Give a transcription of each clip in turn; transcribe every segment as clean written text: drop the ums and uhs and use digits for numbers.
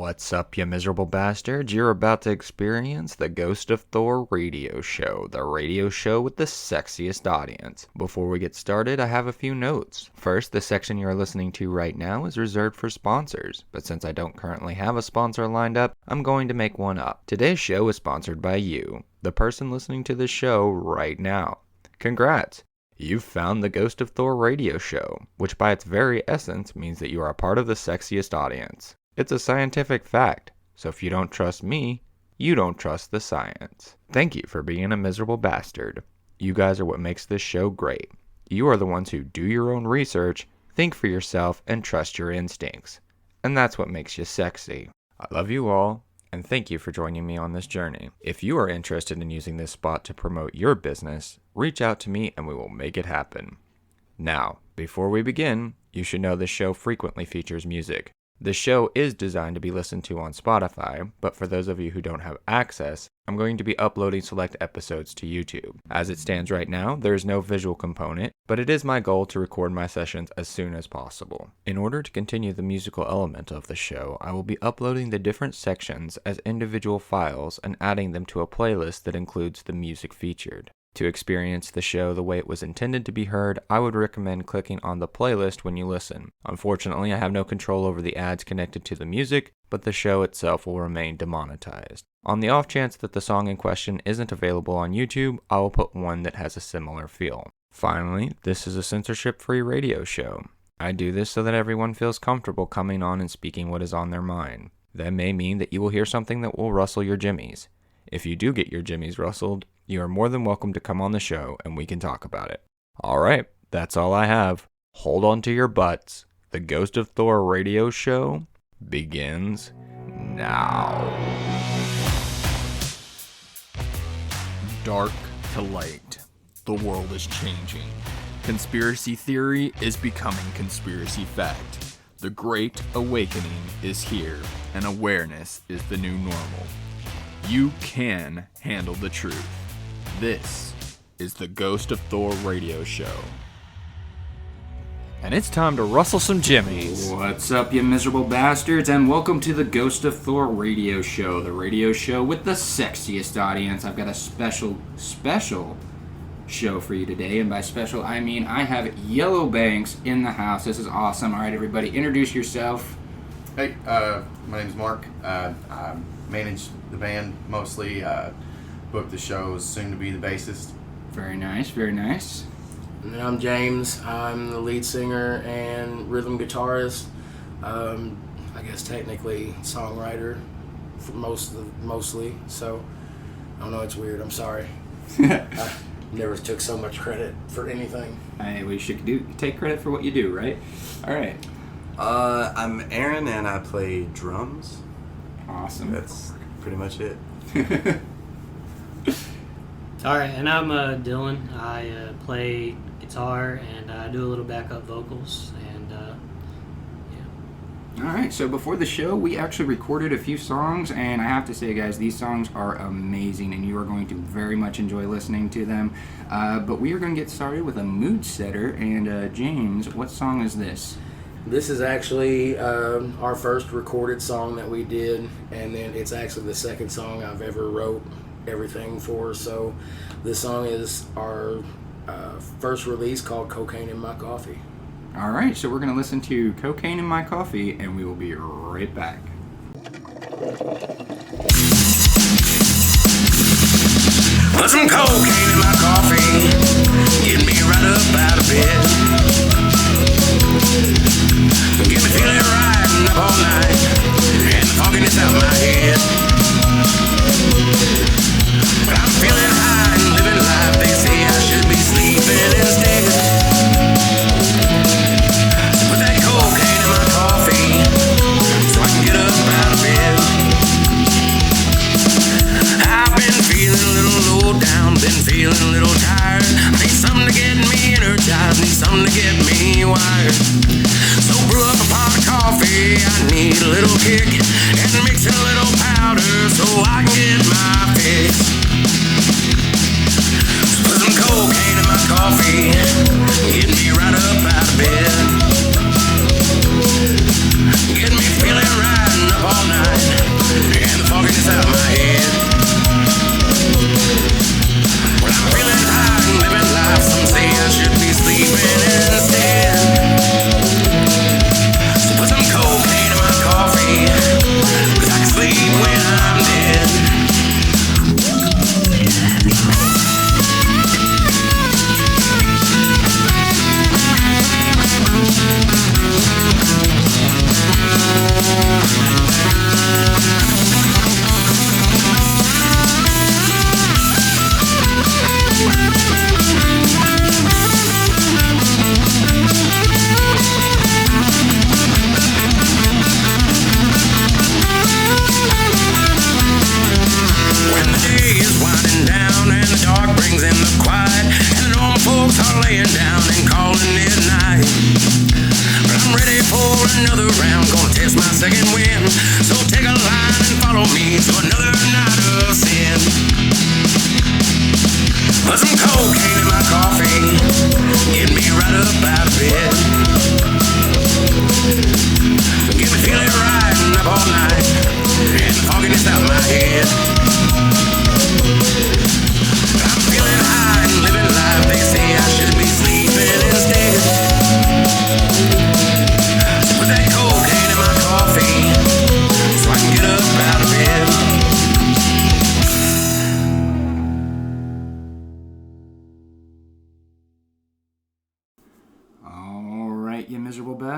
What's up, you miserable bastards? You're about to experience the Ghost of Thor radio show, the radio show with the sexiest audience. Before we get started, I have a few notes. First, the section you're listening to right now is reserved for sponsors, but since I don't currently have a sponsor lined up, I'm going to make one up. Today's show is sponsored by you, the person listening to this show right now. Congrats! You've found the Ghost of Thor radio show, which by its very essence means that you are a part of the sexiest audience. It's a scientific fact, so if you don't trust me, you don't trust the science. Thank you for being a miserable bastard. You guys are what makes this show great. You are the ones who do your own research, think for yourself, and trust your instincts. And that's what makes you sexy. I love you all, and thank you for joining me on this journey. If you are interested in using this spot to promote your business, reach out to me and we will make it happen. Now, before we begin, you should know this show frequently features music. The show is designed to be listened to on Spotify, but for those of you who don't have access, I'm going to be uploading select episodes to YouTube. As it stands right now, there is no visual component, but it is my goal to record my sessions as soon as possible. In order to continue the musical element of the show, I will be uploading the different sections as individual files and adding them to a playlist that includes the music featured. To experience the show the way it was intended to be heard, I would recommend clicking on the playlist when you listen. Unfortunately, I have no control over the ads connected to the music, but the show itself will remain demonetized. On the off chance that the song in question isn't available on YouTube, I will put one that has a similar feel. Finally, this is a censorship-free radio show. I do this so that everyone feels comfortable coming on and speaking what is on their mind. That may mean that you will hear something that will rustle your jimmies. If you do get your jimmies rustled, you are more than welcome to come on the show and we can talk about it. Alright, that's all I have. Hold on to your butts. The Ghost of Thor radio show begins now. Dark to light. The world is changing. Conspiracy theory is becoming conspiracy fact. The Great Awakening is here, and awareness is the new normal. You can handle the truth. This is the Ghost of Thor radio show. And it's time to rustle some jimmies. What's up, you miserable bastards, and welcome to the Ghost of Thor radio show, the radio show with the sexiest audience. I've got a special show for you today, and by special, I mean I have Yellow Banks in the house. This is awesome. All right, everybody, introduce yourself. Hey, my name's Mark. I manage the band mostly, book the shows, soon to be the bassist. Very nice, very nice. And then I'm James. I'm the lead singer and rhythm guitarist. I guess technically songwriter for mostly. So I don't know. It's weird. I'm sorry. I never took so much credit for anything. Hey, we should take credit for what you do, right? All right. I'm Aaron and I play drums. Awesome. That's pretty much it. Alright, and I'm Dylan. I play guitar and I do a little backup vocals, and yeah. Alright, so before the show, we actually recorded a few songs, and I have to say, guys, these songs are amazing, and you are going to very much enjoy listening to them. But we are going to get started with a mood setter, and James, what song is this? This is actually our first recorded song that we did, and then it's actually the second song I've ever wrote everything for. So this song is our first release called Cocaine in My Coffee. All right, so we're going to listen to Cocaine in My Coffee, and we will be right back. Put some cocaine in my coffee, get me right up out of bed. Get me feeling right up all night, and the fogginess out my head. But I'm feeling high and living life, they say I should be sleeping instead. So put that cocaine in my coffee, so I can get up out of bed. I've been feeling a little low down, been feeling a little tired. I need something to get me energized, need something to get me wired. So brew up a pot of coffee, I need a little kick, and mix a little powder so I can get my fix. So put some cocaine in my coffee, get me right up out of bed. Get me feeling right up all night.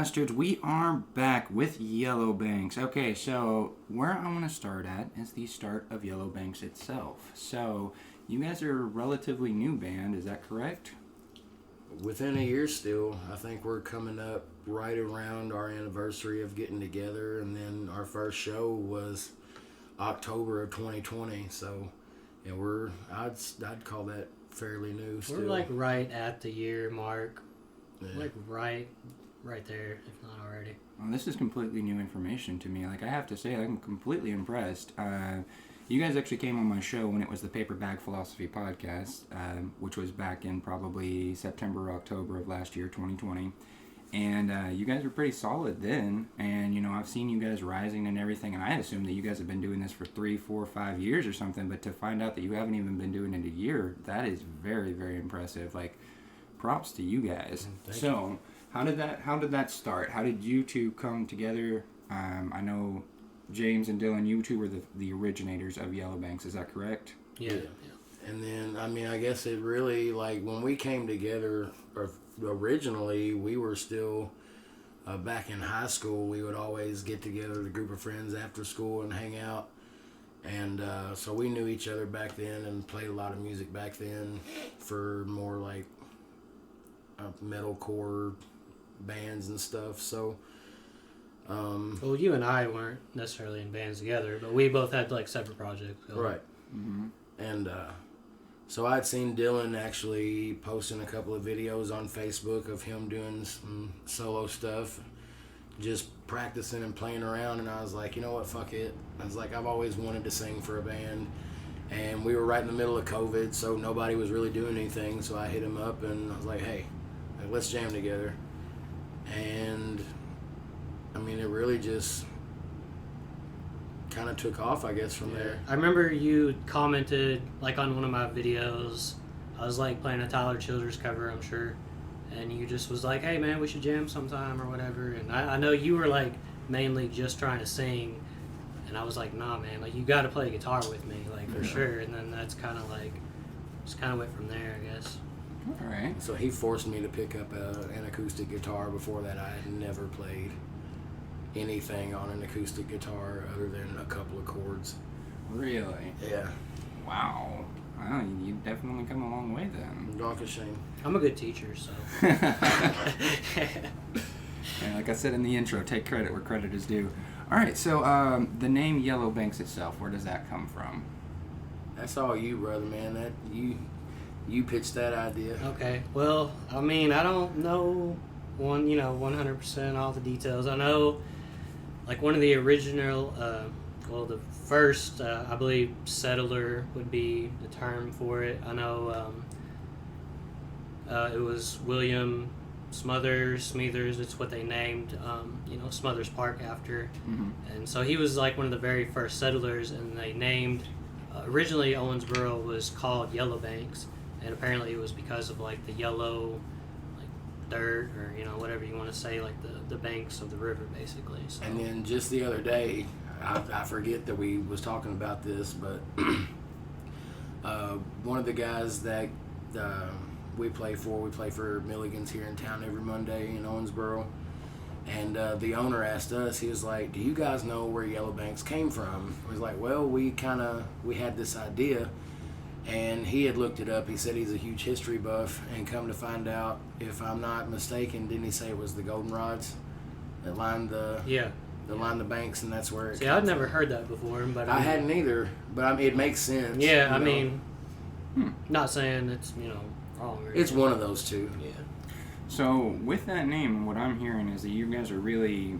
Bastards, we are back with Yellowbanks. Okay, so where I want to start at is the start of Yellowbanks itself. So, you guys are a relatively new band, is that correct? Within a year still. I think we're coming up right around our anniversary of getting together, and then our first show was October of 2020. So, yeah, I'd call that fairly new still. We're like right at the year mark. Yeah. Like right there, if not already. Well, this is completely new information to me. Like, I have to say, I'm completely impressed. You guys actually came on my show when it was the Paper Bag Philosophy podcast, which was back in probably September or October of last year, 2020. And you guys were pretty solid then. And, you know, I've seen you guys rising and everything. And I assumed that you guys have been doing this for 3, 4, 5 years or something. But to find out that you haven't even been doing it a year, that is very, very impressive. Like, props to you guys. Thank you. How did that start? How did you two come together? I know James and Dylan, you two were the originators of Yellowbanks. Is that correct? Yeah. And then, I mean, I guess it really, like, when we came together, originally, we were still back in high school. We would always get together, a group of friends after school, and hang out. And so we knew each other back then and played a lot of music back then for more, like, metalcore bands and stuff. So Well, you and I weren't necessarily in bands together, but we both had like separate projects going. Right. Mm-hmm. And so I'd seen Dylan actually posting a couple of videos on Facebook of him doing some solo stuff, just practicing and playing around, and I was like, you know what, fuck it. I was like, I've always wanted to sing for a band, and we were right in the middle of COVID, so nobody was really doing anything, so I hit him up, and I was like, hey, let's jam together. And I mean, it really just kind of took off, I guess, from there. I remember you commented like on one of my videos. I was like playing a Tyler Childers cover, I'm sure, and you just was like, hey man, we should jam sometime or whatever. And I know you were like mainly just trying to sing, and I was like, nah man, like you got to play guitar with me, like for sure. And then that's kind of like just kind of went from there, I guess. All right. So he forced me to pick up an acoustic guitar. Before that, I had never played anything on an acoustic guitar other than a couple of chords. Really? Yeah. Wow. Well, you definitely come a long way then. Dock of shame. I'm a good teacher, so. And like I said in the intro, take credit where credit is due. All right, so the name Yellowbanks itself, where does that come from? That's all you, brother, man. That you pitched that idea. Okay. Well, I mean, I don't know 100% all the details. I know, like one of the original, the first, I believe, settler would be the term for it. I know it was William Smethers. It's what they named, Smethers Park after. Mm-hmm. And so he was like one of the very first settlers, and they named. Originally, Owensboro was called Yellowbanks, and apparently it was because of like the yellow, like dirt or whatever you want to say, like the banks of the river, basically. So. And then just the other day, I forget that we was talking about this, but one of the guys that we play for Milligan's here in town every Monday in Owensboro. And the owner asked us, he was like, do you guys know where Yellowbanks came from? I was like, well, we had this idea, and he had looked it up. He said he's a huge history buff, and come to find out, if I'm not mistaken, didn't he say it was the goldenrods that lined the banks, and that's where it came I'd never heard that before, but I hadn't either, but it makes sense. Yeah, I mean, not saying it's, wrong. It's one of those two. Yeah. So, with that name, what I'm hearing is that you guys are really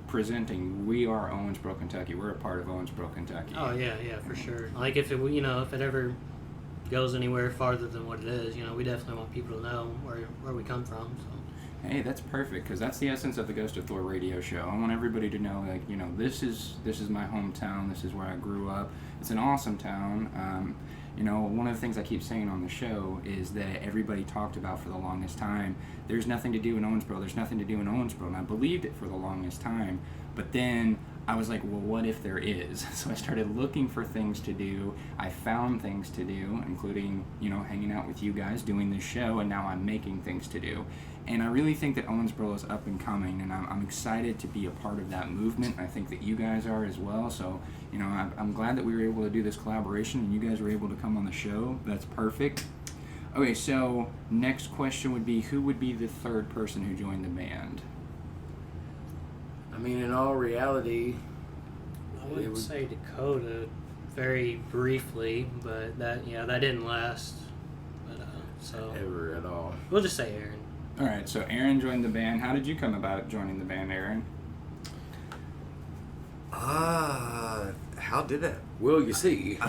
presenting, we are Owensboro, Kentucky. We're a part of Owensboro, Kentucky. Oh, yeah, for sure. Like, if it ever goes anywhere farther than what it is, we definitely want people to know where we come from, so. Hey, that's perfect, because that's the essence of the Ghost of Thor radio show. I want everybody to know, like, this is my hometown. This is where I grew up. It's an awesome town. One of the things I keep saying on the show is that everybody talked about for the longest time, there's nothing to do in Owensboro, and I believed it for the longest time. But then I was like, well, what if there is? So I started looking for things to do. I found things to do, including, hanging out with you guys, doing this show, and now I'm making things to do. And I really think that Owensboro is up and coming, and I'm excited to be a part of that movement. I think that you guys are as well. So, I'm glad that we were able to do this collaboration, and you guys were able to come on the show. That's perfect. Okay, so next question would be, who would be the third person who joined the band? I mean, in all reality, I would say Dakota very briefly, but that didn't last. But so ever at all. we'll just say Aaron. All right, so Aaron joined the band. How did you come about joining the band, Aaron? How did that? Will you see?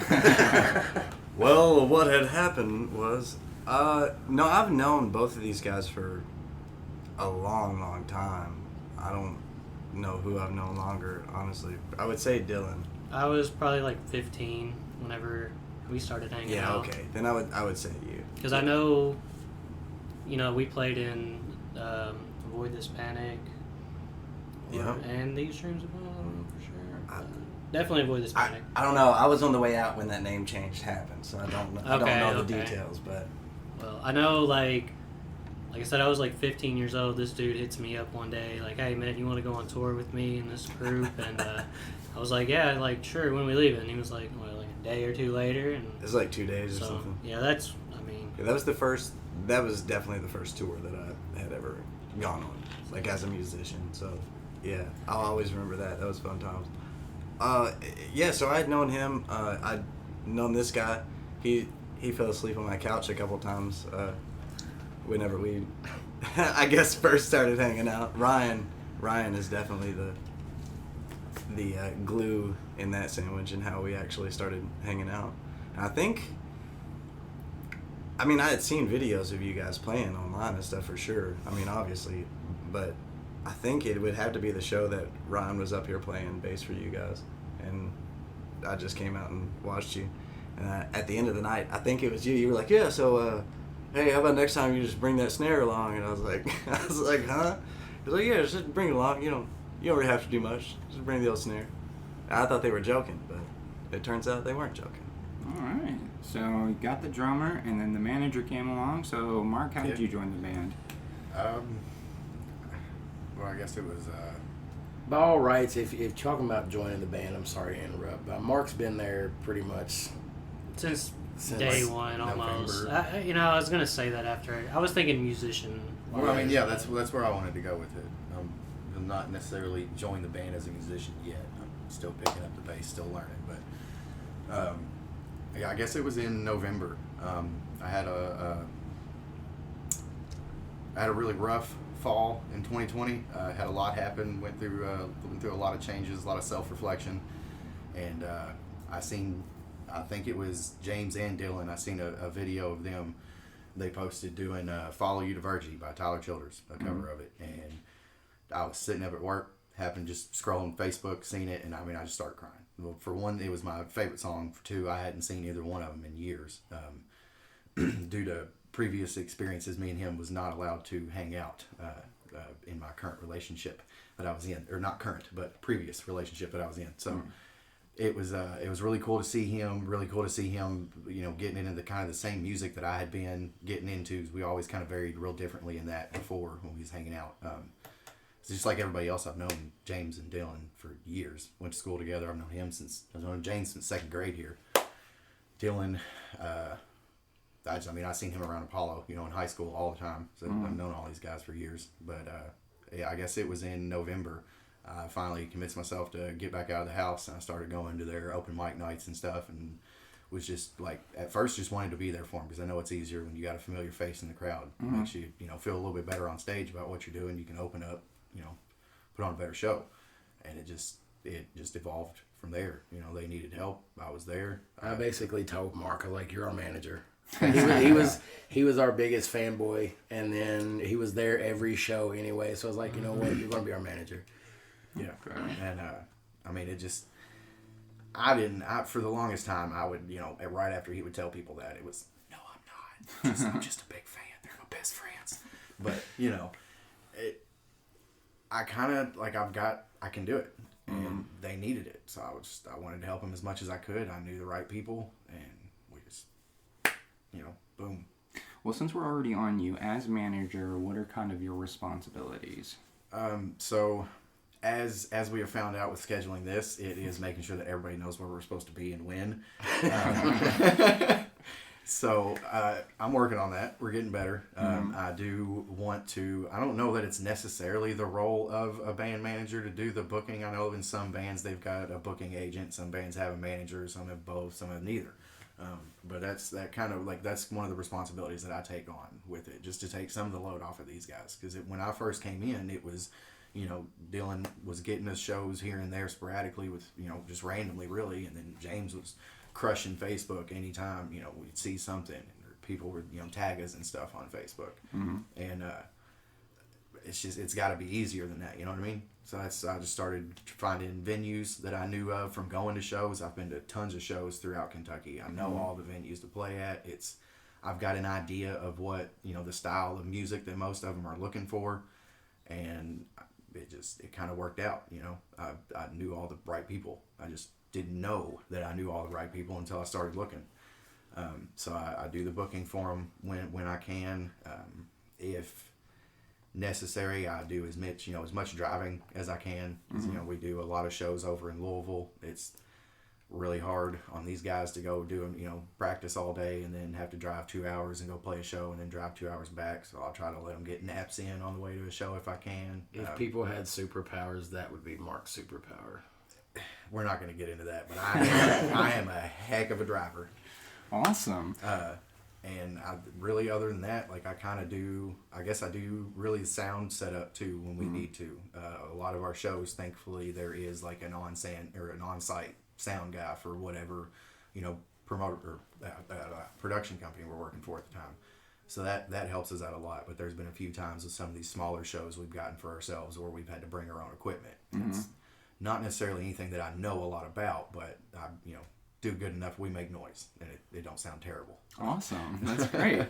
Well, what had happened was, no, I've known both of these guys for a long, long time. I don't know who I've known longer, honestly. I would say Dylan. I was probably like 15 whenever we started hanging Yeah, out. okay. Then I would say you. Because I know, we played in Avoid This Panic. Yeah. And These Dreams of Mine, I don't know for sure. Definitely Avoid This Panic. I don't know. I was on the way out when that name change happened, so I don't know the details, but Well, I know, like I said, I was like 15 years old. This dude hits me up one day, like, hey, man, you want to go on tour with me and this group? And I was like, yeah, like, sure, when we leave? And he was like, well, like a day or two later. And it was like 2 days or so, something. yeah, That was definitely the first tour that I had ever gone on, like as a musician. So, yeah, I'll always remember that. That was fun times. Yeah, so I had known him. I'd known this guy. He fell asleep on my couch a couple times whenever we, I guess, first started hanging out. Ryan is definitely the glue in that sandwich and how we actually started hanging out. And I had seen videos of you guys playing online and stuff for sure. I mean, obviously, but I think it would have to be the show that Ryan was up here playing bass for you guys, and I just came out and watched you. And at the end of the night, I think it was you. You were like, "Yeah, so hey, how about next time you just bring that snare along?" And I was like, "Huh?" He was like, "Yeah, just bring it along. You don't really have to do much. Just bring the old snare." And I thought they were joking, but it turns out they weren't joking. All right. So you got the drummer, and then the manager came along. So Mark, how did you join the band? Well, I guess it was. By all rights, if you're talking about joining the band, I'm sorry to interrupt, but Mark's been there pretty much since day one almost. I was gonna say that after I was thinking musician. Well, I mean, yeah, that's where I wanted to go with it. I'm not necessarily joined the band as a musician yet. I'm still picking up the bass, still learning. But yeah, I guess it was in November. I had a really rough fall in 2020. Had a lot happen. Went through a lot of changes, a lot of self-reflection, and I think it was James and Dylan. I seen a video of them. They posted doing "Follow You to Virgie" by Tyler Childers, a cover of it, and I was sitting up at work, happened just scrolling Facebook, seen it, and I just started crying. Well, for one, it was my favorite song. For two, I hadn't seen either one of them in years, due to previous experiences. Me and him was not allowed to hang out in my current relationship that I was in, or not current, but previous relationship that I was in. So it was really cool to see him. Really cool to see him, getting into the kind of the same music that I had been getting into. We always kind of varied real differently in that before when we was hanging out. It's just like everybody else. I've known James and Dylan for years. Went to school together. I've known James since second grade here. Dylan, I seen him around Apollo, in high school all the time. So I've known all these guys for years. But yeah, I guess it was in November. I finally convinced myself to get back out of the house, and I started going to their open mic nights and stuff, and was just like, at first just wanted to be there for them, because I know it's easier when you got a familiar face in the crowd. It makes you, feel a little bit better on stage about what you're doing. You can open up, put on a better show. And it just evolved from there. They needed help. I was there. I basically told Mark, you're our manager. He was our biggest fanboy, and then he was there every show anyway. So I was like, you know what, you're gonna be our manager. Yeah, and it just, I for the longest time I would, right after he would tell people that, it was, no, I'm not. I'm just a big fan. They're my best friends. But I kind of I can do it. and they needed it. So I wanted to help them as much as I could. I knew the right people, and we just, boom. Well, since we're already on you, as manager, what are kind of your responsibilities? So as we have found out with scheduling this, it is making sure that everybody knows where we're supposed to be and when. So I'm working on that. We're getting better. I do want to, I don't know that it's necessarily the role of a band manager to do the booking. I know in some bands they've got a booking agent, some bands have a manager, some have both, some have neither. But that's one of the responsibilities that I take on with it, just to take some of the load off of these guys. Because when I first came in, it was, Dylan was getting us shows here and there sporadically with, just randomly really. And then James was crushing Facebook anytime, we'd see something. And people would, tag us and stuff on Facebook. And it's got to be easier than that, you know what I mean? So I just started finding venues that I knew of from going to shows. I've been to tons of shows throughout Kentucky. I know all the venues to play at. I've got an idea of what, the style of music that most of them are looking for. And it kind of worked out, I knew all the right people. I just didn't know that I knew all the right people until I started looking. So I do the booking for them when I can. If necessary, I do as much driving as I can. We do a lot of shows over in Louisville. It's really hard on these guys to go do practice all day and then have to drive 2 hours and go play a show and then drive 2 hours back. So I'll try to let them get naps in on the way to a show if I can. If people had superpowers, that would be Mark's superpower. We're not going to get into that, but I am a heck of a driver. Awesome. And I really, other than that, I do really sound setup too when we need to. A lot of our shows, thankfully, there is an on-site sound guy for whatever, promoter or production company we're working for at the time. So that helps us out a lot. But there's been a few times with some of these smaller shows we've gotten for ourselves where we've had to bring our own equipment. It's not necessarily anything that I know a lot about, but I, do good enough, we make noise, and it don't sound terrible. Awesome. That's great.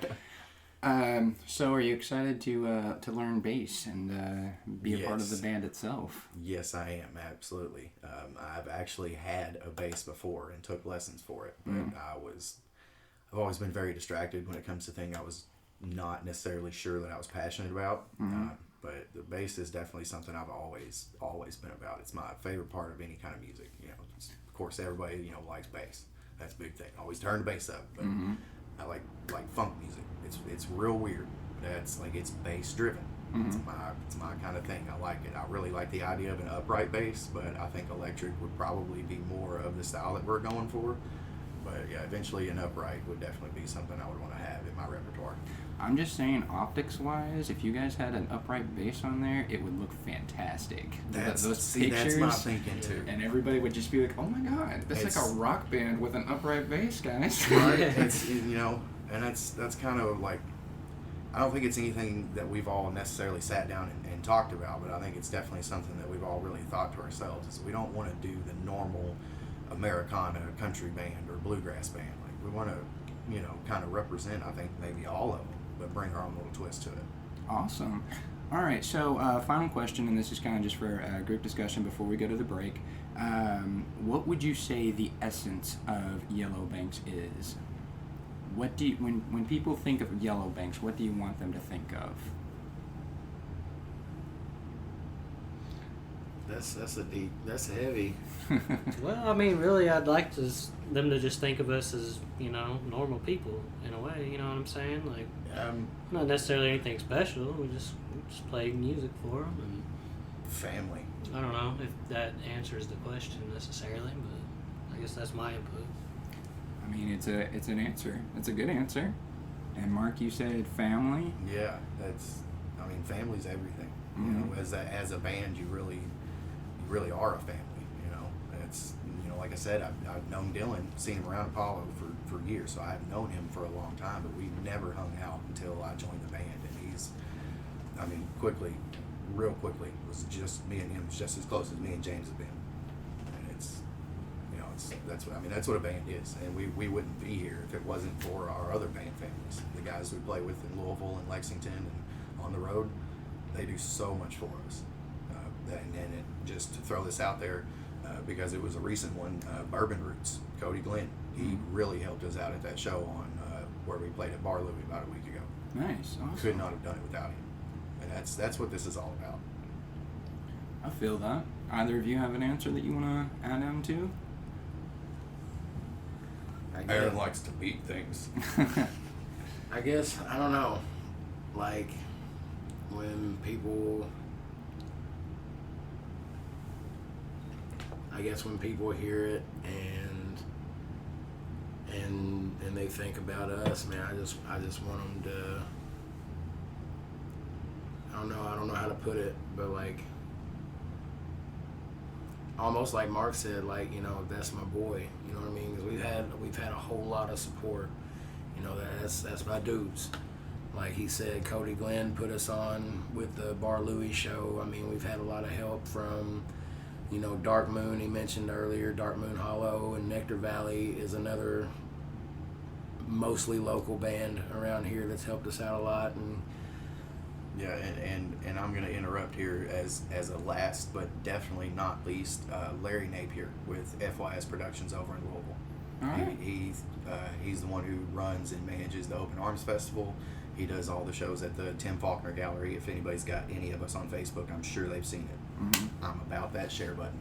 So are you excited to learn bass and be a part of the band itself? Yes, I am, absolutely. I've actually had a bass before and took lessons for it, but I've always been very distracted when it comes to things I was not necessarily sure that I was passionate about. But the bass is definitely something I've always been about. It's my favorite part of any kind of music. Of course, everybody likes bass. That's a big thing. Always turn the bass up. But I like funk music. It's real weird. It's bass driven. It's my kind of thing. I like it. I really like the idea of an upright bass, but I think electric would probably be more of the style that we're going for. But yeah, eventually an upright would definitely be something I would want to have in my repertoire. I'm just saying, optics-wise, if you guys had an upright bass on there, it would look fantastic. Those pictures, that's my thinking too. And everybody would just be like, "Oh my God, that's like a rock band with an upright bass, guys." Right? And that's kind of I don't think it's anything that we've all necessarily sat down and talked about, but I think it's definitely something that we've all really thought to ourselves. Is we don't want to do the normal Americana country band or bluegrass band. We want to, kind of represent, I think, maybe all of them, but bring our own little twist to it. Awesome. All right, so final question, and this is kind of just for a group discussion before we go to the break. What would you say the essence of Yellow Banks is? What do you, when people think of Yellow Banks, what do you want them to think of? That's heavy. Well, I mean, really, I'd like them to just think of us as, normal people in a way. You know what I'm saying? Not necessarily anything special. We just play music for them and family. I don't know if that answers the question necessarily, but I guess that's my input. I mean, it's an answer. It's a good answer. And Mark, you said family. Yeah, family's everything. As a band, you really are a family. It's like I said, I've known Dylan, seen him around Apollo for years, so I've known him for a long time, but we've never hung out until I joined the band, and he's, real quickly, was just me and him, was just as close as me and James have been, and that's what a band is, and we wouldn't be here if it wasn't for our other band families, the guys we play with in Louisville and Lexington and on the road. They do so much for us, and just to throw this out there, because it was a recent one, Bourbon Roots, Cody Glenn. He really helped us out at that show on where we played at Bar Louie about a week ago. Nice. Awesome. Could not have done it without him. And that's what this is all about. I feel that. Either of you have an answer that you want to add on to? Aaron likes to beat things. I guess, I don't know. Like, when people... I guess when people hear it and they think about us, man, I just want them to... I don't know how to put it, but like... Almost like Mark said, like, you know, that's my boy. You know what I mean? Because we've had a whole lot of support. You know, that's my dudes. Like he said, Cody Glenn put us on with the Bar Louie show. I mean, we've had a lot of help from, you know, Dark Moon. He mentioned earlier, Dark Moon Hollow and Nectar Valley is another mostly local band around here that's helped us out a lot. And Yeah, and I'm going to interrupt here as a last, but definitely not least, Larry Napier with FYS Productions over in Louisville. All right. He's the one who runs and manages the Open Arms Festival. He does all the shows at the Tim Faulkner Gallery. If anybody's got any of us on Facebook, I'm sure they've seen it. Mm-hmm. I'm about that share button.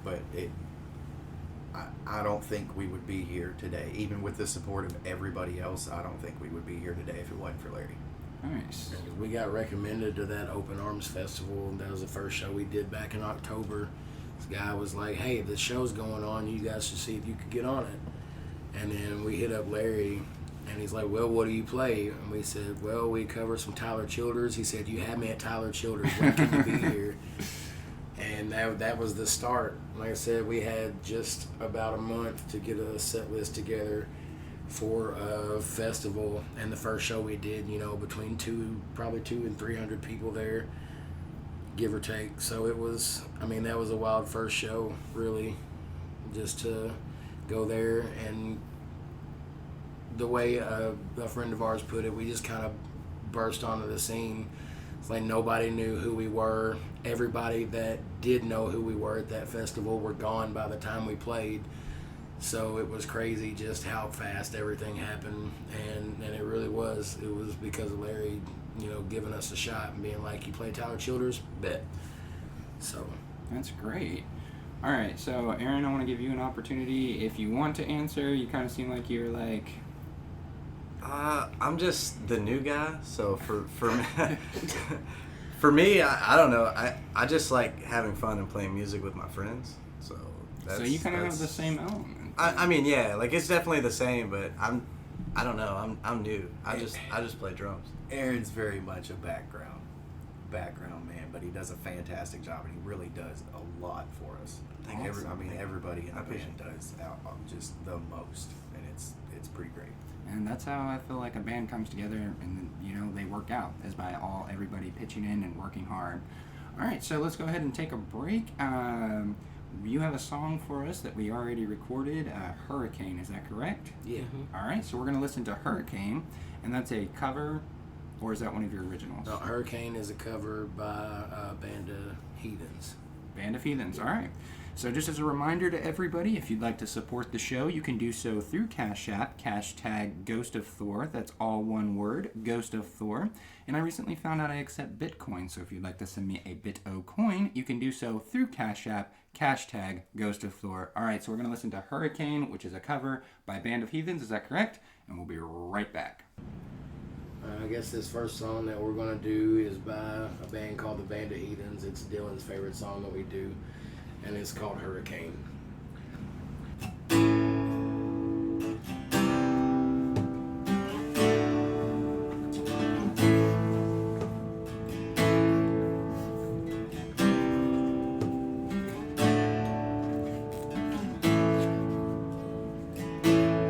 But I don't think we would be here today. Even with the support of everybody else, I don't think we would be here today if it wasn't for Larry. Nice. we got recommended to that Open Arms Festival. That was the first show we did back in October. This guy was like, hey, the show's going on. You guys should see if you could get on it. And then we hit up Larry, and he's like, well, what do you play? And we said, well, we cover some Tyler Childers. He said, you had me at Tyler Childers. When can you be here? And that was the start. Like I said, we had just about a month to get a set list together for a festival, and the first show we did, you know, between probably 200 and 300 people there, give or take. So it was, I mean, that was a wild first show, really, just to go there. And the way a friend of ours put it, we just kind of burst onto the scene. It's like nobody knew who we were. Everybody that did know who we were at that festival were gone by the time we played. So it was crazy just how fast everything happened, and it really was. It was because of Larry, you know, giving us a shot and being like, you play Tyler Childers? Bet. So. That's great. All right, so Aaron, I want to give you an opportunity. If you want to answer, you kind of seem like you're like... I'm just the new guy, so for me, for me, I don't know. I just like having fun and playing music with my friends. So you kind of have the same element. I mean, yeah, like it's definitely the same, but I don't know. I'm new. I just play drums. Aaron's very much a background man, but he does a fantastic job, and he really does a lot for us. Everybody in the band does just the most, and it's pretty great. And that's how I feel like a band comes together, and you know, they work out, is by everybody pitching in and working hard. All right, so let's go ahead and take a break. You have a song for us that we already recorded, Hurricane, is that correct? Yeah. All right, so we're going to listen to Hurricane, and that's a cover, or is that one of your originals? No, Hurricane is a cover by band of Heathens. Band of Heathens, all right. So just as a reminder to everybody, if you'd like to support the show, you can do so through Cash App, hashtag Ghost of Thor. That's all one word, Ghost of Thor. And I recently found out I accept Bitcoin, so if you'd like to send me a BitO coin, you can do so through Cash App, hashtag Ghost of Thor. All right, so we're going to listen to Hurricane, which is a cover by Band of Heathens. Is that correct? And we'll be right back. I guess this first song that we're going to do is by a band called the Band of Heathens. It's Dylan's favorite song that we do, and it's called Hurricane.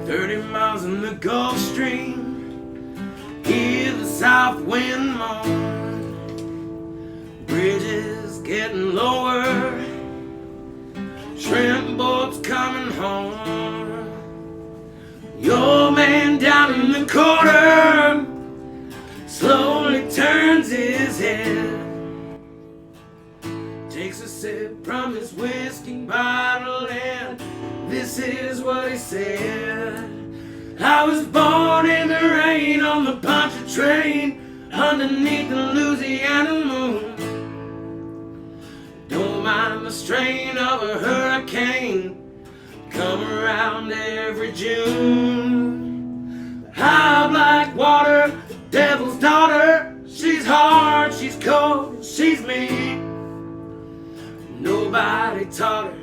30 miles in the Gulf Stream, hear the south wind moan, bridges getting lower, shrimp boats coming home. Your man down in the corner slowly turns his head, takes a sip from his whiskey bottle. This is what he said. I was born in the rain on the Poncha train underneath the Louisiana moon. Don't mind the strain of a hurricane come around every June. High black water, devil's daughter. She's hard, she's cold, she's mean. Nobody taught her.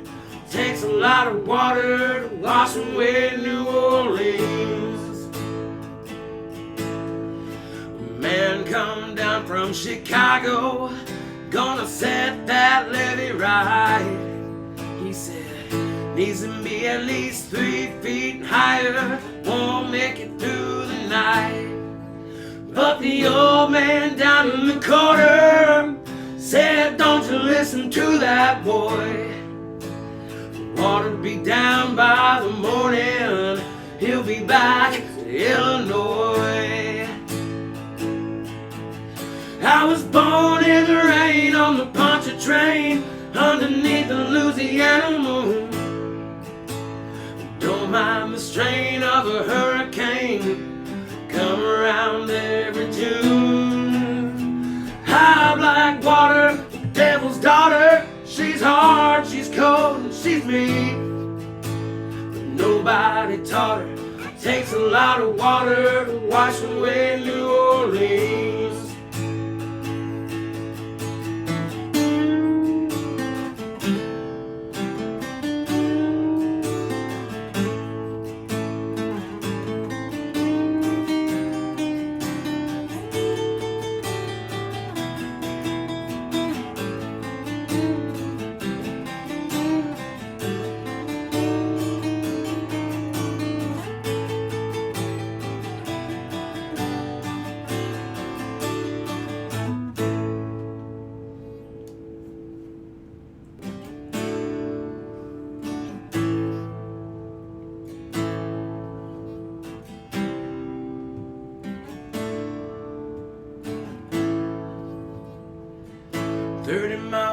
Takes a lot of water to wash away New Orleans. A man come down from Chicago, gonna set that levee right. He said, needs to be at least 3 feet higher, won't make it through the night. But the old man down in the corner said, don't you listen to that boy. Water'll be down by the morning, he'll be back to Illinois. I was born in the rain on the Poncha train underneath the Louisiana moon. Don't mind the strain of a hurricane come around every June. High black water, devil's daughter. She's hard, she's cold, and she's mean. But nobody taught her. Takes a lot of water to wash away New Orleans.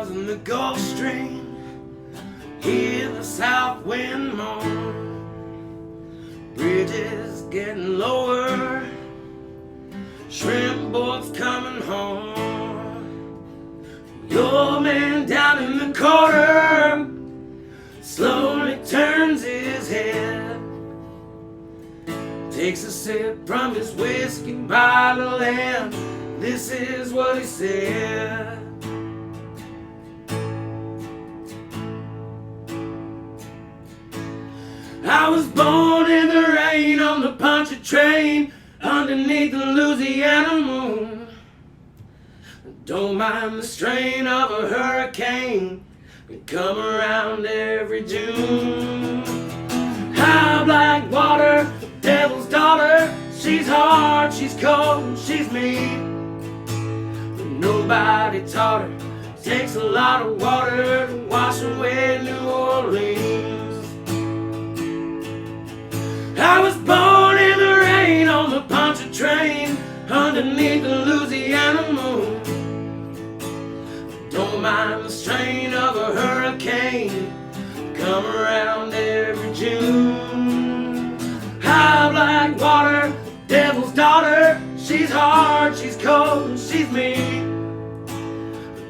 In the Gulf Stream, hear the south wind moan. Bridges getting lower, shrimp boats coming home. Your man down in the corner slowly turns his head, takes a sip from his whiskey bottle, and this is what he said. I was born in the rain on the Poncha train underneath the Louisiana moon. Don't mind the strain of a hurricane we come around every June. High black water, devil's daughter. She's hard, she's cold, she's mean. But nobody taught her. Takes a lot of water to wash away New Orleans. I was born in the rain on the Poncha train underneath the Louisiana moon. Don't mind the strain of a hurricane come around every June. High black water, devil's daughter. She's hard, she's cold, she's mean.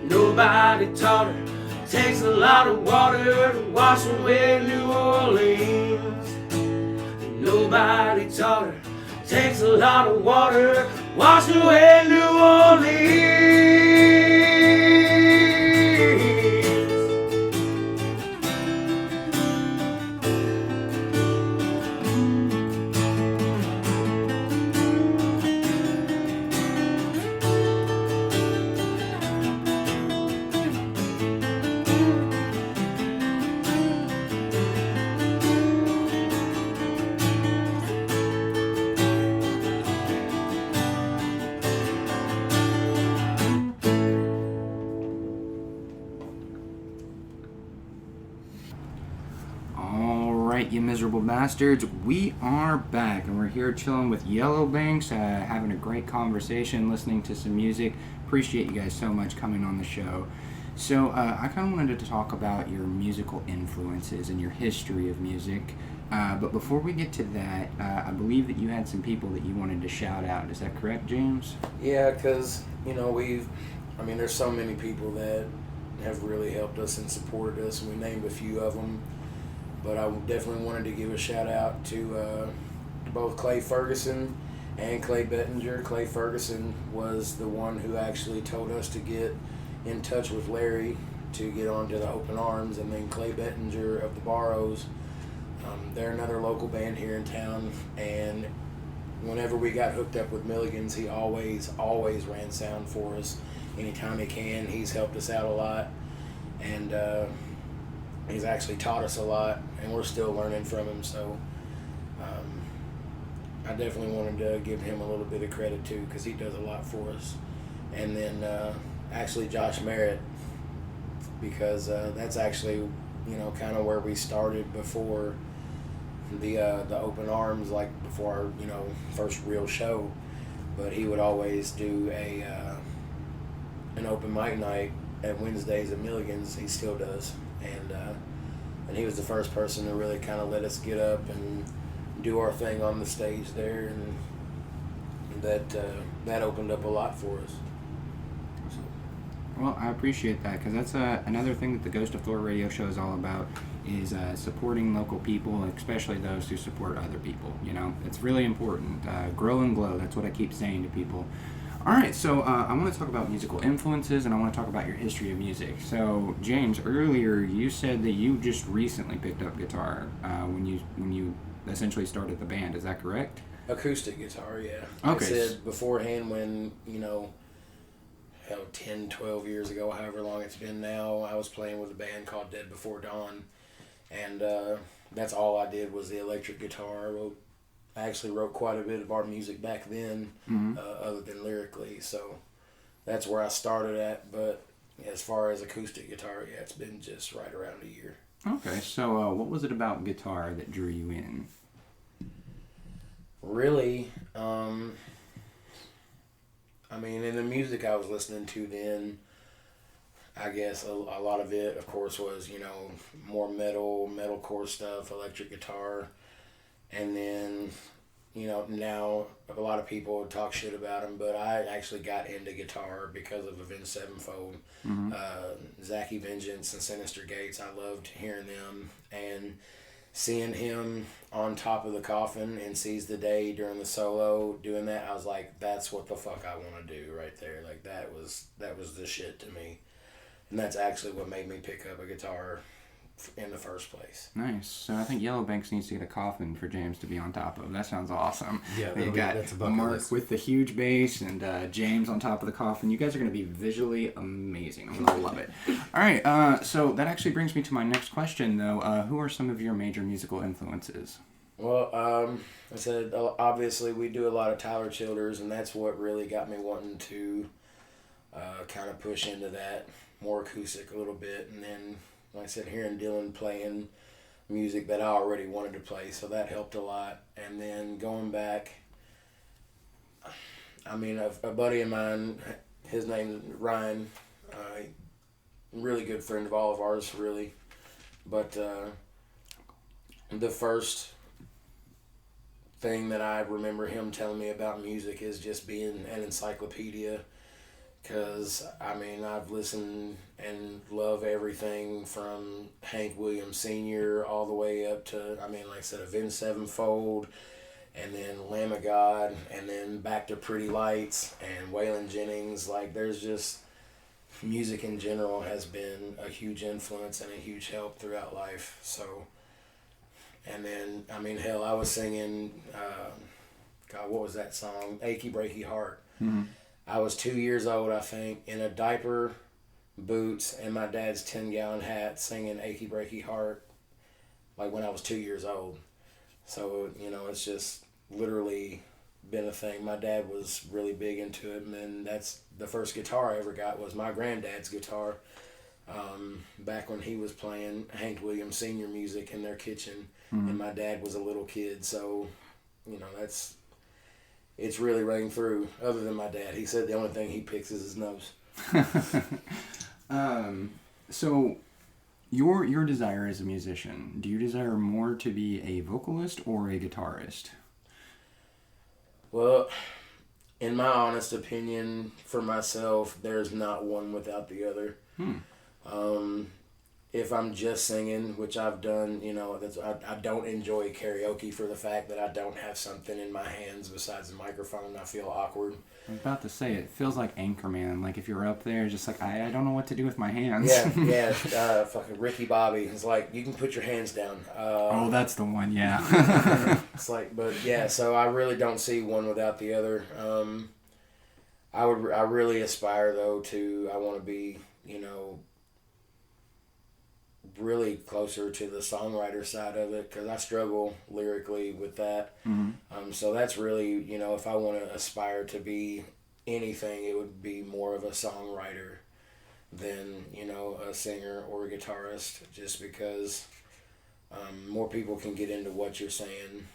Nobody taught her. Takes a lot of water to wash away New Orleans. Nobody taught her. Takes a lot of water, wash away New Orleans. You miserable bastards, we are back and we're here chilling with Yellowbanks, having a great conversation, listening to some music. Appreciate you guys so much coming on the show. So I kind of wanted to talk about your musical influences and your history of music. But before we get to that, I believe that you had some people that you wanted to shout out. Is that correct, James? Yeah, because, there's so many people that have really helped us and supported us, and we named a few of them. But I definitely wanted to give a shout out to both Clay Ferguson and Clay Bettinger. Clay Ferguson was the one who actually told us to get in touch with Larry to get onto the Open Arms, and then Clay Bettinger of the Barrows. They're another local band here in town, and whenever we got hooked up with Milligan's, he always ran sound for us. Anytime he can, he's helped us out a lot, and he's actually taught us a lot, and we're still learning from him. So I definitely wanted to give him a little bit of credit too, because he does a lot for us. And then actually Josh Merritt, because that's actually kind of where we started before the Open Arms, like before our first real show. But he would always do an open mic night at Wednesdays at Milligan's. He still does, and he was the first person to really kind of let us get up and do our thing on the stage there, and that opened up a lot for us. Well, I appreciate that, because that's another thing that the Ghost of Thor radio show is all about, is supporting local people, especially those who support other people. It's really important. Grow and glow, that's what I keep saying to people. All right, so I want to talk about musical influences, and I want to talk about your history of music. So, James, earlier you said that you just recently picked up guitar when you essentially started the band. Is that correct? Acoustic guitar, yeah. Okay. I said beforehand when, 10, 12 years ago, however long it's been now, I was playing with a band called Dead Before Dawn, and that's all I did was the electric guitar. I actually wrote quite a bit of our music back then, other than lyrically, so that's where I started at. But as far as acoustic guitar, yeah, it's been just right around a year. Okay, so what was it about guitar that drew you in? Really, in the music I was listening to then, I guess a lot of it, of course, was, more metalcore stuff, electric guitar. And then, now a lot of people talk shit about him, but I actually got into guitar because of Avenged Sevenfold. Zachy Vengeance and Sinister Gates, I loved hearing them. And seeing him on top of the coffin and Seize the Day during the solo, doing that, I was like, that's what the fuck I want to do right there. Like, that was the shit to me. And that's actually what made me pick up a guitar in the first place. Nice. So I think Yellowbanks needs to get a coffin for James to be on top of. That sounds awesome. Yeah, you got that's a bucket Mark list. with the huge bass and James on top of the coffin. You guys are going to be visually amazing. I'm going to love it. All right. So that actually brings me to my next question, though. Who are some of your major musical influences? Well, I said, obviously we do a lot of Tyler Childers, and that's what really got me wanting to kind of push into that more acoustic a little bit. And then, like I said, hearing Dylan playing music that I already wanted to play, so that helped a lot. And then going back, a buddy of mine, his name's Ryan, really good friend of all of ours, really. But the first thing that I remember him telling me about music is just being an encyclopedia. Because, I've listened and love everything from Hank Williams Sr. all the way up to, like I said, Avenged Sevenfold, and then Lamb of God, and then back to Pretty Lights and Waylon Jennings. Like, there's just, music in general has been a huge influence and a huge help throughout life. So, and then, hell, I was singing, what was that song? Achy Breaky Heart. Mm-hmm. I was 2 years old, I think, in a diaper, boots, and my dad's 10-gallon hat singing Achy Breaky Heart, like when I was 2 years old. So, it's just literally been a thing. My dad was really big into it, and then that's the first guitar I ever got was my granddad's guitar, back when he was playing Hank Williams Sr. music in their kitchen, and my dad was a little kid. So, it's really rang through, other than my dad. He said the only thing he picks is his nose. So your desire as a musician, do you desire more to be a vocalist or a guitarist? Well, in my honest opinion, for myself, there's not one without the other. If I'm just singing, which I've done, I don't enjoy karaoke for the fact that I don't have something in my hands besides the microphone. I feel awkward. I was about to say, it feels like Anchorman. Like, if you're up there, just like, I don't know what to do with my hands. Yeah. Fucking Ricky Bobby. It's like, you can put your hands down. Oh, that's the one, yeah. It's like, but yeah, so I really don't see one without the other. I really aspire, though, I want to be, really closer to the songwriter side of it, because I struggle lyrically with that. So that's really, if I want to aspire to be anything, it would be more of a songwriter than, a singer or a guitarist, just because more people can get into what you're saying,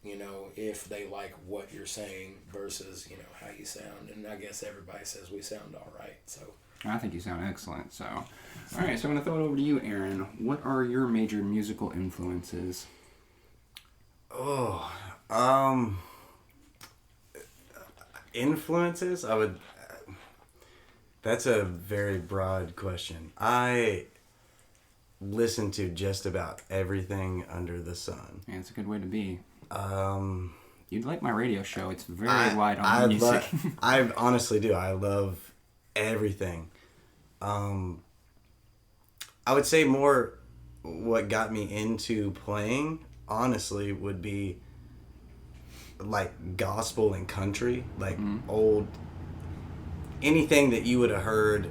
if they like what you're saying versus, how you sound. And I guess everybody says we sound all right, so... I think you sound excellent. So, all right. So I'm gonna throw it over to you, Aaron. What are your major musical influences? Influences? That's a very broad question. I listen to just about everything under the sun. Yeah, it's a good way to be. You'd like my radio show. It's very wide on music. I honestly do. I love everything. I would say more what got me into playing, honestly, would be like gospel and country, like old, anything that you would have heard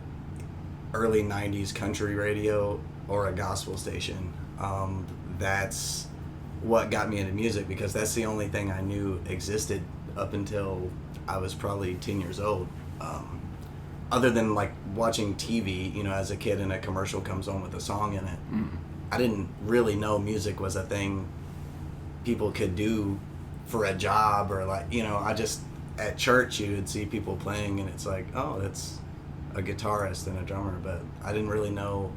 early 90s country radio or a gospel station. That's what got me into music, because that's the only thing I knew existed up until I was probably 10 years old. Other than like watching TV, as a kid and a commercial comes on with a song in it, I didn't really know music was a thing people could do for a job, or like, I just, at church you would see people playing and it's like, oh, that's a guitarist and a drummer, but I didn't really know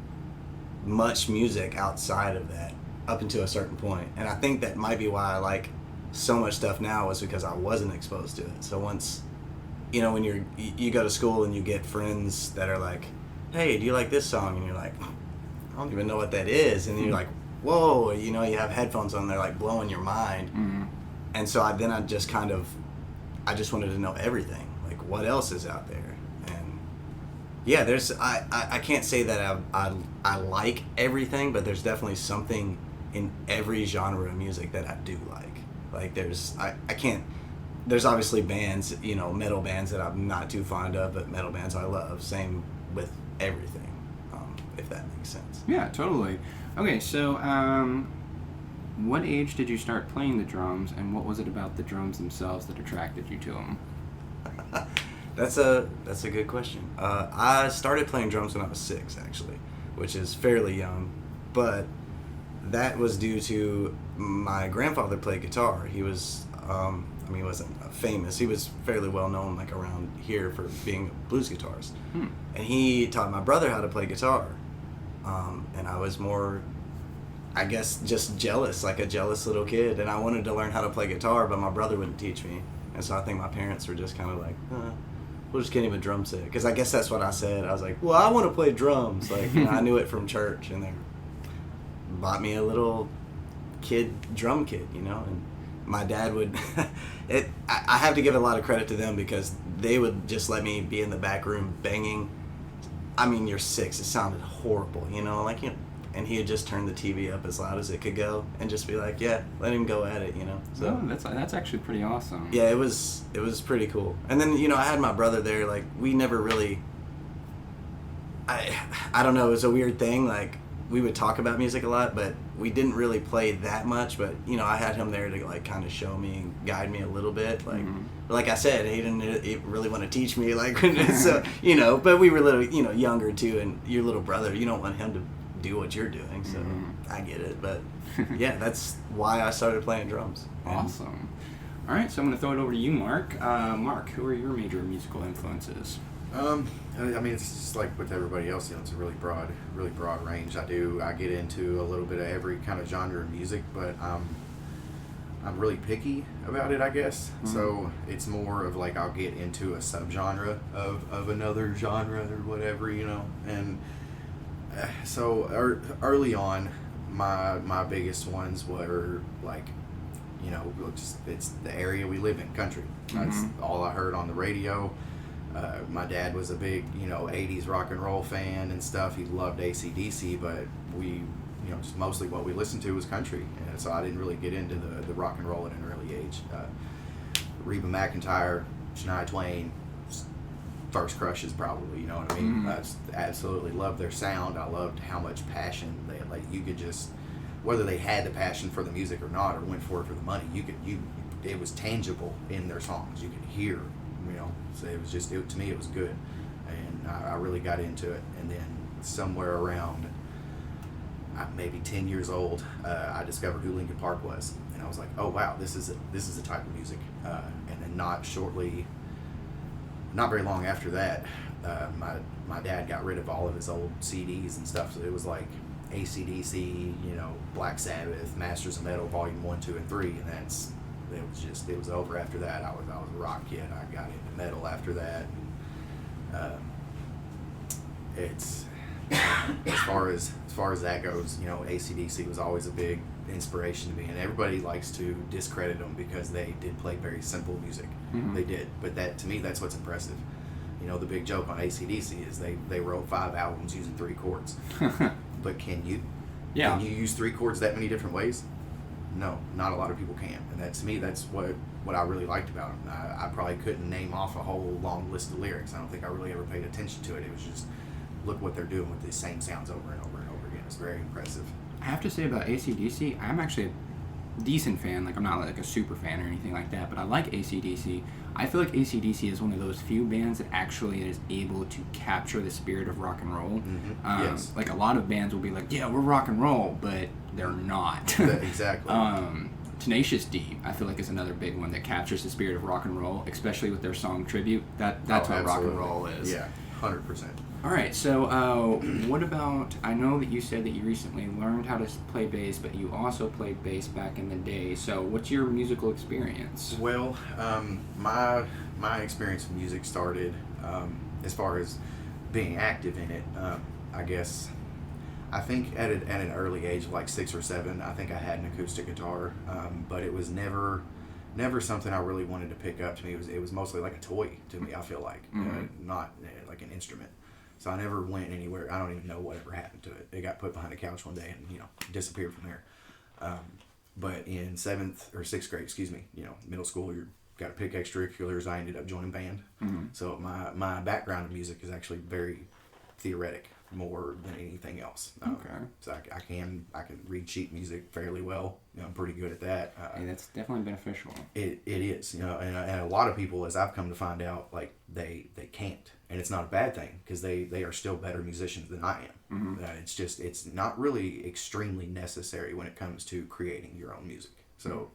much music outside of that up until a certain point. And I think that might be why I like so much stuff now, was because I wasn't exposed to it. So once, when you go to school and you get friends that are like, hey, do you like this song? And you're like, I don't even know what that is. And then you're like, whoa, you have headphones on, they're like blowing your mind. And so I just wanted to know everything. Like, what else is out there? And yeah, I can't say that I like everything, but there's definitely something in every genre of music that I do like. Like, there's obviously bands, metal bands that I'm not too fond of, but metal bands I love. Same with everything, if that makes sense. Yeah, totally. Okay, so what age did you start playing the drums, and what was it about the drums themselves that attracted you to them? That's a good question. I started playing drums when I was 6, actually, which is fairly young, but that was due to my grandfather played guitar. He was, he wasn't famous. He was fairly well known, like, around here for being a blues guitarist. And he taught my brother how to play guitar. And I was more, I guess, just jealous, like a jealous little kid. And I wanted to learn how to play guitar, but my brother wouldn't teach me. And so I think my parents were just kind of like, we'll just get him a drum set. Because I guess that's what I said. I was like, well, I want to play drums. Like, I knew it from church. And they bought me a little drum kit, and my dad would, I have to give a lot of credit to them, because they would just let me be in the back room banging. I mean, you're 6, it sounded horrible, and he would just turn the TV up as loud as it could go and just be like, yeah, let him go at it, So that's actually pretty awesome. Yeah, it was pretty cool. And then, I had my brother there. Like, we never really, I don't know, it was a weird thing. Like, we would talk about music a lot, but we didn't really play that much. But, I had him there to, like, kind of show me and guide me a little bit. Like, like I said, he didn't really want to teach me, like, so, but we were little, younger too. And your little brother, you don't want him to do what you're doing. So I get it. But yeah, that's why I started playing drums. Awesome. All right, so I'm going to throw it over to you, Mark. Mark, who are your major musical influences? I mean, it's just like with everybody else, it's a really broad range. I get into a little bit of every kind of genre of music, but I'm really picky about it, I guess. Mm-hmm. So it's more of like I'll get into a subgenre of another genre or whatever, And so early on, my biggest ones were like, it's the area we live in, country. That's mm-hmm. all I heard on the radio. My dad was a big, 80s rock and roll fan and stuff. He loved AC/DC, but we, just mostly what we listened to was country. And so I didn't really get into the rock and roll at an early age. Reba McEntire, Shania Twain, first crushes probably, you know what I mean? I just absolutely loved their sound. I loved how much passion they had. Like, you could just, whether they had the passion for the music or not, or went for it for the money, it was tangible in their songs. You could hear, so it was just, to me it was good. And I really got into it. And then somewhere around maybe 10 years old, I discovered who Linkin Park was. And I was like, oh wow, this is a type of music. And then not very long after that, my dad got rid of all of his old CDs and stuff. So it was like AC/DC, Black Sabbath, Masters of Metal, Volume 1, 2, and 3, and it was over after that. I was a rock kid. I got into metal after that. It's as far as that goes, AC/DC was always a big inspiration to me, and everybody likes to discredit them because they did play very simple music. Mm-hmm. They did, but to me that's what's impressive. The big joke on AC/DC is they wrote 5 albums using 3 chords. But can you? Yeah. Can you use 3 chords that many different ways? No, not a lot of people can. And to me, that's what I really liked about them. I probably couldn't name off a whole long list of lyrics. I don't think I really ever paid attention to it. It was just, look what they're doing with the same sounds over and over and over again. It's very impressive. I have to say about AC/DC, I'm actually a decent fan. Like, I'm not like a super fan or anything like that, but I like AC/DC. I feel like AC/DC is one of those few bands that actually is able to capture the spirit of rock and roll. Mm-hmm. Yes. Like, a lot of bands will be like, yeah, we're rock and roll, but they're not. Exactly. Tenacious D, I feel like, is another big one that captures the spirit of rock and roll, especially with their song Tribute. That's what absolutely. Rock and roll is. Yeah, 100%. All right, so what about, I know that you said that you recently learned how to play bass, but you also played bass back in the day. So what's your musical experience? Well, my experience with music started, as far as being active in it, I guess, I think at an early age, like 6 or 7, I think I had an acoustic guitar, but it was never something I really wanted to pick up. To me, it was mostly like a toy to me, I feel like, not like an instrument. So I never went anywhere. I don't even know whatever happened to it. It got put behind a couch one day and, disappeared from there. But in 7th or 6th grade, middle school, you've got to pick extracurriculars. I ended up joining band. Mm-hmm. So my background in music is actually very theoretic more than anything else. Okay. So I can read sheet music fairly well. I'm pretty good at that. Hey, that's definitely beneficial. It is, and a lot of people, as I've come to find out, like they can't, and it's not a bad thing because they are still better musicians than I am. Mm-hmm. It's not really extremely necessary when it comes to creating your own music. So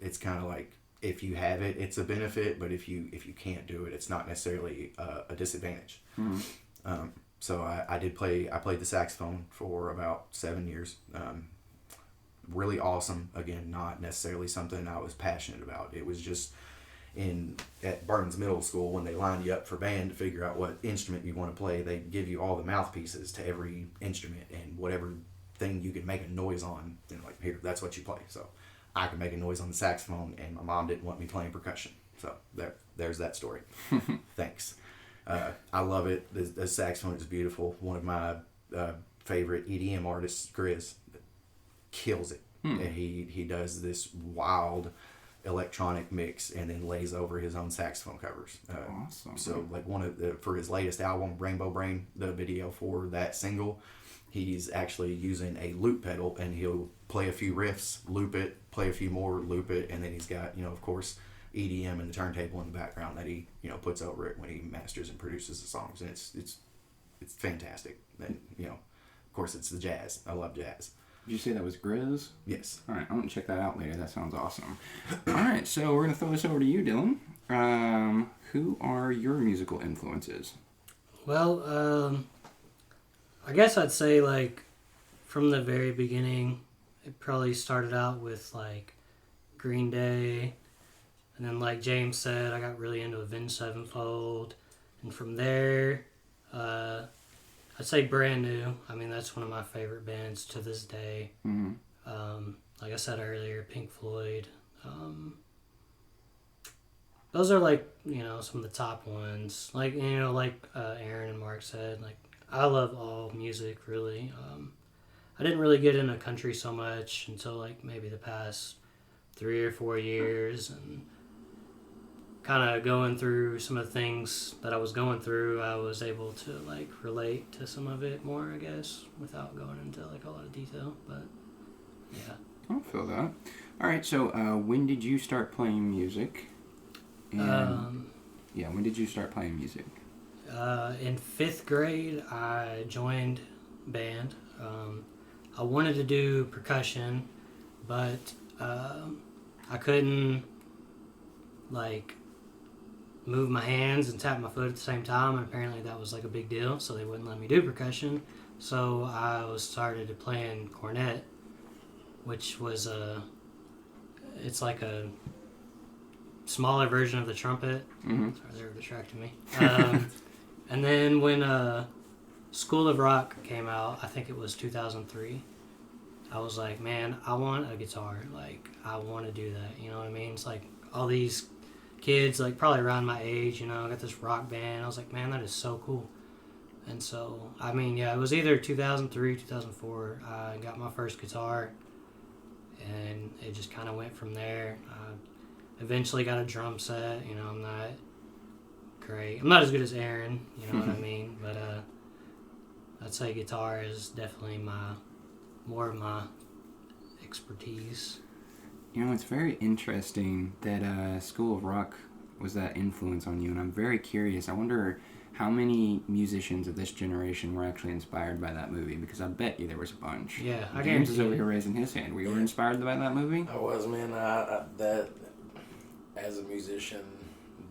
it's kind of like, if you have it, it's a benefit, but if you can't do it, it's not necessarily a disadvantage. Mm-hmm. So I played the saxophone for about 7 years. Really awesome. Again, not necessarily something I was passionate about. It was just at Burns Middle School, when they line you up for band to figure out what instrument you want to play, they give you all the mouthpieces to every instrument, and whatever thing you can make a noise on, like, here, that's what you play. So I could make a noise on the saxophone, and my mom didn't want me playing percussion. So there's that story. Thanks. I love it. The saxophone is beautiful. One of my favorite EDM artists, Grizz, kills it. And he does this wild electronic mix and then lays over his own saxophone covers. Awesome. So like for his latest album, Rainbow Brain, the video for that single, he's actually using a loop pedal, and he'll play a few riffs, loop it, play a few more, loop it, and then he's got, of course, EDM and the turntable in the background that he puts over it when he masters and produces the songs, and it's fantastic. And of course, it's the jazz. I love jazz. Did you say that was Grizz? Yes. All right, I'm going to check that out later. That sounds awesome. All right, so we're going to throw this over to you, Dylan. Who are your musical influences? Well, I guess I'd say, like, from the very beginning, it probably started out with, like, Green Day. And then, like James said, I got really into Avenged Sevenfold. And from there, I'd say Brand New. I mean, that's one of my favorite bands to this day. Mm-hmm. Like I said earlier, Pink Floyd. Those are, like, you know, some of the top ones. Like, you know, like Aaron and Mark said, like, I love all music, really. I didn't really get into country so much until, like, maybe the past 3 or 4 years. And kind of going through some of the things that I was going through, I was able to, like, relate to some of it more, I guess, without going into, like, a lot of detail. But, yeah. I'll feel that. All right, so when did you start playing music? And, when did you start playing music? In 5th grade, I joined band. I wanted to do percussion, but I couldn't, like, move my hands and tap my foot at the same time, and apparently that was, like, a big deal, so they wouldn't let me do percussion. So I started playing cornet, which was it's like a smaller version of the trumpet. Mm-hmm. Sorry, they were distracting me. And then when School of Rock came out, I think it was 2003, I was like, man, I want a guitar. Like, I want to do that. You know what I mean? It's like all these kids, like, probably around my age, you know, got this rock band. I was like, man, that is so cool. And so, I mean, yeah, it was either 2003, 2004. I got my first guitar, and it just kind of went from there. Eventually got a drum set. You know, I'm not great. I'm not as good as Aaron, you know what I mean? But I'd say guitar is definitely more of my expertise. You know, it's very interesting that School of Rock was that influence on you, and I'm very curious. I wonder how many musicians of this generation were actually inspired by that movie, because I bet you there was a bunch. Yeah, I James is guarantee over you. here raising his hand. Were you inspired by that movie? I was, man. That as a musician,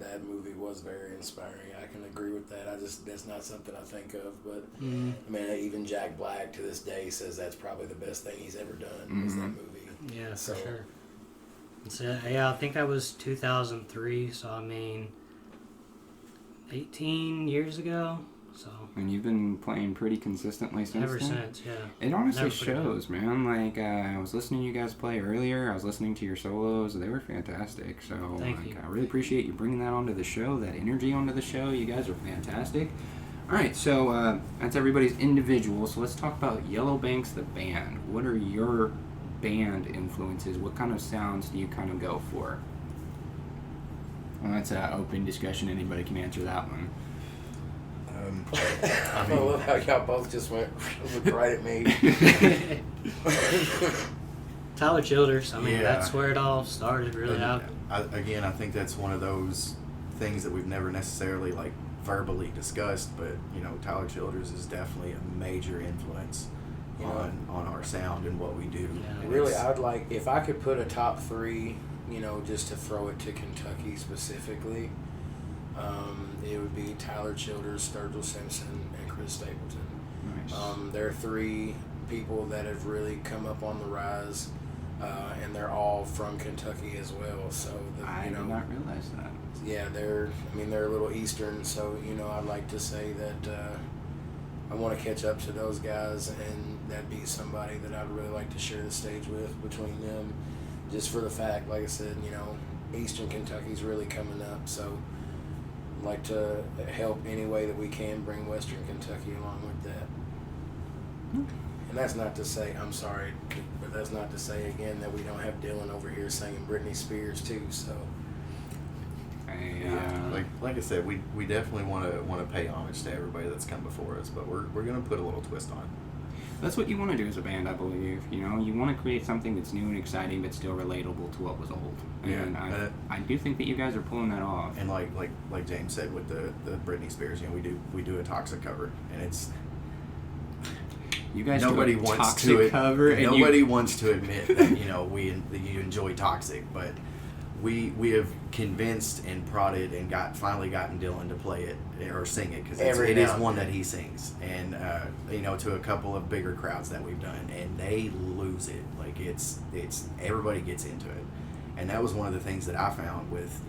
that movie was very inspiring. I can agree with that. That's not something I think of, but I mean, even Jack Black to this day says that's probably the best thing he's ever done is that movie. Yeah, So- for sure. So, yeah, I think that was 2003, so I mean, 18 years ago, so And you've been playing pretty consistently since ever then? since, yeah. It honestly Never forget. shows, man. Like, I was listening to you guys play earlier. I was listening to your solos. They were fantastic. So, Thank you. I really appreciate you bringing that onto the show, that energy onto the show. You guys are fantastic. All right, so that's everybody's individual. So let's talk about Yellow Banks, the band. What are your band influences? What kind of sounds do you kind of go for? Well, that's an open discussion. Anybody can answer that one. I love how y'all both just looked right at me. Tyler Childers, I mean, Yeah. that's where it all started, really. I think that's one of those things that we've never necessarily like verbally discussed, but you know, Tyler Childers is definitely a major influence on our sound and what we do. Yeah. And Really, it's- I'd like, if I could put a top 3, you know, just to throw it to Kentucky specifically, it would be Tyler Childers, Sturgill, Simpson, and Chris Stapleton. Nice. They're 3 people that have really come up on the rise, and they're all from Kentucky as well. So I did not realize that. yeah, they're a little Eastern. So you know, I'd like to say that I want to catch up to those guys, and that'd be somebody that I'd really like to share the stage with between them, just for the fact, like I said, you know, Eastern Kentucky's really coming up. So I'd like to help any way that we can bring Western Kentucky along with that. And that's not to say, I'm sorry, but that's not to say again that we don't have Dylan over here singing Britney Spears too. So like I said, we definitely want to pay homage to everybody that's come before us, but we're gonna put a little twist on it. That's what you want to do as a band, I believe. You know, you want to create something that's new and exciting, but still relatable to what was old. And Yeah. I do think that you guys are pulling that off. And like James said with the Britney Spears, you know, we do a Toxic cover, and it's You guys nobody do a wants Toxic to cover. And nobody wants to admit that that you enjoy Toxic, but we have convinced and prodded and finally gotten Dylan to play it or sing it because it is one that he sings, and to a couple of bigger crowds that we've done, and they lose it. Like it's everybody gets into it, and that was one of the things that I found with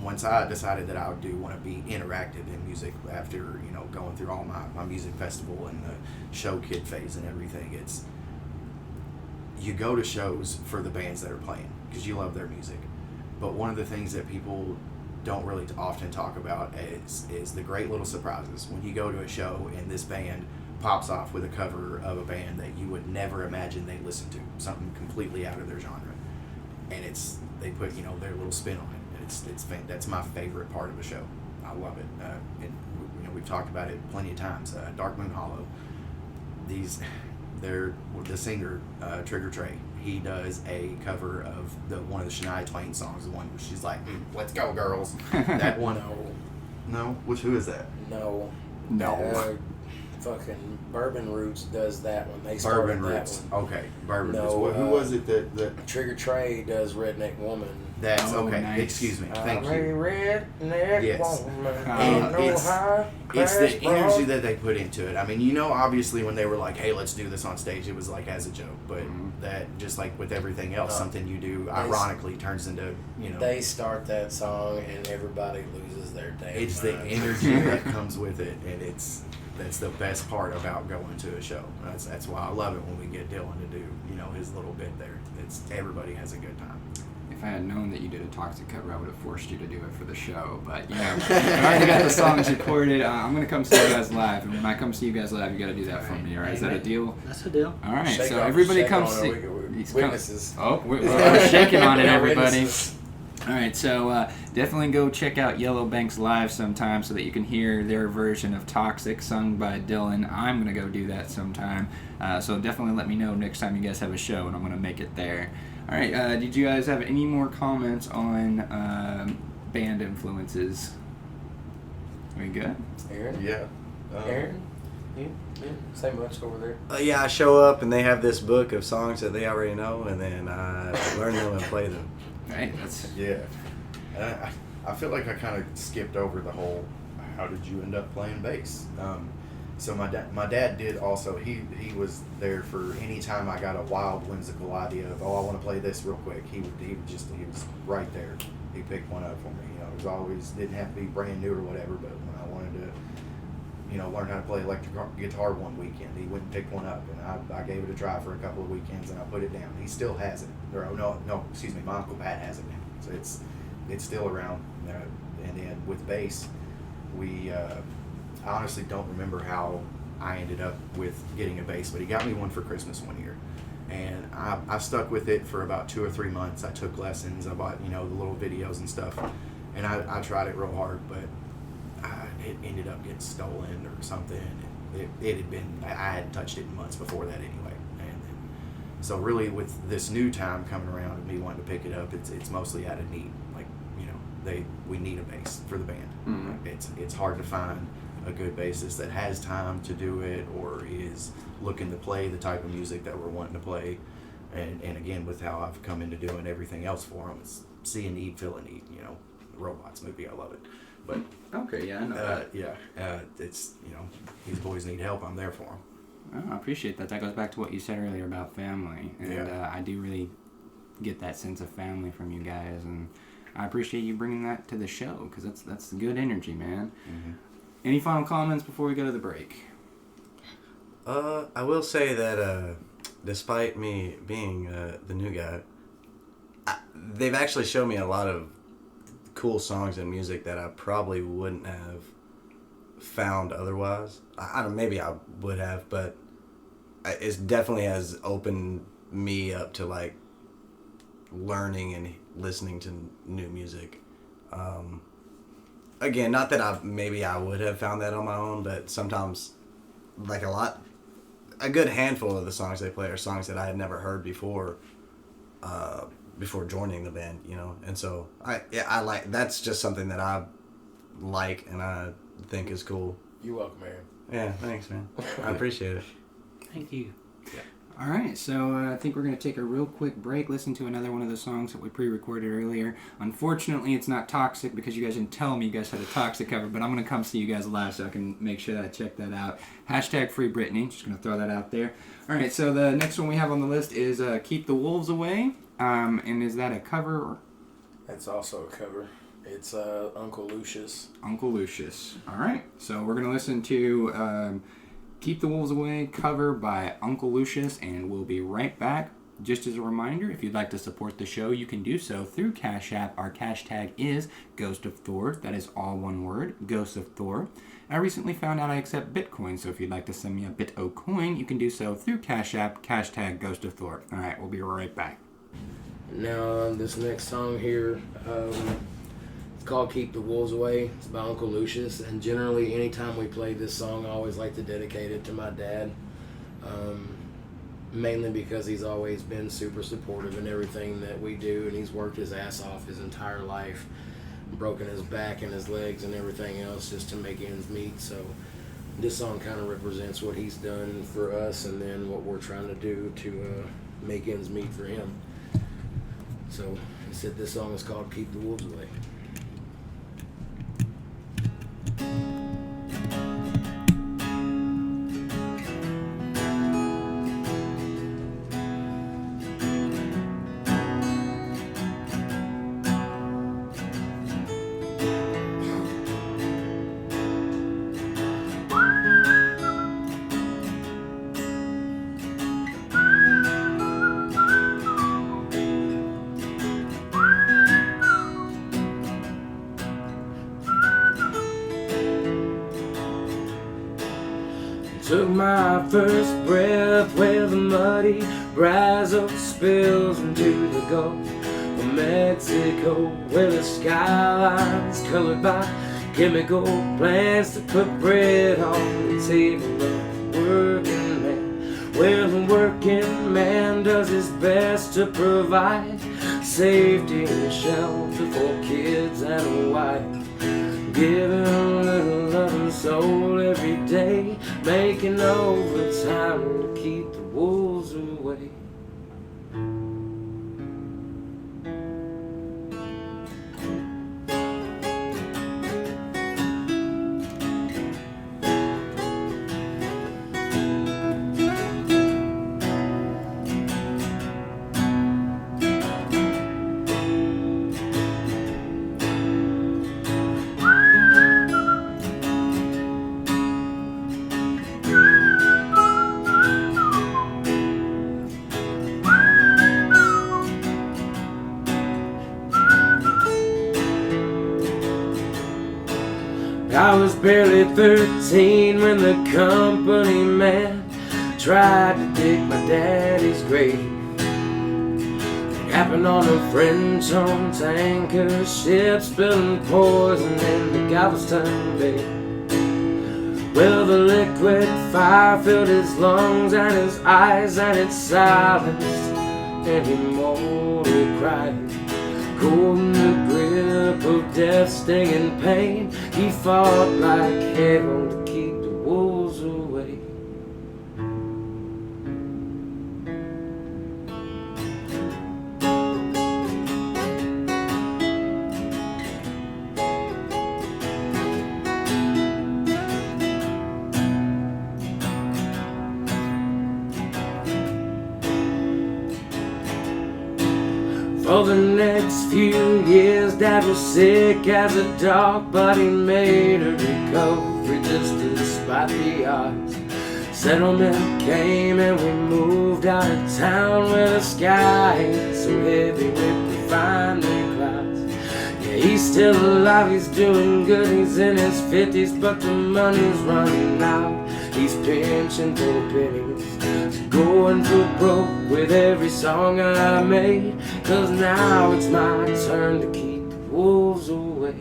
once I decided that I do want to be interactive in music after going through all my music festival and the show kid phase and everything. It's you go to shows for the bands that are playing because you love their music, but one of the things that people don't really often talk about is the great little surprises when you go to a show and this band pops off with a cover of a band that you would never imagine they'd listen to, something completely out of their genre, and they put their little spin on it, and that's my favorite part of a show. I love it. We've talked about it plenty of times. Dark Moon Hollow, the singer Trigger Trey, he does a cover of one of the Shania Twain songs, the one where she's like, "Let's go, girls." That one. No. Who is that? No. Fucking Bourbon Roots does that one. They started Bourbon Roots. that one. Okay, Bourbon No, Roots. Who was it that? Trigger Trey does Redneck Woman. That's okay. Nice. Excuse me. Thank I'm you. a redneck Yes. woman. And it's the crash energy bar. that they put into it. I mean, obviously when they were like, "Hey, let's do this on stage," it was like as a joke. But that, just like with everything else, something you do ironically turns into, They start that song and everybody loses their damn It's the minds. energy that comes with it, and that's the best part about going to a show. That's why I love it when we get Dylan to do his little bit there. It's everybody has a good time. If I had known that you did a Toxic cover, I would have forced you to do it for the show. But I already got the songs recorded. I'm gonna come see you guys live, and when I come see you guys live, you got to do that for me. All right? Is that a deal? That's a deal. All right. Shake So off, everybody shake come on see. it. We're He's witnesses. We're shaking on it, We're everybody. witnesses. All right, so definitely go check out Yellow Banks live sometime so that you can hear their version of Toxic sung by Dylan. I'm going to go do that sometime. So definitely let me know next time you guys have a show, and I'm going to make it there. All right, did you guys have any more comments on band influences? Are we good? Aaron? Yeah. Aaron? You say much over there? Yeah, I show up and they have this book of songs that they already know, and then I learn them and play them. Right, that's... Yeah. I feel like I kind of skipped over the whole, how did you end up playing bass? So my dad did also, he was there for any time I got a wild, whimsical idea of, I want to play this real quick. He was right there. He picked one up for me. It was always, didn't have to be brand new or whatever, but when I wanted to, learn how to play electric guitar one weekend, he went and picked one up, and I gave it a try for a couple of weekends, and I put it down. He still has it. Excuse me, my Uncle Pat has it now. So it's still around. And then with bass, I honestly don't remember how I ended up with getting a bass, but he got me one for Christmas one year. And I stuck with it for about 2 or 3 months. I took lessons. I bought, the little videos and stuff. And I tried it real hard, but it ended up getting stolen or something. It had been, I hadn't touched it in months before that anyway. And then, so really with this new time coming around and me wanting to pick it up, it's mostly out of need. Like, we need a bass for the band. Mm-hmm. It's hard to find a good bassist that has time to do it or is looking to play the type of music that we're wanting to play. And again, with how I've come into doing everything else for them, it's see a need, fill a need. The Robots movie, I love it. But okay, yeah, I know that. It's these boys need help. I'm there for them. Oh, I appreciate that. That goes back to what you said earlier about family, and I do really get that sense of family from you guys, and I appreciate you bringing that to the show because that's good energy, man. Mm-hmm. Any final comments before we go to the break? I will say that despite me being the new guy, they've actually shown me a lot of cool songs and music that I probably wouldn't have found otherwise. Maybe I would have, but it definitely has opened me up to like learning and listening to new music. Again, not that I would have found that on my own, but sometimes like a good handful of the songs they play are songs that I had never heard before joining the band, and so I like, that's just something that I like and I think is cool. You're welcome, Aaron. Yeah, thanks, man. I appreciate it. Thank you. All right, so I think we're going to take a real quick break, listen to another one of the songs that we pre-recorded earlier. Unfortunately, it's not Toxic because you guys didn't tell me you guys had a Toxic cover, but I'm going to come see you guys live so I can make sure that I check that out. Hashtag Free Britney, just going to throw that out there. All right, so the next one we have on the list is Keep the Wolves Away, and is that a cover? Or? That's also a cover. It's Uncle Lucius. Uncle Lucius. All right, so we're going to listen to... Keep the Wolves Away, cover by Uncle Lucius, and we'll be right back. Just as a reminder, if you'd like to support the show, you can do so through Cash App. Our cash tag is Ghost of Thor. That is all one word, Ghost of Thor. I recently found out I accept Bitcoin, so if you'd like to send me a Bit-O coin, you can do so through Cash App, cash tag Ghost of Thor. All right, we'll be right back. Now, this next song here, it's called Keep the Wolves Away. It's by Uncle Lucius, and generally anytime we play this song, I always like to dedicate it to my dad, mainly because he's always been super supportive in everything that we do, and he's worked his ass off his entire life, broken his back and his legs and everything else just to make ends meet. So this song kind of represents what he's done for us and then what we're trying to do to make ends meet for him. So he said this song is called Keep the Wolves Away. Took my first breath where the muddy Brazos spills into the Gulf of Mexico, where the skyline's colored by chemical plants to put bread on the table of the working man, where the working man does his best to provide safety and shelter for kids and a wife. Giving a little love and soul every day, making overtime to keep the wolves away. I was barely 13 when the company man tried to dig my daddy's grave. It happened on a French-owned tanker ship, spilling poison in the Galveston Bay. Well, the liquid fire filled his lungs and his eyes, and it silenced any mortal cry. Cold in the grip of death's stinging pain, he fought like hell to keep the wolves away. For the next few years, Dad was sick as a dog, but he made a recovery just despite the odds. Settlement came and we moved out of town where the sky ain't so heavy with refining clouds. Yeah, he's still alive, he's doing good, he's in his 50s, but the money's running out. He's pinching for pennies, going for broke with every song I made, 'cause now it's my turn to keep the wolves away.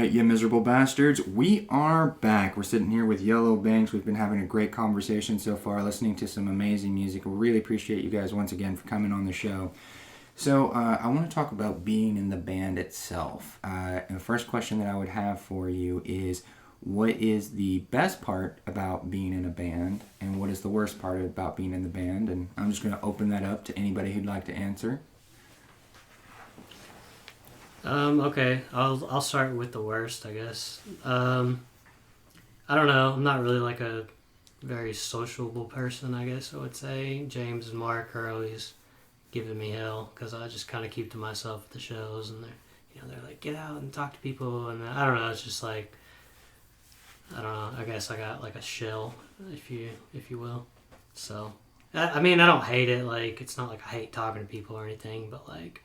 right, you miserable bastards. We are back. We're sitting here with Yellow Banks. We've been having a great conversation so far, listening to some amazing music. We really appreciate you guys once again for coming on the show. So I want to talk about being in the band itself. And the first question that I would have for you is, what is the best part about being in a band, and what is the worst part about being in the band? And I'm just going to open that up to anybody who'd like to answer. Okay, I'll start with the worst, I guess. I don't know. I'm not really like a very sociable person, I guess I would say. James and Mark are always giving me hell because I just kind of keep to myself at the shows, and they're like, get out and talk to people, and I don't know. It's just like, I don't know. I guess I got like a shell, if you will. So, I mean, I don't hate it. Like, it's not like I hate talking to people or anything, but like,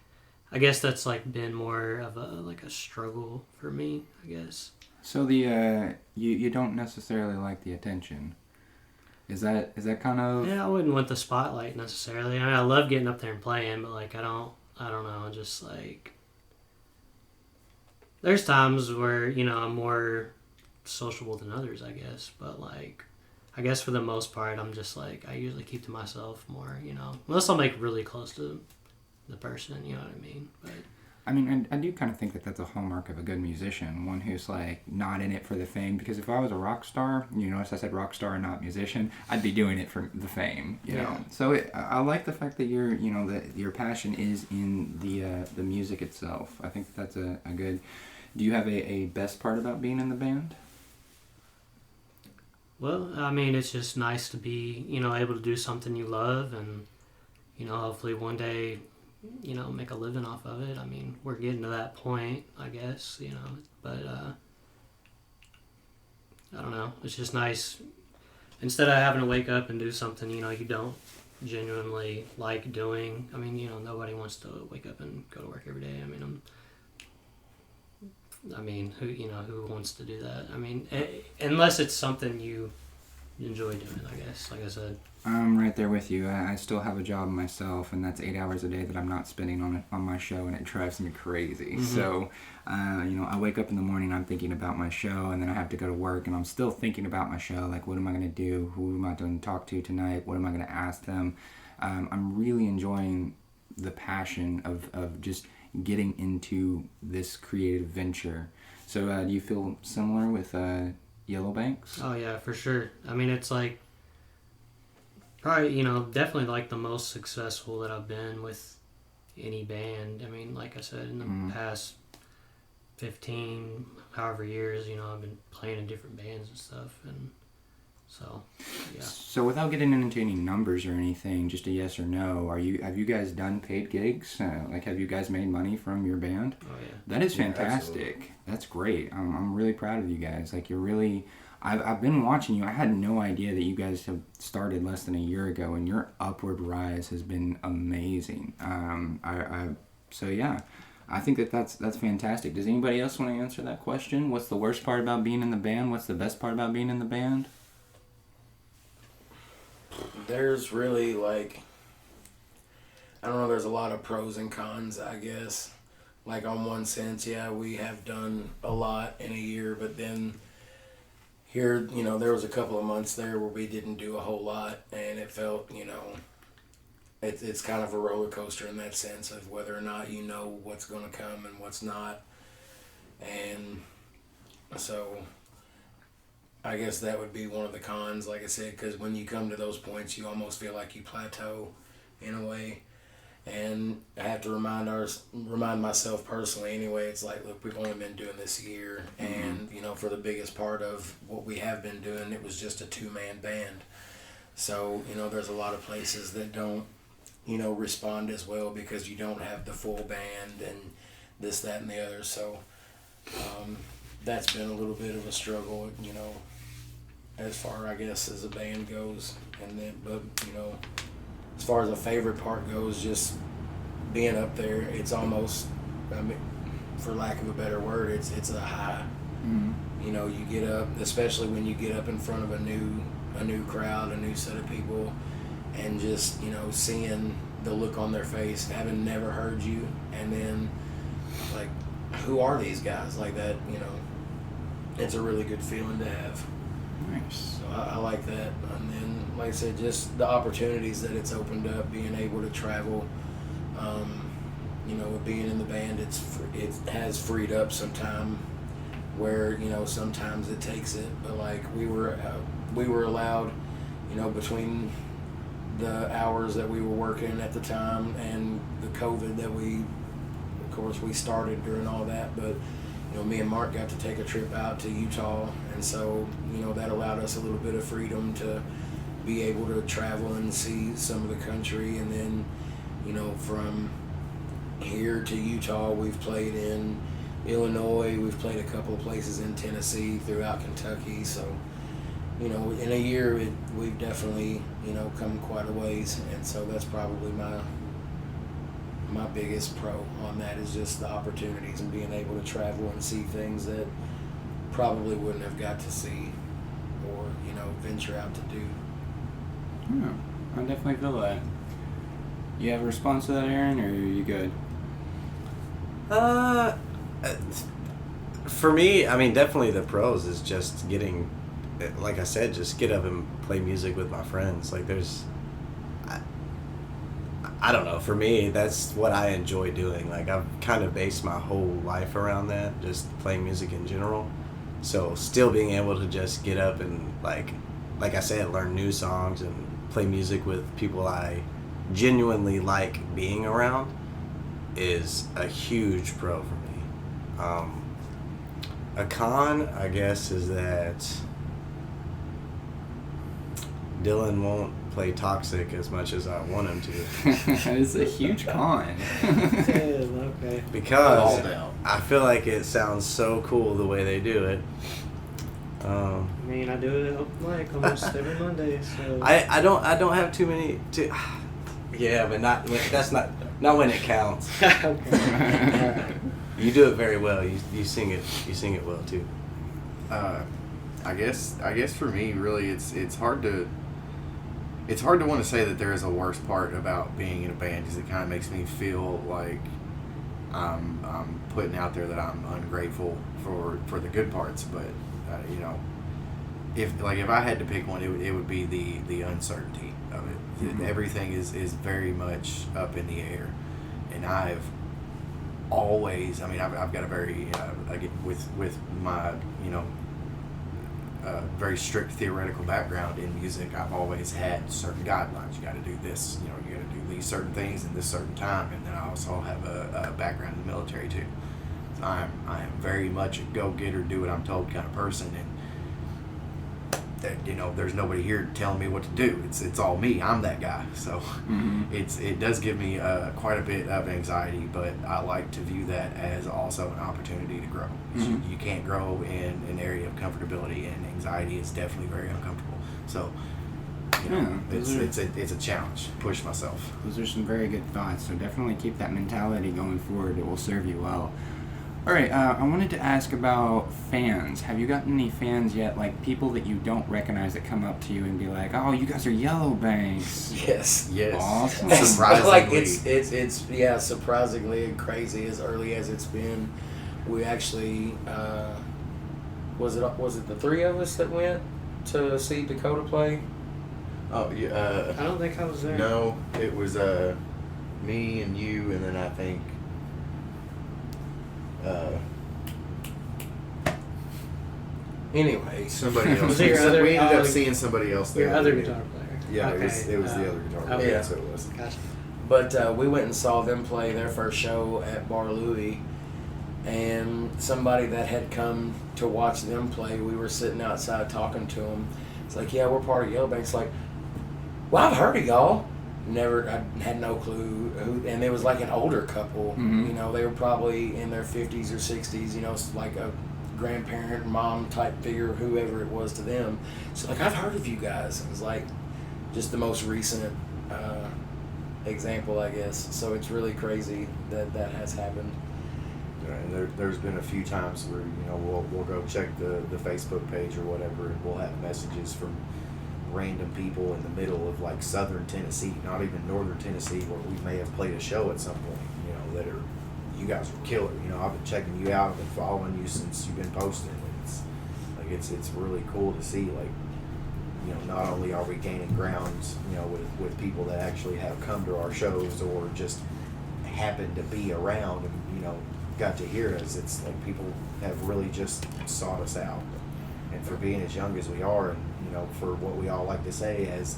I guess that's like been more of a struggle for me, I guess. So the you don't necessarily like the attention. Is that kind of? Yeah, I wouldn't want the spotlight necessarily. I mean, I love getting up there and playing, but like I don't know, just like there's times where I'm more sociable than others, I guess. But like, I guess for the most part, I'm just like I usually keep to myself more, unless I'm like really close to the person, you know what I mean? But I mean, I do kind of think that that's a hallmark of a good musician, one who's like not in it for the fame. Because if I was a rock star, notice I said rock star and not musician, I'd be doing it for the fame, you know. So I like the fact that that your passion is in the music itself. I think that's a good. Do you have a best part about being in the band? Well, I mean, it's just nice to be able to do something you love, and hopefully one day make a living off of it. I mean, we're getting to that point, I guess, but I don't know. It's just nice. Instead of having to wake up and do something, you don't genuinely like doing. I mean, nobody wants to wake up and go to work every day. I mean, who wants to do that? I mean, unless it's something you enjoy doing, I guess, like I said. I'm right there with you. I still have a job myself, and that's 8 hours a day that I'm not spending on my show, and it drives me crazy. Mm-hmm. So, I wake up in the morning, I'm thinking about my show, and then I have to go to work, and I'm still thinking about my show. Like, what am I going to do? Who am I going to talk to tonight? What am I going to ask them? I'm really enjoying the passion of just getting into this creative venture. So, do you feel similar with Yellow Banks? Oh, yeah, for sure. I mean, it's like, probably, definitely like the most successful that I've been with any band. I mean, like I said, in the past 15, however years, I've been playing in different bands and stuff, and so, yeah. So without getting into any numbers or anything, just a yes or no, have you guys done paid gigs? Have you guys made money from your band? Oh, yeah. That is fantastic. Yeah, that's great. I'm really proud of you guys. Like, you're really... I've been watching you. I had no idea that you guys have started less than a year ago, and your upward rise has been amazing. So yeah, I think that's fantastic. Does anybody else want to answer that question? What's the worst part about being in the band? What's the best part about being in the band? There's really like, I don't know, there's a lot of pros and cons, I guess. Like, on one sense, yeah, we have done a lot in a year, but then here, there was a couple of months there where we didn't do a whole lot, and it felt, it's kind of a roller coaster in that sense of whether or not you know what's going to come and what's not. And so I guess that would be one of the cons, like I said, because when you come to those points, you almost feel like you plateau in a way. And I have to remind myself personally anyway, it's like, look, we've only been doing this a year, and, for the biggest part of what we have been doing, it was just a 2-man band. So, there's a lot of places that don't, respond as well because you don't have the full band and this, that, and the other. So, that's been a little bit of a struggle, as far, I guess, as a band goes. And then, but, as far as a favorite part goes, just being up there, it's almost, for lack of a better word, it's a high. Mm-hmm. You get up, especially when you get up in front of a new crowd, a new set of people, and just, seeing the look on their face, having never heard you, and then, like, who are these guys like that? You know, it's a really good feeling to have. Nice. So I like that. And then, like I said, just the opportunities that it's opened up, being able to travel. You know, with being in the band, it has freed up some time where, you know, sometimes it takes it. But like we were allowed, you know, between the hours that we were working at the time and the COVID that we started during all that. But, you know, me and Mark got to take a trip out to Utah, and so, you know, that allowed us a little bit of freedom to be able to travel and see some of the country. And then, you know, from here to Utah, we've played in Illinois, we've played a couple of places in Tennessee, throughout Kentucky. So, you know, in a year, we've definitely, you know, come quite a ways. And so that's probably my biggest pro on that, is just the opportunities and being able to travel and see things that probably wouldn't have got to see or, you know, venture out to do. Yeah, I definitely feel that. You have a response to that, Aaron, or are you good? For me, I mean, definitely the pros is just getting, like I said, just get up and play music with my friends. Like I don't know, for me, that's what I enjoy doing. Like, I've kind of based my whole life around that, just playing music in general. So still being able to just get up and, like I said, learn new songs and play music with people I genuinely like being around is a huge pro for me. A con, I guess, is that Dylan won't play Toxic as much as I want him to. It's a huge con. Okay. Because I feel like it sounds so cool the way they do it. I mean, I do it open mic almost every Monday, so. I don't have too many yeah, but that's not when it counts. Okay. You do it very well. You sing it well too. I guess for me, really, it's hard to want to say that there is a worst part about being in a band, because it kind of makes me feel like I'm putting out there that I'm ungrateful for the good parts. But you know, if I had to pick one, it would be the uncertainty of it. Mm-hmm. Everything is very much up in the air, and I've always, I mean, I've got a very with my, you know, very strict theoretical background in music. I've always had certain guidelines. You got to do this, you know, you got to do these certain things in this certain time. And then I also have a background in the military too. So I am very much a go-getter, do what I'm told kind of person. And that, you know, there's nobody here telling me what to do. It's all me. I'm that guy. So Mm-hmm. it does give me quite a bit of anxiety, but I like to view that as also an opportunity to grow. Mm-hmm. You can't grow in an area of comfortability, and anxiety is definitely very uncomfortable. So, you know, it's a challenge. Push myself. Those are some very good thoughts. So definitely keep that mentality going forward. It will serve you well. All right, I wanted to ask about fans. Have you gotten any fans yet, like people that you don't recognize that come up to you and be like, "Oh, you guys are Yellow Banks"? Yes. Awesome. Surprisingly. Like it's yeah, surprisingly and crazy as early as it's been. We actually was it the three of us that went to see Dakota play? Oh yeah. I don't think I was there. No, it was me and you, and then I think. Anyway, Somebody else. Was it your other- We ended up oh, seeing somebody else there. Your other guitar player. Yeah, Okay. it was the other guitar player. okay. That's what it was. Gotcha. but we went and saw them play their first show at Bar Louie, and somebody that had come to watch them play, we were sitting outside talking to them. It's like, yeah, we're part of Yellowbank's. Like, well, I've heard of y'all. I had no clue who, and it was like an older couple. Mhm. You know, they were probably in their 50s or 60s. You know, it's like a grandparent, mom type figure, whoever it was to them. So like, I've heard of you guys. It was like just the most recent example, I guess. So it's really crazy that has happened. And there's been a few times where, you know, we'll go check the Facebook page or whatever, and we'll have messages from random people in the middle of like southern Tennessee, not even northern Tennessee, where we may have played a show at some point, you know, that are you guys are killer. You know, I've been checking you out. I've been following you since you've been posting. It's really cool to see, like, you know, not only are we gaining grounds, you know, with people that actually have come to our shows or just happen to be around and, you know, got to hear us. It's like people have really just sought us out. And for being as young as we are, and, you know, for what we all like to say as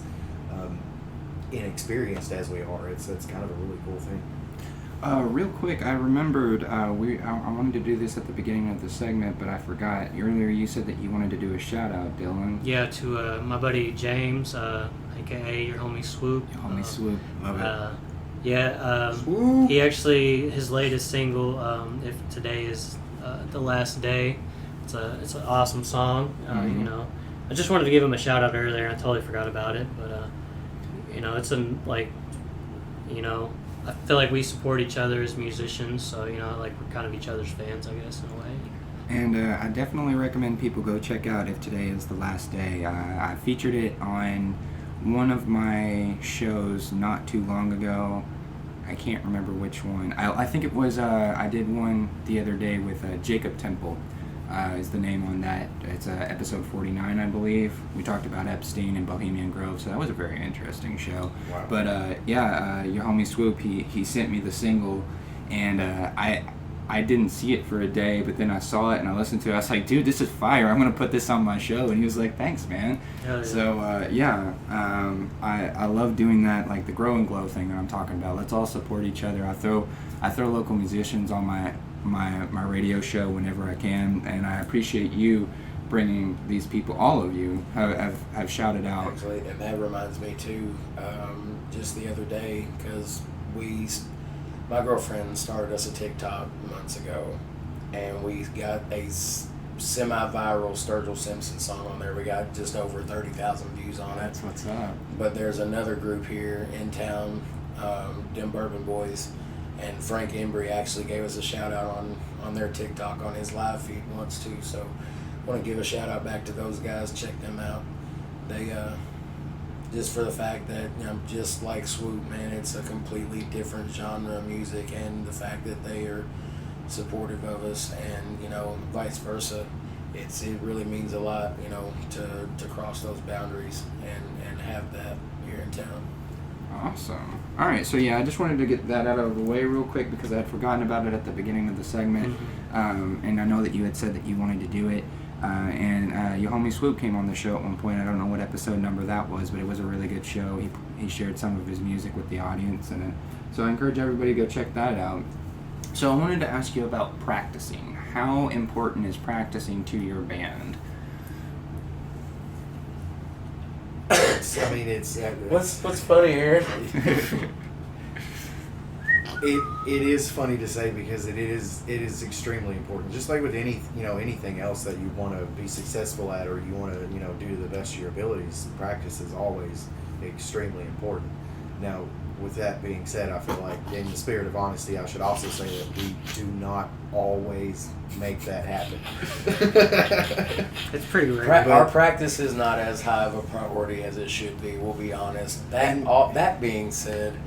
inexperienced as we are, it's kind of a really cool thing. Real quick, I remembered I wanted to do this at the beginning of the segment, but I forgot. Earlier you said that you wanted to do a shout-out, Dylan. Yeah, to my buddy James, a.k.a. your homie Swoop. Your homie Swoop. Love it. Yeah, he actually, his latest single, If Today Is the Last Day, it's an awesome song. You know, I just wanted to give him a shout-out earlier, and I totally forgot about it, but, you know, it's you know, I feel like we support each other as musicians, so, you know, like, we're kind of each other's fans, I guess, in a way. And I definitely recommend people go check out If Today Is the Last Day. I featured it on one of my shows not too long ago. I can't remember which one. I think it was, I did one the other day with Jacob Temple, is the name on that. It's episode 49, I believe. We talked about Epstein and Bohemian Grove, so that was a very interesting show. Wow. But your homie Swoop, he sent me the single, and I didn't see it for a day, but then I saw it and I listened to it. I was like, dude, this is fire. I'm going to put this on my show. And he was like, thanks, man. Hell yeah. So, I love doing that, like the Grow and Glow thing that I'm talking about. Let's all support each other. I throw local musicians on my radio show whenever I can, and I appreciate you bringing these people. All of you have shouted out. Actually, and that reminds me too, just the other day, because my girlfriend started us a TikTok months ago, and we got a semi-viral Sturgill Simpson song on there. We got just over 30,000 views on it. That's what's up. But there's another group here in town, Dem Bourbon Boys, and Frank Embry actually gave us a shout out on their TikTok on his live feed once too. So I want to give a shout out back to those guys. Check them out. They just for the fact that, you know, just like Swoop, man, it's a completely different genre of music, and the fact that they are supportive of us, and, you know, vice versa, it really means a lot, you know, to cross those boundaries and have that here in town. Awesome. All right, so yeah, I just wanted to get that out of the way real quick because I had forgotten about it at the beginning of the segment, and I know that you had said that you wanted to do it. And your homie Swoop came on the show at one point. I don't know what episode number that was, but it was a really good show. He shared some of his music with the audience, and so I encourage everybody to go check that out. So I wanted to ask you about practicing. How important is practicing to your band? What's funny here? It is funny to say because it is extremely important. Just like with anything else that you want to be successful at, or you want to do to the best of your abilities, practice is always extremely important. Now, with that being said, I feel like in the spirit of honesty, I should also say that we do not always make that happen. It's pretty rare. Our practice is not as high of a priority as it should be. We'll be honest. That being said,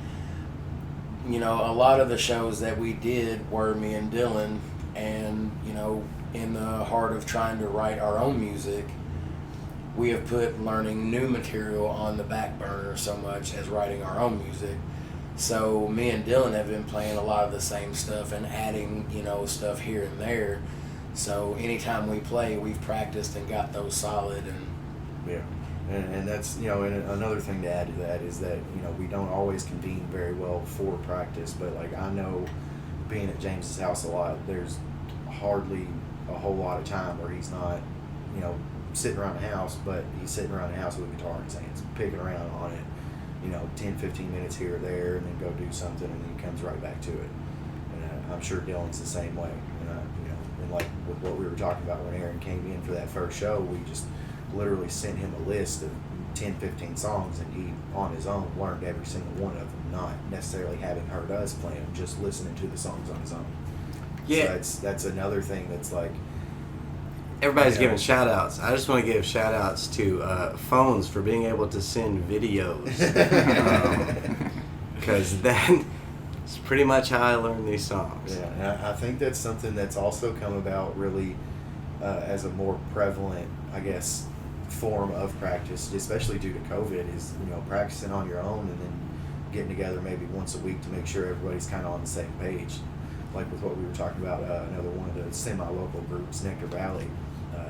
you know, a lot of the shows that we did were me and Dylan, and, you know, in the heart of trying to write our own music, we have put learning new material on the back burner so much as writing our own music. So me and Dylan have been playing a lot of the same stuff and adding, you know, stuff here and there. So anytime we play, we've practiced and got those solid. And yeah. And that's, you know, and another thing to add to that is that, you know, we don't always convene very well for practice, but like I know being at James's house a lot, there's hardly a whole lot of time where he's not, you know, sitting around the house, but he's sitting around the house with a guitar in his hands, picking around on it, you know, 10-15 minutes here or there, and then go do something, and then he comes right back to it. And I'm sure Dylan's the same way. You know, and like with what we were talking about when Aaron came in for that first show, we just literally sent him a list of 10-15 songs, and he on his own learned every single one of them, not necessarily having heard us play them, just listening to the songs on his own. Yeah, so that's another thing that's like, everybody's giving shout outs. I just want to give shout outs to phones for being able to send videos. Because It's pretty much how I learned these songs. Yeah, and I think that's something that's also come about really as a more prevalent, I guess, form of practice, especially due to COVID, is, you know, practicing on your own and then getting together maybe once a week to make sure everybody's kind of on the same page. Like with what we were talking about, another one of the semi-local groups, Nectar Valley.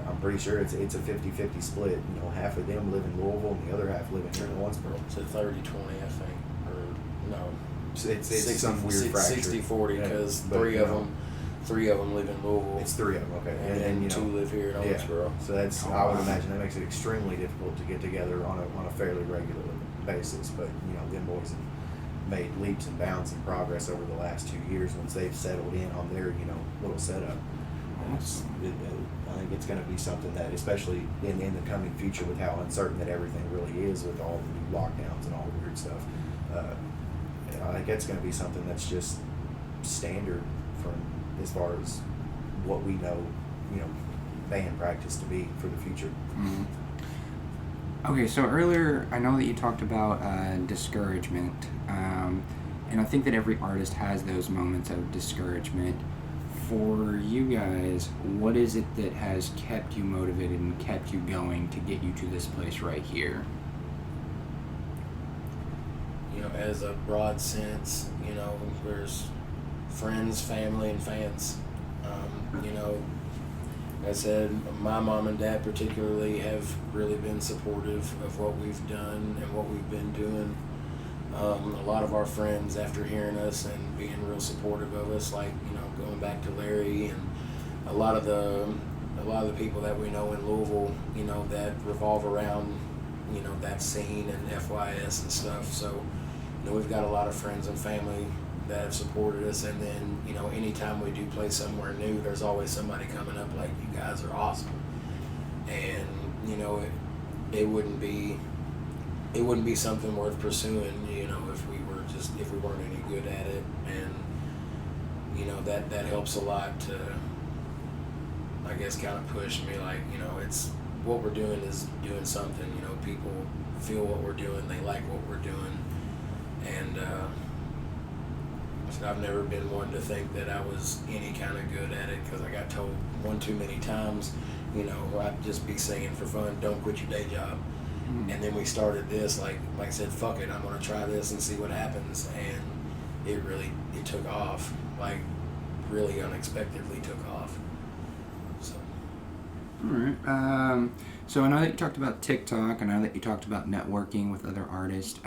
I'm pretty sure it's a 50-50 split. You know, half of them live in Louisville and the other half live in here in Owensboro. It's a 30-20, I think, or no. It's some weird fracture. 60-40, because but, three you of know, them. 3 of them live in Louisville. It's 3 of them, okay. And you know, 2 live here in Owensboro. So that's, Oh, I would wow. imagine that makes it extremely difficult to get together on a fairly regular basis. But, you know, them boys have made leaps and bounds in progress over the last 2 years once they've settled in on their, you know, little setup. And I think it's going to be something that, especially in the coming future with how uncertain that everything really is with all the new lockdowns and all the weird stuff, I think it's going to be something that's just standard from as far as what we know, you know, band practice to be for the future. Mm-hmm. Okay, so earlier I know that you talked about discouragement, and I think that every artist has those moments of discouragement. For you guys, what is it that has kept you motivated and kept you going to get you to this place right here? You know, as a broad sense, you know, there's friends, family, and fans. You know, like I said, my mom and dad particularly have really been supportive of what we've done and what we've been doing. A lot of our friends, after hearing us and being real supportive of us, like, you know, going back to Larry and a lot of the people that we know in Louisville, you know, that revolve around, you know, that scene and FYS and stuff. So, you know, we've got a lot of friends and family that have supported us, and then, you know, anytime we do play somewhere new, there's always somebody coming up like, you guys are awesome. And, you know, it wouldn't be something worth pursuing, you know, if we weren't any good at it. And, you know, that helps a lot to, I guess, kind of push me, like, you know, it's what we're doing is doing something. You know, people feel what we're doing, they like what we're doing. And I've never been one to think that I was any kind of good at it, because I got told one too many times, you know, I'd just be singing for fun, don't quit your day job. Mm-hmm. And then we started this, like I said, fuck it, I'm going to try this and see what happens. And it took off, like really unexpectedly took off. So. All right. So I know that you talked about TikTok. I know that you talked about networking with other artists.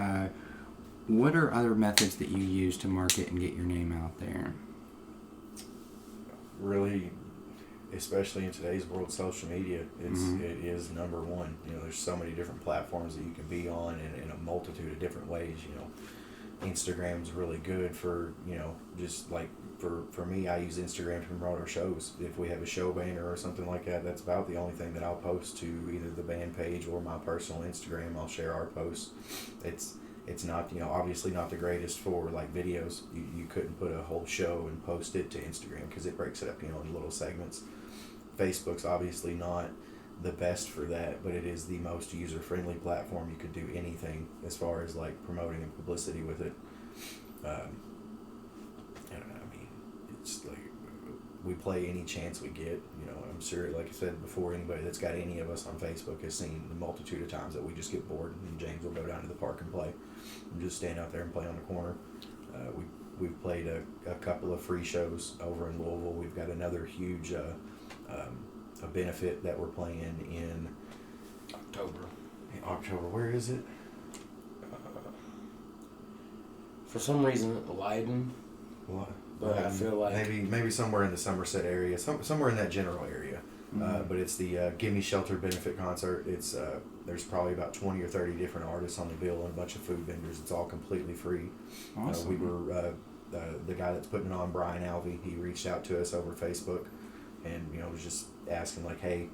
What are other methods that you use to market and get your name out there? Really, especially in today's world, social media it is number one. You know, there's so many different platforms that you can be on in a multitude of different ways. You know, Instagram's really good for, you know, just like for me, I use Instagram to promote our shows. If we have a show banner or something like that, that's about the only thing that I'll post to either the band page or my personal Instagram. I'll share our posts. It's not, you know, obviously not the greatest for like videos. You couldn't put a whole show and post it to Instagram because it breaks it up, you know, in little segments. Facebook's obviously not the best for that, but it is the most user-friendly platform. You could do anything as far as like promoting and publicity with it. I don't know, I mean, it's like we play any chance we get. You know, I'm sure, like I said before, anybody that's got any of us on Facebook has seen the multitude of times that we just get bored and James will go down to the park and play and just stand out there and play on the corner. We've played a couple of free shows over in Louisville. We've got another huge a benefit that we're playing in October. In October, where is it? For some reason, Leiden. What? But I feel like maybe somewhere in the Somerset area, somewhere in that general area. But it's the Gimme Shelter benefit concert. It's there's probably about 20 or 30 different artists on the bill and a bunch of food vendors. It's all completely free. Awesome. We were the guy that's putting it on, Brian Alvey. He reached out to us over Facebook, and you know, was just asking like, hey,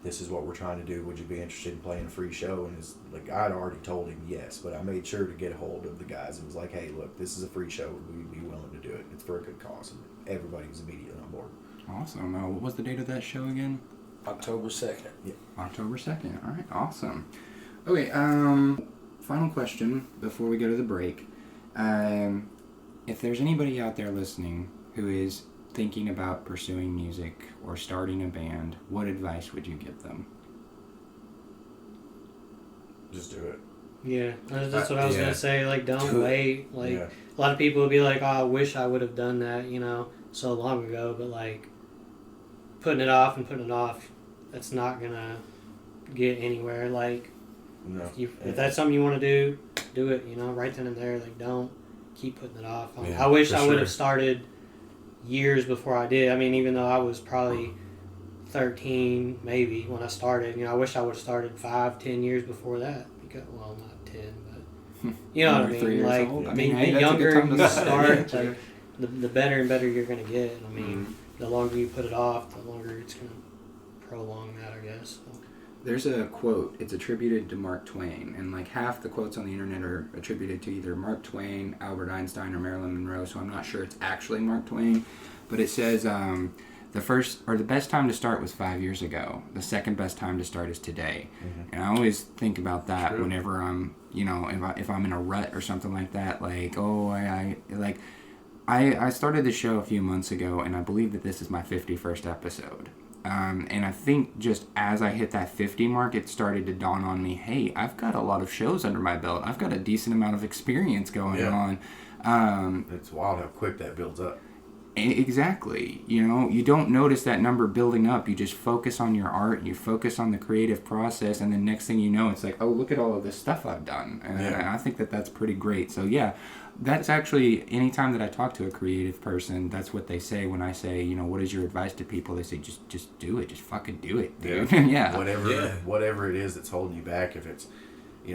this is what we're trying to do. Would you be interested in playing a free show? And it's like, I'd already told him yes, but I made sure to get a hold of the guys. It was like, hey, look, this is a free show. We'd be willing to do it. It's for a good cause. And everybody was immediately on board. Awesome. What was the date of that show again? October 2nd. Yeah. October 2nd. All right. Awesome. Okay. Final question before we go to the break. In if there's anybody out there listening who is thinking about pursuing music or starting a band, what advice would you give them? Just do it. Yeah, that's what I was gonna say. Like, don't Do it. wait. Like, Yeah. a lot of people would be like, "Oh, I wish I would have done that," so long ago. But like, putting it off, that's not gonna get anywhere. Like, No. if that's something you want to do it. Right then and there. Like, don't keep putting it off. Yeah, I wish for I would sure. have started years before I did. I mean, even though I was probably 13, maybe when I started. I wish I would have started 5-10 years before that. Because, well, not 10, but you know what I You're 3 mean. years Like, old. I the mean, hey, that's a good younger time to you start. start, like, the better and better you're gonna get. I mean, the longer you put it off, the longer it's gonna prolong that, I guess. So. There's a quote, it's attributed to Mark Twain, and like half the quotes on the internet are attributed to either Mark Twain, Albert Einstein, or Marilyn Monroe, so I'm not sure it's actually Mark Twain, but it says the best time to start was 5 years ago. The second best time to start is today. And I always think about that whenever I'm, if I'm in a rut or something like that, like, I started the show a few months ago, and I believe that this is my 51st episode. And I think just as I hit that 50 mark, it started to dawn on me, hey, I've got a lot of shows under my belt. I've got a decent amount of experience going on. It's wild how quick that builds up. Exactly. You don't notice that number building up. You just focus on your art. You focus on the creative process. And then next thing you know, it's like, oh, look at all of this stuff I've done. And I think that that's pretty great. So, yeah, that's actually, anytime that I talk to a creative person, that's what they say when I say, what is your advice to people? They say, just do it. Just fucking do it, dude. Yeah. Whatever it is that's holding you back, if it's,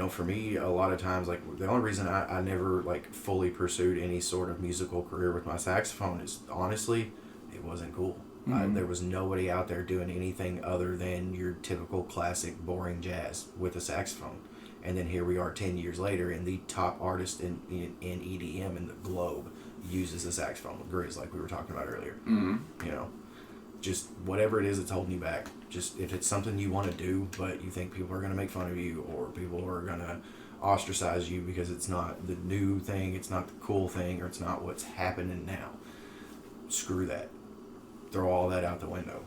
for me, a lot of times, like, the only reason I never, like, fully pursued any sort of musical career with my saxophone is, honestly, it wasn't cool. There was nobody out there doing anything other than your typical classic boring jazz with a saxophone. And then here we are 10 years later, and the top artist in EDM in the globe uses a saxophone with Grizz, like we were talking about earlier. Just whatever it is that's holding you back. Just if it's something you want to do, but you think people are going to make fun of you, or people are going to ostracize you because it's not the new thing, it's not the cool thing, or it's not what's happening now. Screw that. Throw all that out the window.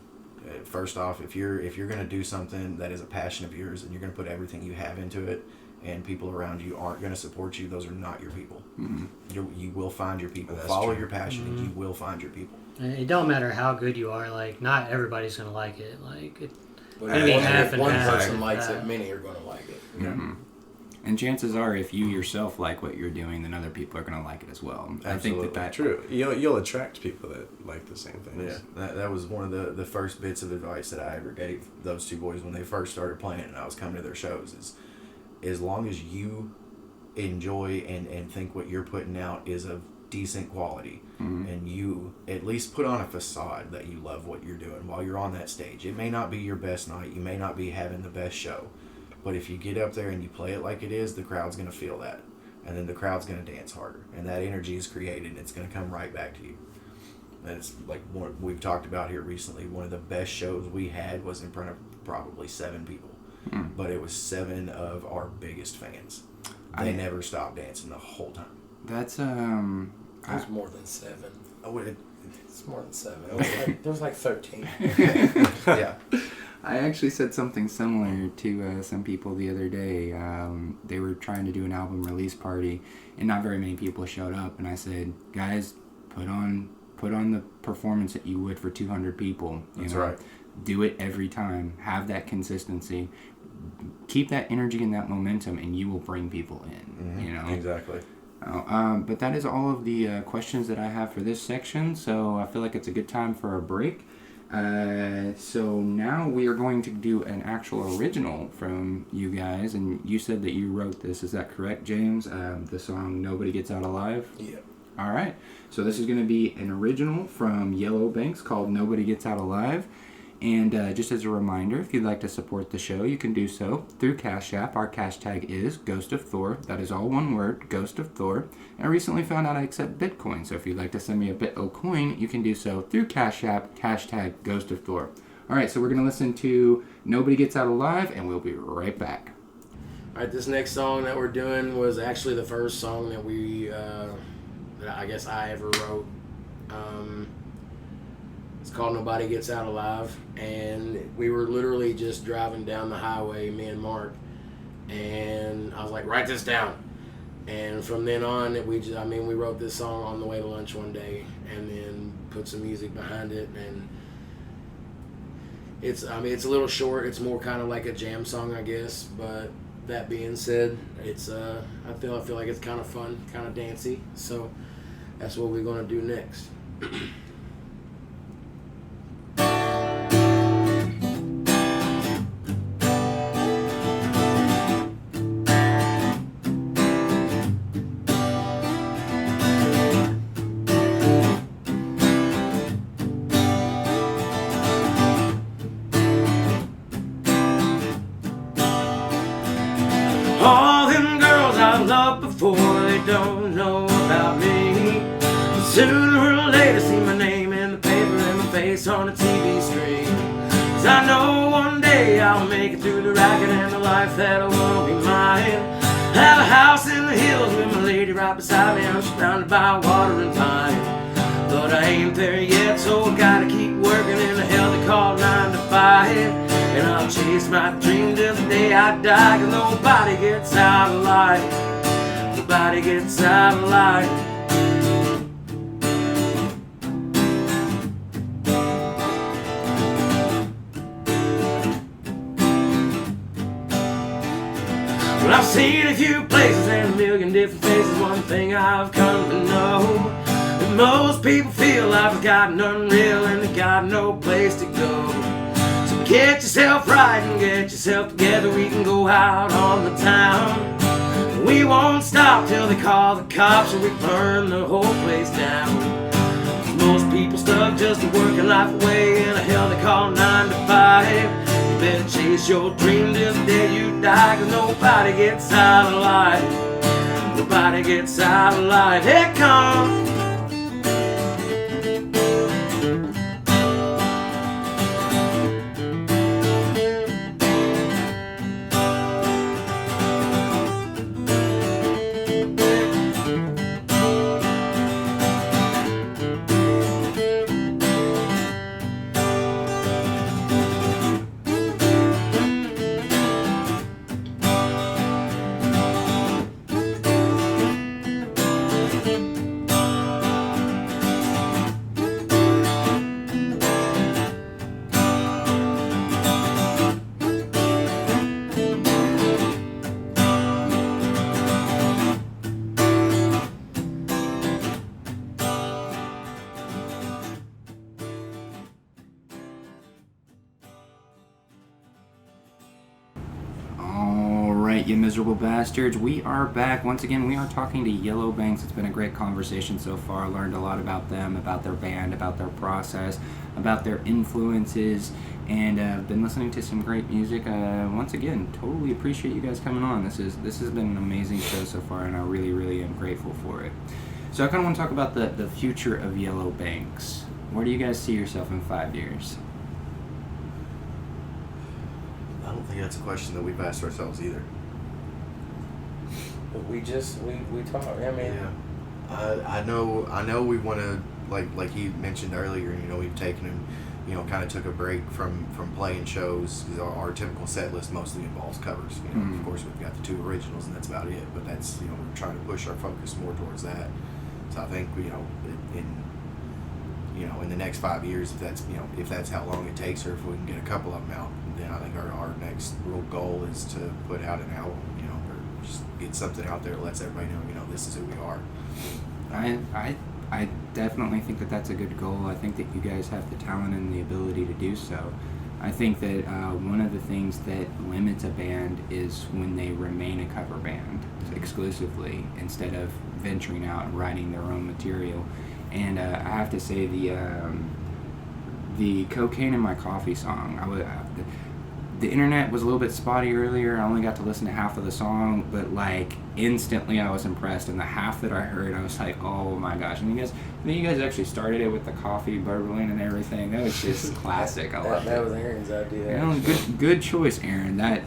First off, if you're going to do something that is a passion of yours, and you're going to put everything you have into it, and people around you aren't going to support you, those are not your people. You will find your people. Follow your passion, and you will find your people. It don't matter how good you are. Like, not everybody's gonna like it. Like, it's But gonna be if half and one half. person likes it, many are going to like it. And chances are, if you yourself like what you're doing, then other people are going to like it as well. I think that's True. You'll attract people that like the same things. Yeah, that was one of the first bits of advice that I ever gave those two boys when they first started playing, and I was coming to their shows, is as long as you enjoy and think what you're putting out is of decent quality, and you at least put on a facade that you love what you're doing while you're on that stage. It may not be your best night, you may not be having the best show, but if you get up there and you play it like it is, the crowd's going to feel that, and then the crowd's going to dance harder, and that energy is created, and it's going to come right back to you. And it's like we've talked about here recently, one of the best shows we had was in front of probably 7 people, but it was 7 of our biggest fans. They never stopped dancing the whole time. That's It was more than 7. It's more than 7. There was like 13. Yeah. I actually said something similar to some people the other day. They were trying to do an album release party, and not very many people showed up. And I said, guys, put on the performance that you would for 200 people. That's right. Do it every time. Have that consistency. Keep that energy and that momentum, and you will bring people in. Exactly. But that is all of the questions that I have for this section, so I feel like it's a good time for a break. So now we are going to do an actual original from you guys, and you said that you wrote this, is that correct, James? The song Nobody Gets Out Alive? Yeah. All right, so this is going to be an original from Yellow Banks called Nobody Gets Out Alive. And just as a reminder, if you'd like to support the show, you can do so through Cash App. Our cash tag is Ghost of Thor. That is all one word, Ghost of Thor. And I recently found out I accept Bitcoin, so if you'd like to send me a bit of coin, you can do so through Cash App, cash tag Ghost of Thor. All right, so we're going to listen to Nobody Gets Out Alive, and we'll be right back. All right, this next song that we're doing was actually the first song that we that I guess I ever wrote. It's called Nobody Gets Out Alive, and we were literally just driving down the highway, me and Mark, and I was like, write this down. And from then on, we wrote this song on the way to lunch one day, and then put some music behind it. And it's a little short. It's more kind of like a jam song, I guess. But that being said, it's I feel like it's kind of fun, kind of dancey. So that's what we're gonna do next. All them girls I loved before, they don't know about me. Sooner or later see my name in the paper and my face on a TV screen. 'Cause I know one day I'll make it through the racket and the life that will be mine. Have a house in the hills with my lady right beside me. I'm surrounded by water and pine. But I ain't there yet, so I gotta keep working in the hell they call 9 to 5. And I'll chase my dream till the day I die, 'cause nobody gets out alive. Nobody gets out alive. Well, I've seen a few places and a million different faces. One thing I've come to know, that most people feel life has got nothing real and they got no place to go. Get yourself right and get yourself together. We can go out on the town. We won't stop till they call the cops or we burn the whole place down. Most people stuck just a working life away in a hell they call 9 to 5. You better chase your dream till the day you die, 'cause nobody gets out alive. Nobody gets out alive. Here comes you miserable bastards. We are back. Once again, we are talking to Yellow Banks. It's been a great conversation so far. Learned a lot about them, about their band, about their process, about their influences, and I've been listening to some great music. Once again, totally appreciate you guys coming on. This has been an amazing show so far, and I really, really am grateful for it. So I kind of want to talk about the future of Yellow Banks. Where do you guys see yourself in 5 years? I don't think that's a question that we've asked ourselves either. We talk. I mean, Yeah. I know we want to, like he mentioned earlier, we've taken him, kind of took a break from playing shows, because our typical set list mostly involves covers. Of course we've got the 2 originals and that's about it, but that's, we're trying to push our focus more towards that. So I think, in the next 5 years, if that's how long it takes, or if we can get a couple of them out, then I think our next real goal is to put out an album, or just get something out there that lets everybody know, this is who we are. I definitely think that that's a good goal. I think that you guys have the talent and the ability to do so. I think that one of the things that limits a band is when they remain a cover band exclusively, instead of venturing out and writing their own material. And I have to say, the Cocaine in My Coffee song, the internet was a little bit spotty earlier. I only got to listen to half of the song, but instantly I was impressed. And the half that I heard, I was like, oh my gosh. And you guys actually started it with the coffee burbling and everything. That was just classic. I love that was Aaron's idea. Good choice, Aaron. That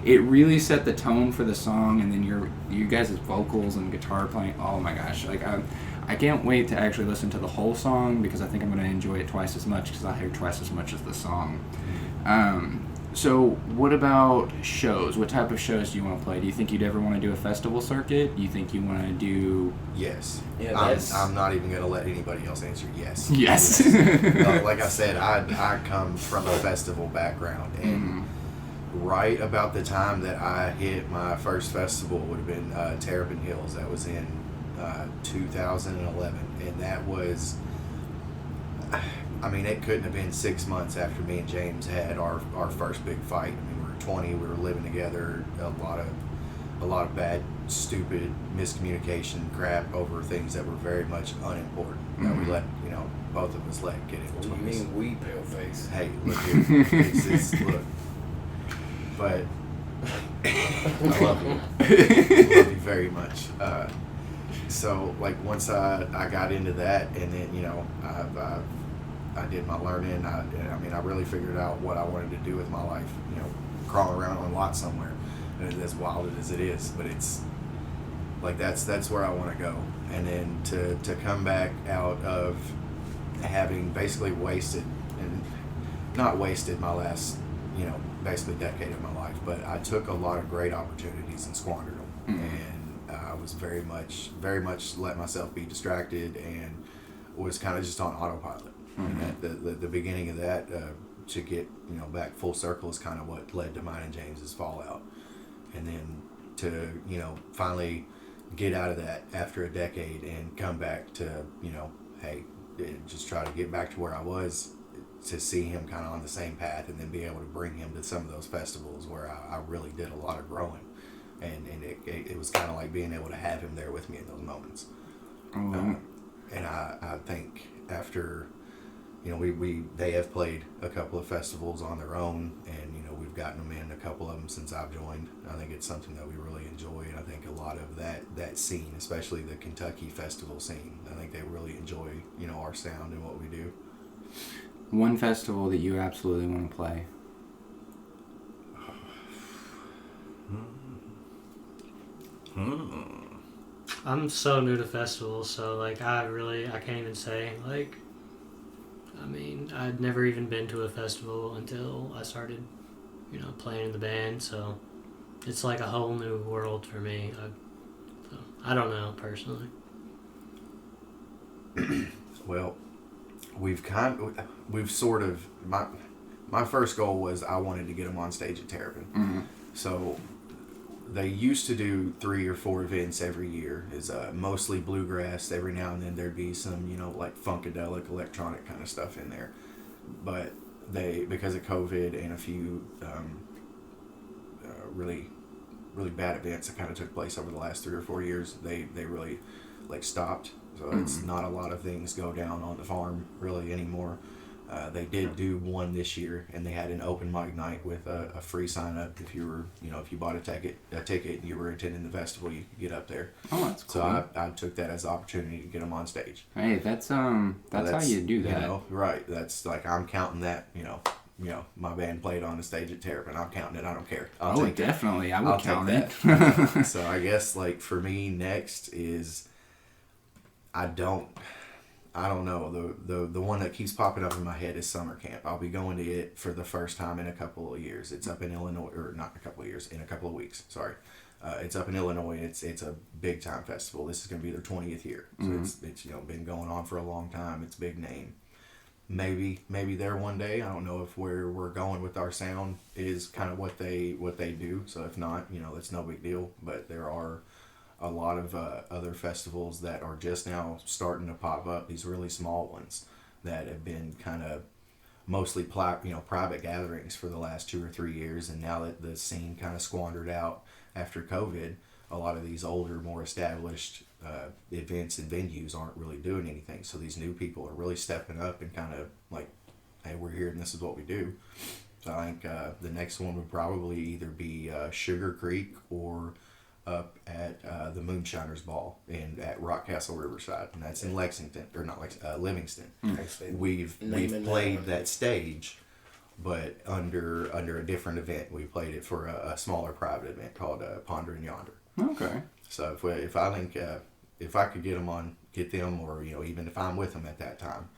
it really set the tone for the song, and then you guys' vocals and guitar playing. Oh my gosh! I can't wait to actually listen to the whole song because I think I'm going to enjoy it twice as much because I hear twice as much as the song. So what about shows? What type of shows do you want to play? Do you think you'd ever want to do a festival circuit? Do you think you want to do... Yes. Yeah, I'm not even going to let anybody else answer yes. Yes. Like I said, I come from a festival background, and right about the time that I hit my first festival would have been Terrapin Hills. That was in 2011, and that was... I mean, it couldn't have been 6 months after me and James had our first big fight. I mean, we were 20, we were living together, a lot of bad, stupid miscommunication crap over things that were very much unimportant. That we let, both of us let get into What do you mean we, paleface? Hey, look here. Look. But I love you. I love you very much. So, like, once I got into that, and then, I did my learning. I really figured out what I wanted to do with my life. Crawling around on a lot somewhere, and as wild as it is, but it's like that's where I want to go. And then to come back out of having basically wasted, and not wasted my last, basically decade of my life, but I took a lot of great opportunities and squandered them, and I was very much let myself be distracted and was kind of just on autopilot. And the beginning of that, to get back full circle, is kind of what led to mine and James's fallout. And then to finally get out of that after a decade and come back to hey, just try to get back to where I was, to see him kind of on the same path, and then be able to bring him to some of those festivals where I really did a lot of growing, and it was kind of like being able to have him there with me in those moments. And I think after they have played a couple of festivals on their own, and we've gotten them in a couple of them since I've joined. I think it's something that we really enjoy, and I think a lot of that scene, especially the Kentucky festival scene, I think they really enjoy our sound and what we do. One festival that you absolutely want to play? I'm so new to festivals, so I can't even say. I'd never even been to a festival until I started, playing in the band, so it's like a whole new world for me. I don't know, personally. Well, my first goal was I wanted to get them on stage at Terrapin. So they used to do 3 or 4 events every year. It's mostly bluegrass. Every now and then there'd be some, like funkadelic, electronic kind of stuff in there. But because of COVID and a few really, really bad events that kind of took place over the last 3 or 4 years, they really stopped. So it's not a lot of things go down on the farm really anymore. They did do one this year, and they had an open mic night with a free sign up. If you were, if you bought a ticket and you were attending the festival, you could get up there. Oh, that's cool. So I took that as an opportunity to get them on stage. Hey, that's how you do that. Right. That's I'm counting that. My band played on the stage at Terrapin. I'm counting it. I don't care. I'll take definitely. it. I would count it. So I guess for me next is I don't know. The one that keeps popping up in my head is summer camp. I'll be going to it for the first time in a couple of years. It's up in Illinois, or not in a couple of years, in a couple of weeks. Sorry. It's up in Illinois. It's a big time festival. This is going to be their 20th year. So it's been going on for a long time. It's a big name. Maybe there one day. I don't know if where we're going with our sound is kind of what they do. So if not, it's no big deal. But there are a lot of other festivals that are just now starting to pop up, these really small ones that have been kind of mostly private gatherings for the last 2 or 3 years, and now that the scene kind of squandered out after COVID, a lot of these older, more established events and venues aren't really doing anything. So these new people are really stepping up and kind of hey, we're here and this is what we do. So I think the next one would probably either be Sugar Creek or up at the Moonshiners Ball at Rockcastle Riverside, and that's in Lexington, or not Livingston. We've played that stage, but under a different event. We played it for a smaller private event called Ponder and Yonder. Okay. So if I could get them on get them, or even if I'm with them at that time,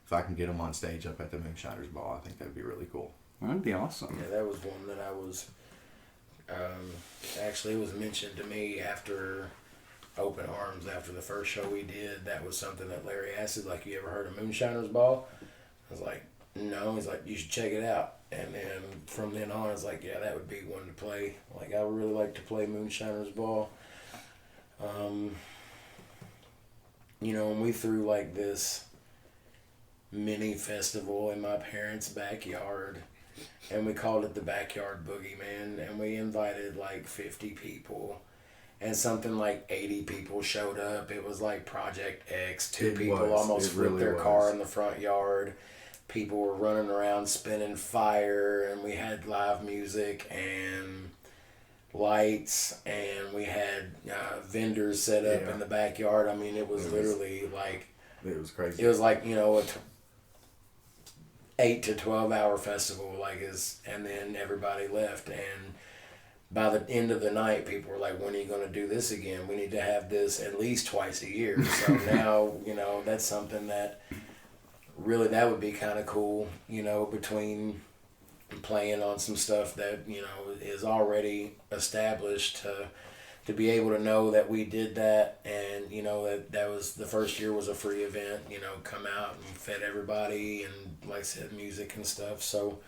if I can get them on stage up at the Moonshiners Ball, I think that'd be really cool. That'd be awesome. Yeah, that was one that I was. Actually, it was mentioned to me after Open Arms, after the first show we did. That was something that Larry asked, like, you ever heard of Moonshiners Ball? I was like, no. He's like, you should check it out. And then from then on, I was like, yeah, that would be one to play. Like, I would really like to play Moonshiners Ball. And we threw like this mini festival in my parents' backyard, and we called it the Backyard Boogeyman, and we invited like 50 people, and something like 80 people showed up. It was like Project X. Two people almost flipped their car in the front yard. People were running around spinning fire, and we had live music and lights, and we had vendors set up in the backyard. I mean, it was literally like... It was crazy. It was like, a 8 to 12 hour festival, and then everybody left, and by the end of the night, people were like, when are you going to do this again? We need to have this at least twice a year. So now, that's something that really, that would be kind of cool, between playing on some stuff that, is already established, to be able to know that we did that, and that was the first year was a free event, come out and fed everybody, and like I said, music and stuff. So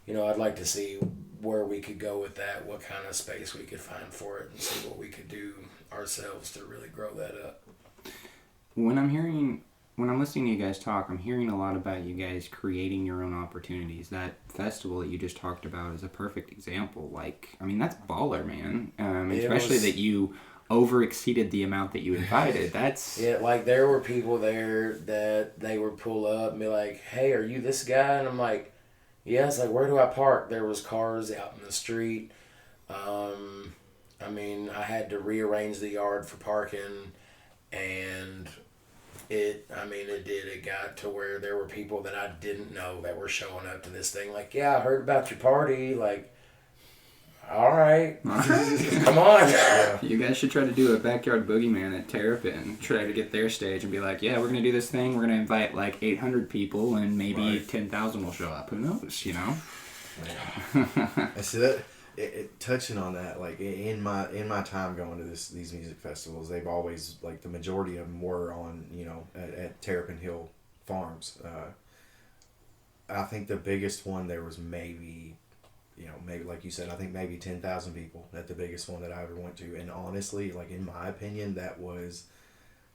I'd like to see where we could go with that, what kind of space we could find for it, and see what we could do ourselves to really grow that up. When I'm listening to you guys talk, I'm hearing a lot about you guys creating your own opportunities. That festival that you just talked about is a perfect example. That's baller, man. Especially that you over-exceeded the amount that you invited. That's... Yeah, there were people there that they would pull up and be like, hey, are you this guy? And I'm like, yeah. It's like, where do I park? There was cars out in the street. I had to rearrange the yard for parking, and... It got to where there were people that I didn't know that were showing up to this thing. Like, yeah, I heard about your party. Like, all right. Come on. Yeah. You guys should try to do a Backyard Boogeyman at Terrapin. Try to get their stage and be like, yeah, we're going to do this thing. We're going to invite like 800 people, and maybe 10,000 will show up. Who knows, Yeah. I see that. Touching on that, in my time going to these music festivals, they've always, the majority of them were on, at Terrapin Hill Farms. I think the biggest one there was maybe like you said, I think maybe 10,000 people at the biggest one that I ever went to. And honestly, in my opinion, that was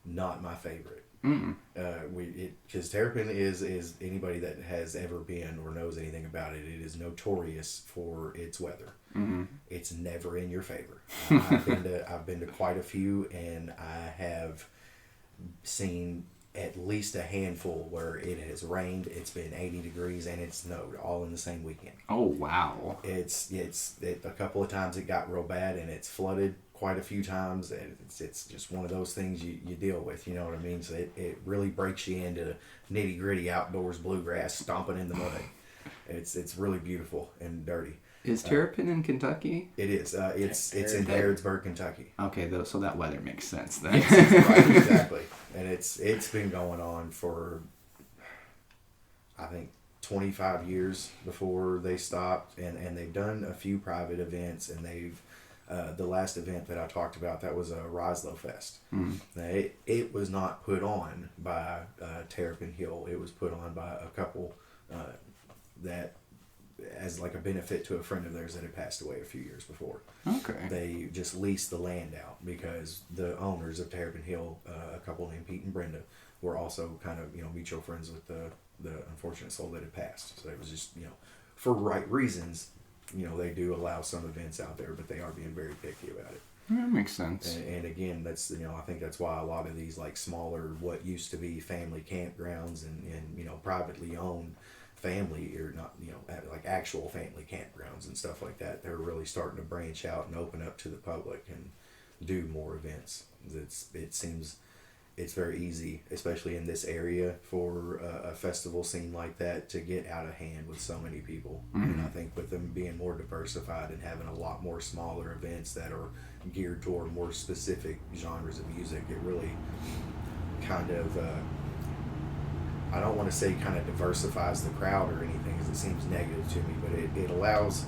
not my favorite. Because Terrapin is anybody that has ever been or knows anything about it, it is notorious for its weather. Mm-hmm. It's never in your favor. I've been to quite a few, and I have seen at least a handful where it has rained, it's been 80 degrees, and it snowed all in the same weekend. Oh wow! It's a couple of times it got real bad, and it's flooded quite a few times, and it's just one of those things you deal with, you know what I mean? So it really breaks you into nitty gritty outdoors bluegrass, stomping in the mud. It's really beautiful and dirty. Is Terrapin in Kentucky? It is. It's in Harrodsburg, Kentucky. Okay, so that weather makes sense then. Yes, right, exactly. And it's been going on for, I think, 25 years before they stopped, and they've done a few private events, and they've the last event that I talked about, that was a Roslow Fest. Mm-hmm. It was not put on by Terrapin Hill. It was put on by a couple that, as a benefit to a friend of theirs that had passed away a few years before. Okay. They just leased the land out because the owners of Terrapin Hill, a couple named Pete and Brenda, were also kind of mutual friends with the unfortunate soul that had passed. So it was just for right reasons. They do allow some events out there, but they are being very picky about it. That makes sense. And again, that's I think that's why a lot of these smaller, what used to be family campgrounds and privately owned family, or not actual family campgrounds and stuff like that, they're really starting to branch out and open up to the public and do more events. It seems it's very easy, especially in this area, for a festival scene like that to get out of hand with so many people. Mm-hmm. And I think with them being more diversified and having a lot more smaller events that are geared toward more specific genres of music, kind of, I don't want to say kind of diversifies the crowd or anything, because it seems negative to me, but it allows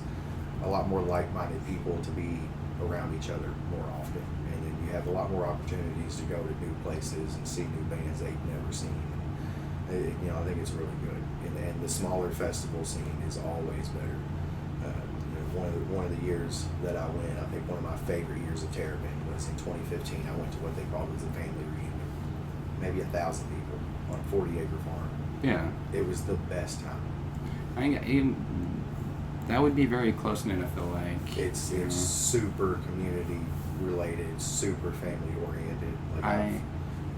a lot more like-minded people to be around each other more often. And then you have a lot more opportunities to go to new places and see new bands they've never seen. I think it's really good. And the smaller festival scene is always better. One of the years that I went, I think one of my favorite years of Terrapin was in 2015. I went to what they called as a family reunion. Maybe 1,000 people on a 40-acre farm. Yeah. It was the best time. I think that would be very close-knit, I feel like. It's super community related, super family oriented. Like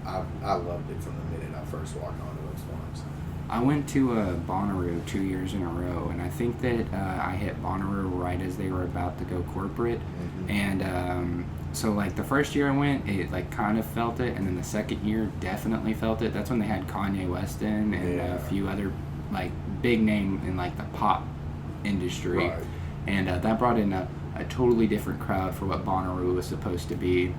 I loved it from the minute I first walked onto those farms. I went to Bonnaroo 2 years in a row, and I think that I hit Bonnaroo right as they were about to go corporate. Mm-hmm. And so like the first year I went, it like kind of felt it, and then the second year definitely felt it. That's when they had Kanye West in and a few other like big name in like the pop industry. Right. And that brought in a totally different crowd for what Bonnaroo was supposed to be.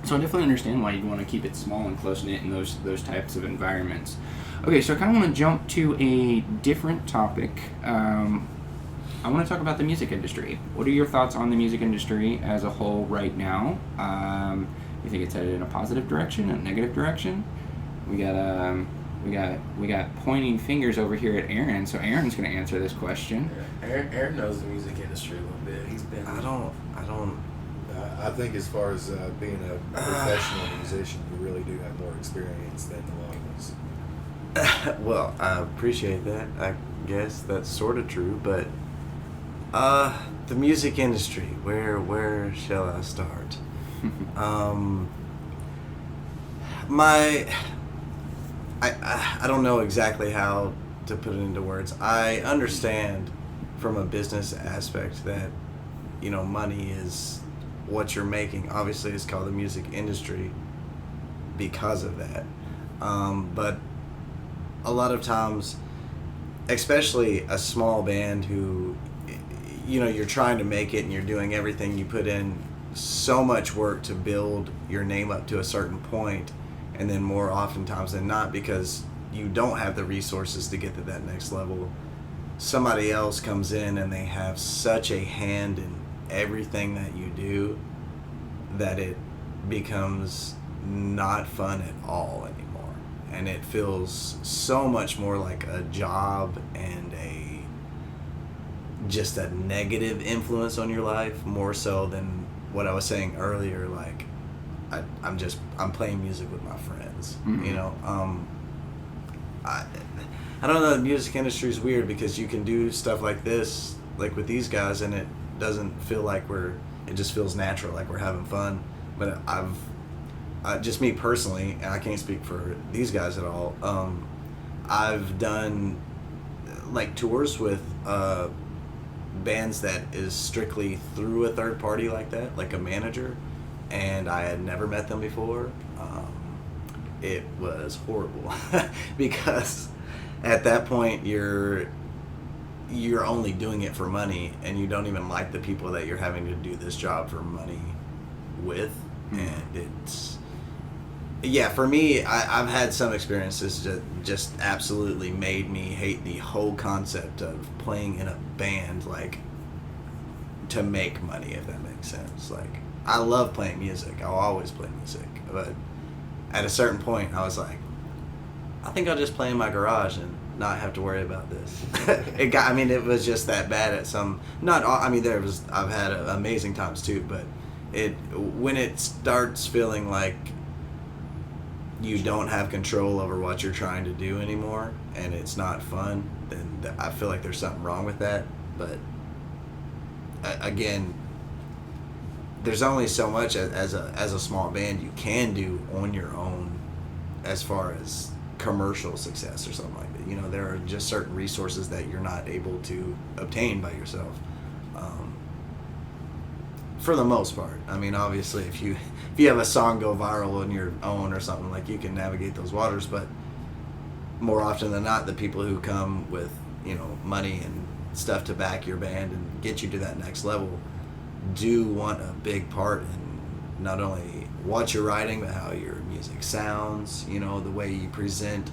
So I definitely understand why you'd want to keep it small and close-knit in those types of environments. Okay, so I kind of want to jump to a different topic. I want to talk about the music industry. What are your thoughts on the music industry as a whole right now? You think it's headed in a positive direction, a negative direction? We got pointing fingers over here at Aaron, so Aaron's going to answer this question. Aaron knows the music industry a little bit. He's been. I don't. I think as far as being a professional musician, you really do have more experience than the locals. Well, I appreciate that. I guess that's sort of true, but the music industry, where shall I start? I don't know exactly how to put it into words. I understand from a business aspect that, money is what you're making. Obviously, it's called the music industry because of that. But a lot of times, especially a small band who, you're trying to make it and you're doing everything, you put in so much work to build your name up to a certain point, and then more oftentimes than not, because you don't have the resources to get to that next level, somebody else comes in and they have such a hand in everything that you do that it becomes not fun at all anymore, and it feels so much more like a job and just a negative influence on your life, more so than what I was saying earlier. Like I'm playing music with my friends. Mm-hmm. I don't know, the music industry is weird because you can do stuff like this, like with these guys, and it doesn't feel like it just feels natural, like we're having fun. But just me personally, and I can't speak for these guys at all, I've done like tours with bands that is strictly through a third party like that, like a manager, and I had never met them before. It was horrible because at that point you're only doing it for money, and you don't even like the people that you're having to do this job for money with. And for me, I've had some experiences that just absolutely made me hate the whole concept of playing in a band, like, to make money, if that makes sense. Like, I love playing music. I'll always play music. But at a certain point, I was like, I think I'll just play in my garage and not have to worry about this. It was just that bad at some, I've had amazing times too, but when it starts feeling like you don't have control over what you're trying to do anymore, and it's not fun, then I feel like there's something wrong with that. But again, there's only so much as a small band you can do on your own as far as commercial success or something like that. There are just certain resources that you're not able to obtain by yourself. For the most part. Obviously, if you have a song go viral on your own or something, like, you can navigate those waters, but more often than not, the people who come with, money and stuff to back your band and get you to that next level do want a big part in not only what you're writing, but how your music sounds, you know, the way you present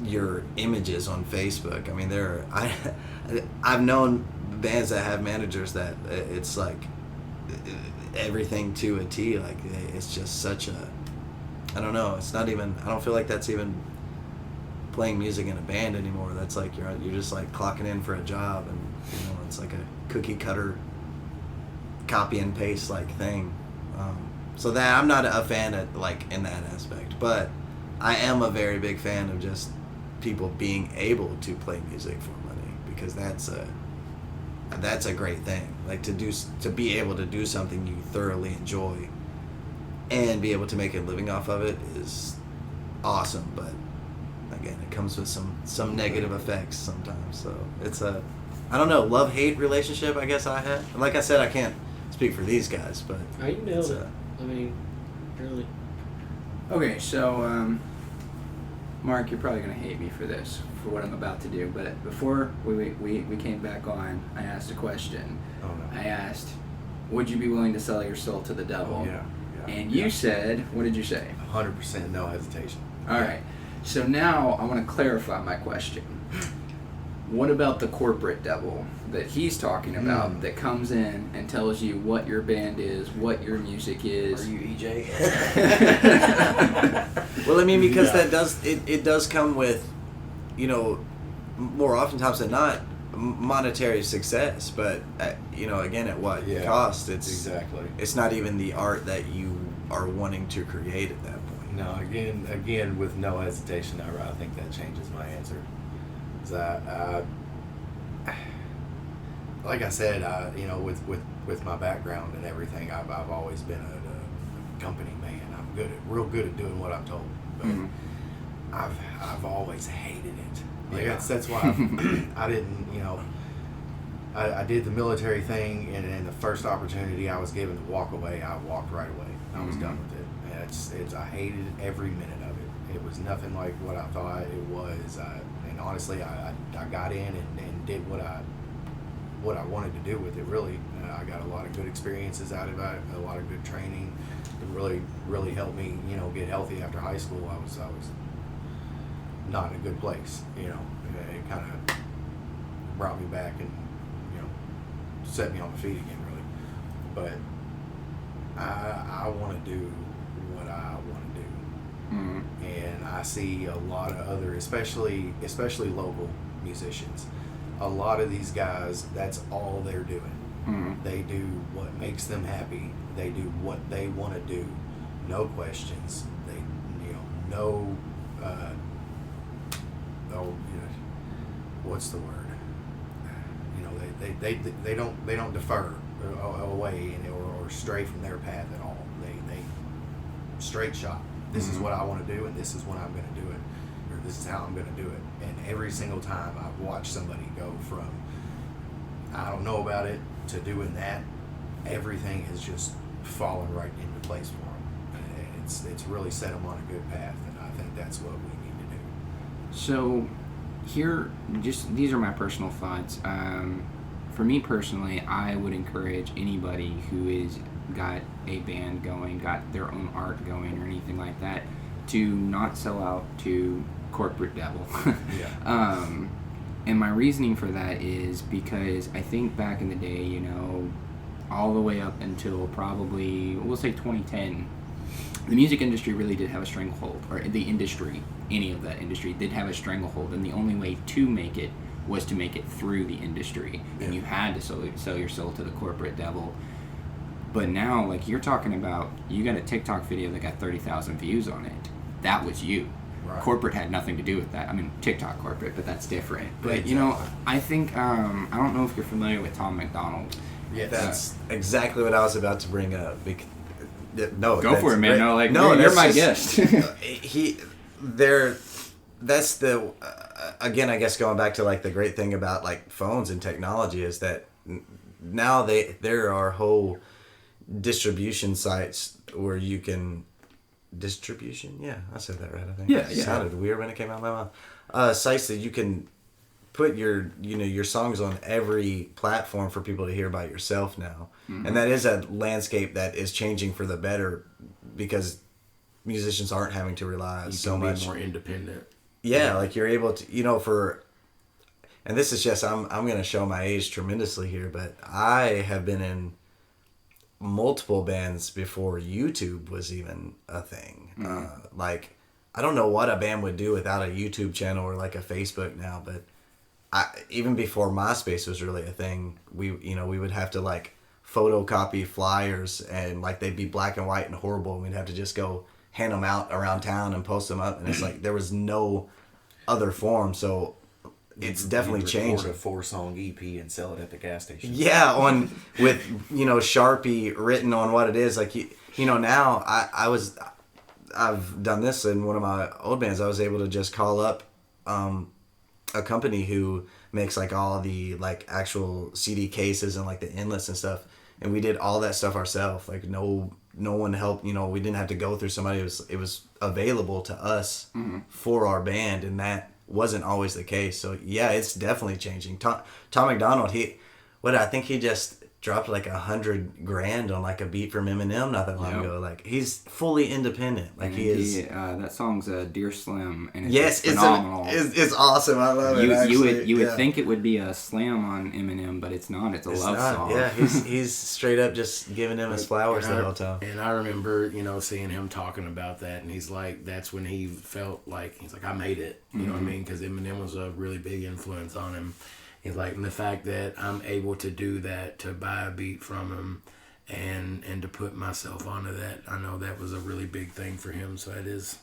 your images on Facebook. I mean, I've known bands that have managers that it's like everything to a T. Like, it's just such a, I don't know, it's not even, I don't feel like that's even playing music in a band anymore. That's like you're just like clocking in for a job, and you know, it's like a cookie cutter copy and paste like thing. So that I'm not a fan of like in that aspect, but I am a very big fan of just people being able to play music for money, because that's a great thing. Like to be able to do something you thoroughly enjoy and be able to make a living off of it is awesome. But again, it comes with some negative effects sometimes. So it's I don't know, love-hate relationship I guess I have. Like I said, I can't speak for these guys, but Oh, you nailed it. I mean, really. Okay, so Mark, you're probably gonna hate me for this, for what I'm about to do. But before we came back on, I asked a question. Oh, no. I asked, would you be willing to sell your soul to the devil? Oh, yeah. And you said, what did you say? 100% no hesitation. All right. So now I want to clarify my question. What about the corporate devil that he's talking about that comes in and tells you what your band is, what your music is? Are you EJ? Well, I mean, because it does come with, you know, more oftentimes than not, monetary success. But you know, again, at what cost? It's exactly. It's not even the art that you are wanting to create at that point. No, again, with no hesitation, I think that changes my answer. Like I said, you know, with my background and everything, I've always been a company man. I'm real good at doing what I'm told, but I've always hated it. Like that's why I didn't, you know, I did the military thing, and the first opportunity I was given to walk away, I walked right away. I was done with it. And I hated every minute of it. It was nothing like what I thought it was. And honestly, I got in and did what I wanted to do with it. Really, I got a lot of good experiences out of it. A lot of good training. It really helped me, you know, get healthy after high school. I was not in a good place. You know, it kind of brought me back and, you know, set me on my feet again. Really, but I want to do what I want to do. And I see a lot of other, especially local musicians, a lot of these guys, that's all they're doing. They do what makes them happy. They do what they want to do. No questions. They, you know, what's the word? You know, they don't defer away or stray from their path at all. They straight shot. This is what I want to do, and this is when I'm going to do it, or this is how I'm going to do it. And every single time I've watched somebody go from I don't know about it to doing that, everything has just fallen right into place for them. And it's really set them on a good path, and I think that's what we need to do. So here, just these are my personal thoughts. For me personally, I would encourage anybody who is got a band going, got their own art going, or anything like that, to not sell out to corporate devil. And my reasoning for that is because I think back in the day, you know, all the way up until probably, we'll say 2010, the music industry really did have a stranglehold, or the industry, any of that industry, did have a stranglehold, and the only way to make it was to make it through the industry, and you had to sell your soul to the corporate devil. But now, like you're talking about, you got a TikTok video that got 30,000 views on it. That was you. Right. Corporate had nothing to do with that. I mean, TikTok corporate, but that's different. But, you know, I think, I don't know if you're familiar with Tom McDonald. Yeah, that's exactly what I was about to bring up. No, go for it, man. Great. No, like, no, you're my guest. That's the, again, I guess going back to like the great thing about like phones and technology is that now there are whole distribution sites where you can, I said that right, I think. Yeah. It sounded weird when it came out of my mouth. Sites that you can put your songs on every platform for people to hear by yourself now. And that is a landscape that is changing for the better because musicians aren't having to rely You so can much. be more independent. Yeah, like you're able to, and this is just, I'm going to show my age tremendously here, but I have been in multiple bands before YouTube was even a thing. Like, I don't know what a band would do without a YouTube channel or like a Facebook now, but even before MySpace was really a thing, we would have to like photocopy flyers, and like they'd be black and white and horrible, and we'd have to just go hand them out around town and post them up, and it's like there was no other form, so it's definitely changed. Record a 4-song EP and sell it at the gas station. Yeah, with Sharpie written on what it is. Like now I've done this in one of my old bands. I was able to just call up a company who makes like all the like actual CD cases and like the inlets and stuff, and we did all that stuff ourselves. Like no one helped. We didn't have to go through somebody. It was available to us for our band, and that wasn't always the case. So yeah, it's definitely changing. Tom McDonald, I think he just dropped like $100,000 on like a beat from Eminem not that long ago. Like he's fully independent. Like he is. That song's Dear Slim, and it's phenomenal. It's awesome. I love it. You would think it would be a slam on Eminem, but it's not. It's a love song. Yeah, he's straight up just giving him his flowers the whole time. And I remember, seeing him talking about that, and he's like, that's when he felt like, he's like, I made it. You know what I mean? Because Eminem was a really big influence on him. He's like, and the fact that I'm able to do that, to buy a beat from him and to put myself onto that, I know that was a really big thing for him. So that's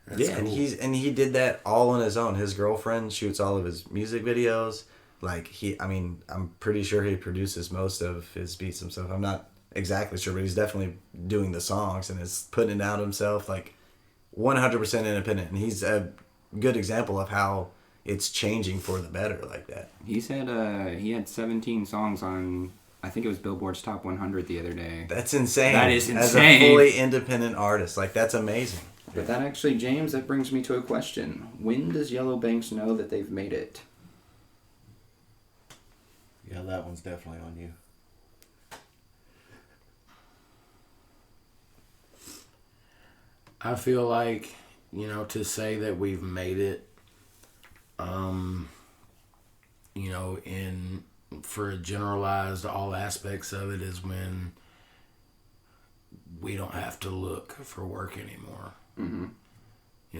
cool. And he did that all on his own. His girlfriend shoots all of his music videos. Like I'm pretty sure he produces most of his beats himself. I'm not exactly sure, but he's definitely doing the songs and is putting it out himself, like 100% independent. And he's a good example of how it's changing for the better like that. He said he had 17 songs on, I think it was Billboard's Top 100 the other day. That's insane. That is insane. As a fully independent artist, like that's amazing. But that actually, James, that brings me to a question. When does Yellow Banks know that they've made it? Yeah, that one's definitely on you. I feel like, to say that we've made it, for generalized all aspects of it, is when we don't have to look for work anymore.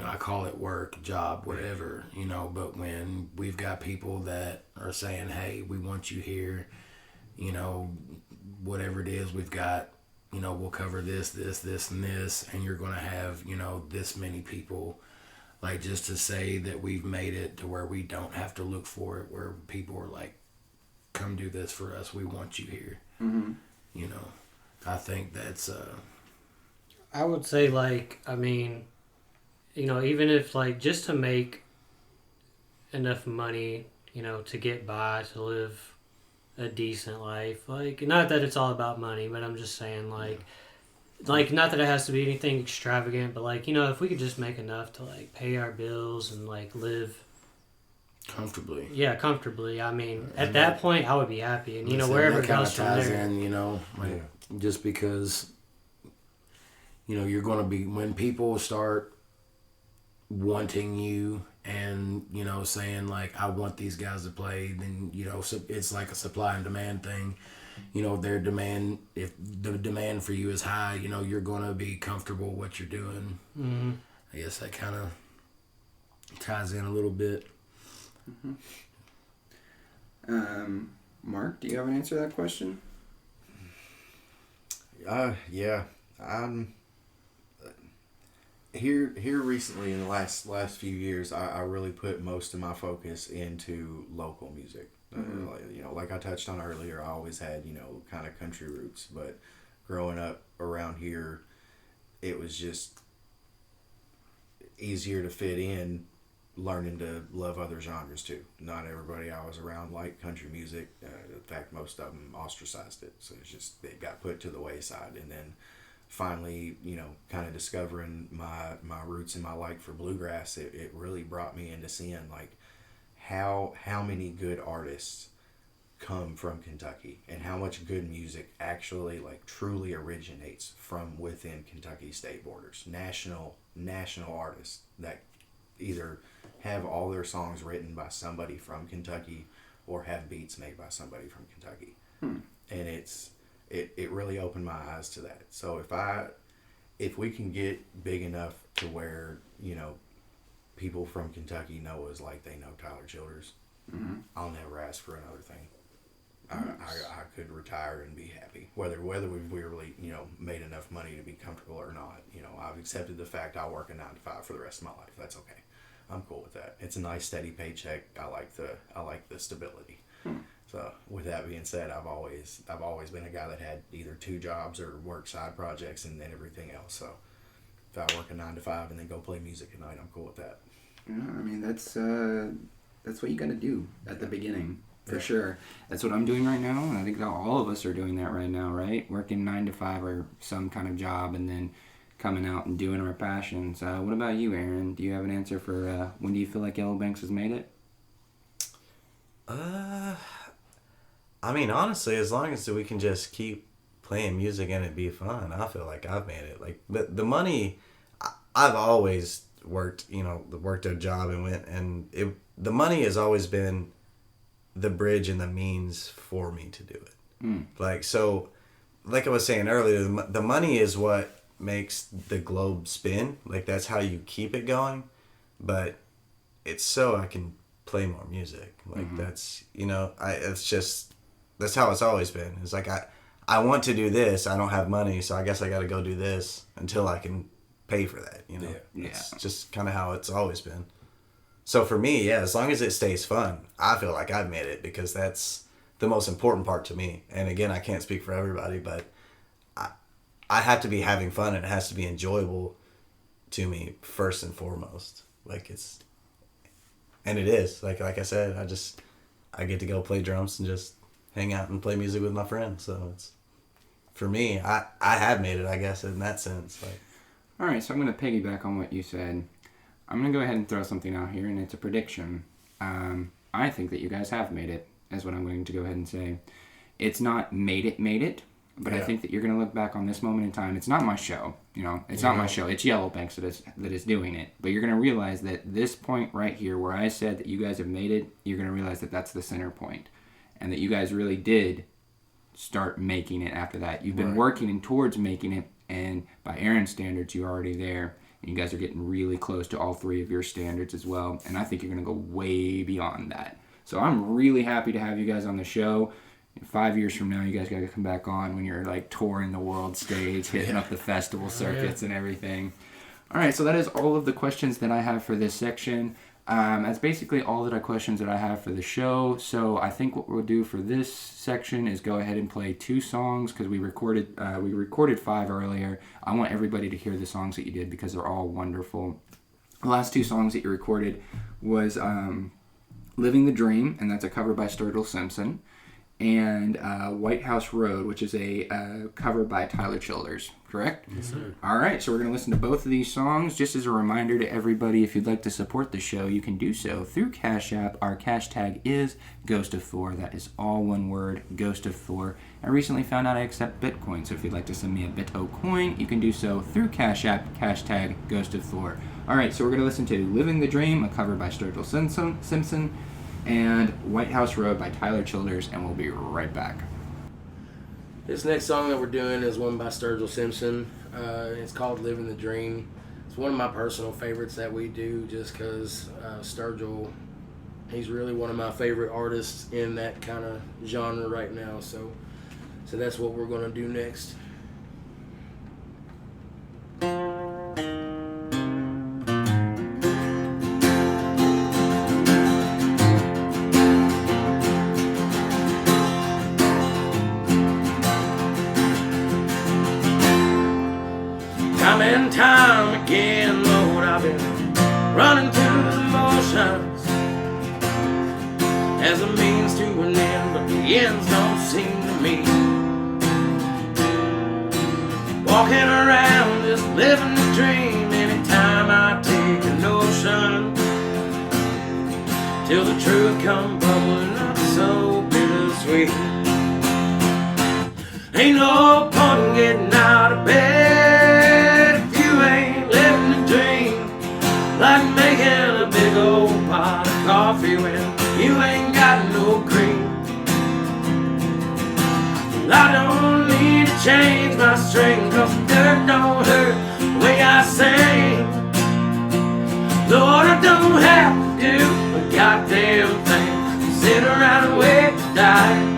I call it work, job, whatever, but when we've got people that are saying, hey, we want you here, whatever it is, we've got, we'll cover this, and this, and you're going to have, this many people. Like, just to say that we've made it to where we don't have to look for it, where people are like, come do this for us, we want you here. I think that's I would say, even if just to make enough money, to get by, to live a decent life, not that it's all about money, but I'm just saying, not that it has to be anything extravagant, but if we could just make enough to pay our bills and live comfortably. Yeah, comfortably. I mean, at that point, I would be happy, and wherever it goes from there. In, just because, you're going to be, when people start wanting you and saying I want these guys to play, then so it's like a supply and demand thing. Their demand, if the demand for you is high, you're going to be comfortable what you're doing. I guess that kind of ties in a little bit. Mark, do you have an answer to that question? Yeah. Here recently in the last few years, I really put most of my focus into local music. Like I touched on earlier, I always had, kind of country roots, but growing up around here, it was just easier to fit in, learning to love other genres too. Not everybody I was around liked country music. In fact, most of them ostracized it. So it's just, it got put to the wayside. And then finally, kind of discovering my roots and my like for bluegrass, it really brought me into seeing how many good artists come from Kentucky and how much good music actually like truly originates from within Kentucky state borders. National artists that either have all their songs written by somebody from Kentucky or have beats made by somebody from Kentucky. And it really opened my eyes to that. So if we can get big enough to where, you know, people from Kentucky know us like they know Tyler Childers, I'll never ask for another thing. I could retire and be happy. Whether we've really, you know, made enough money to be comfortable or not. You know, I've accepted the fact I'll work a 9 to 5 for the rest of my life. That's okay. I'm cool with that. It's a nice steady paycheck. I like the stability. So with that being said, I've always been a guy that had either 2 jobs or work side projects and then everything else. So if I work a 9 to 5 and then go play music at night, I'm cool with that. Yeah, I mean that's what you got to do at the beginning. For sure. That's what I'm doing right now, and I think that all of us are doing that right now, right? Working 9 to 5 or some kind of job, and then coming out and doing our passions. What about you, Aaron? Do you have an answer for when do you feel like Yellow Banks has made it? I mean, honestly, as long as we can just keep playing music and it be fun, I feel like I've made it. Like, but the money, I've always worked a job and went, and the money has always been the bridge and the means for me to do it. Like, so, like I was saying earlier, the money is what makes the globe spin. Like, that's how you keep it going, but it's so I can play more music. Like, that's, you know, that's how it's always been. It's like, I want to do this, I don't have money, so I guess I got to go do this until I can pay for that, you know? It's just kind of how it's always been. So for me, yeah, as long as it stays fun, I feel like I've made it, because that's the most important part to me. And again, I can't speak for everybody, but I have to be having fun, and it has to be enjoyable to me first and foremost. Like, and it is. Like I said, I get to go play drums and just hang out and play music with my friends. So it's, for me, I have made it, I guess, in that sense. Like, all right, so I'm going to piggyback on what you said. I'm going to go ahead and throw something out here, and it's a prediction. I think that you guys have made it, is what I'm going to go ahead and say. It's not made it, but I think that you're going to look back on this moment in time. It's not my show, you know. It's not my show. It's Yellow Banks that is doing it. But you're going to realize that this point right here, where I said that you guys have made it, you're going to realize that that's the center point, and that you guys really did start making it after that. You've been working towards making it, and by Aaron's standards, you're already there. And you guys are getting really close to all 3 of your standards as well. And I think you're going to go way beyond that. So I'm really happy to have you guys on the show. 5 years from now, you guys got to come back on when you're like touring the world stage, hitting up the festival circuits and everything. All right, so that is all of the questions that I have for this section. That's basically all the questions that I have for the show. So I think what we'll do for this section is go ahead and play 2 songs, because we recorded 5 earlier. I want everybody to hear the songs that you did, because they're all wonderful. The last 2 songs that you recorded was Living the Dream, and that's a cover by Sturgill Simpson, and White House Road, which is a cover by Tyler Childers, correct? Yes, sir. All right, so we're going to listen to both of these songs. Just as a reminder to everybody, if you'd like to support the show, you can do so through Cash App. Our cash tag is Ghost of Thor. That is all one word, Ghost of Thor. I recently found out I accept Bitcoin, so if you'd like to send me a Bit-O coin, you can do so through Cash App, cash tag Ghost of Thor. All right, so we're going to listen to Living the Dream, a cover by Sturgill Simpson, and White House Road by Tyler Childers, and we'll be right back. This next song that we're doing is one by Sturgill Simpson. It's called Living the Dream. It's one of my personal favorites that we do, just because Sturgill, he's really one of my favorite artists in that kind of genre right now. So that's what we're going to do next. Time again, Lord, I've been running through the motions as a means to an end, but the ends don't seem to meet. Walking around just living the dream anytime I take a notion, till the truth come bubbling up so bittersweet. sweet. Ain't no point in getting out of bed if you ain't living the dream. Like making a big old pot of coffee when you ain't got no cream. I don't need to change my string, 'cause the dirt don't hurt the way I sing. Lord, I don't have to do a goddamn thing, sit around and wait to die.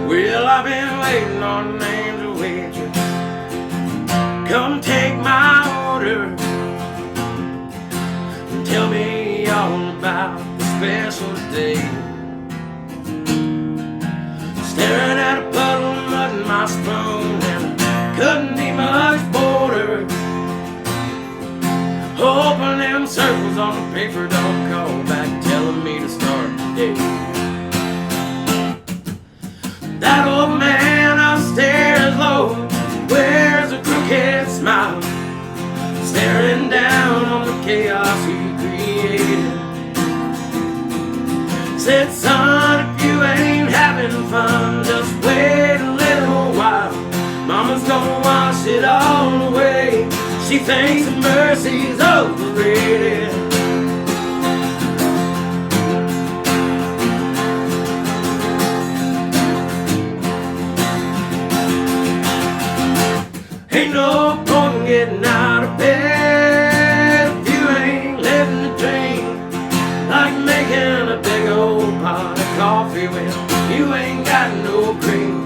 Well, I've been waiting on names of waitress, come take my order and tell me all about the special day. Staring at a puddle of mud in my spoon, and I couldn't be much bolder. Hoping them circles on the paper don't call back telling me to start the day. That old man upstairs low wears a crooked smile, staring down on the chaos he created. Said, son, if you ain't having fun, just wait a little while. Mama's gonna wash it all away. She thinks that mercy's overrated. Ain't no point in getting out of bed if you ain't living the dream. Like making a big old pot of coffee when you ain't got no cream.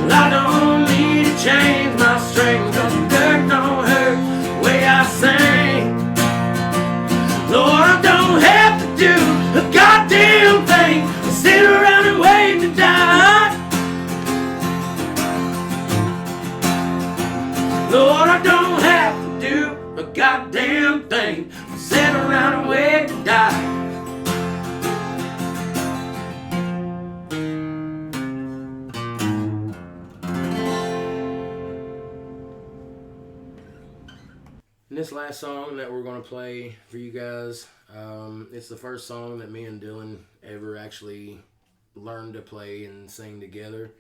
Well, I don't need to change my string, 'cause the dirt don't hurt the way I sing. Lord, I don't have to do a goddamn thing, sit around and wait to die. Lord, I don't have to do a goddamn thing, sit around and wait to die. And this last song that we're going to play for you guys, it's the first song that me and Dylan ever actually learned to play and sing together.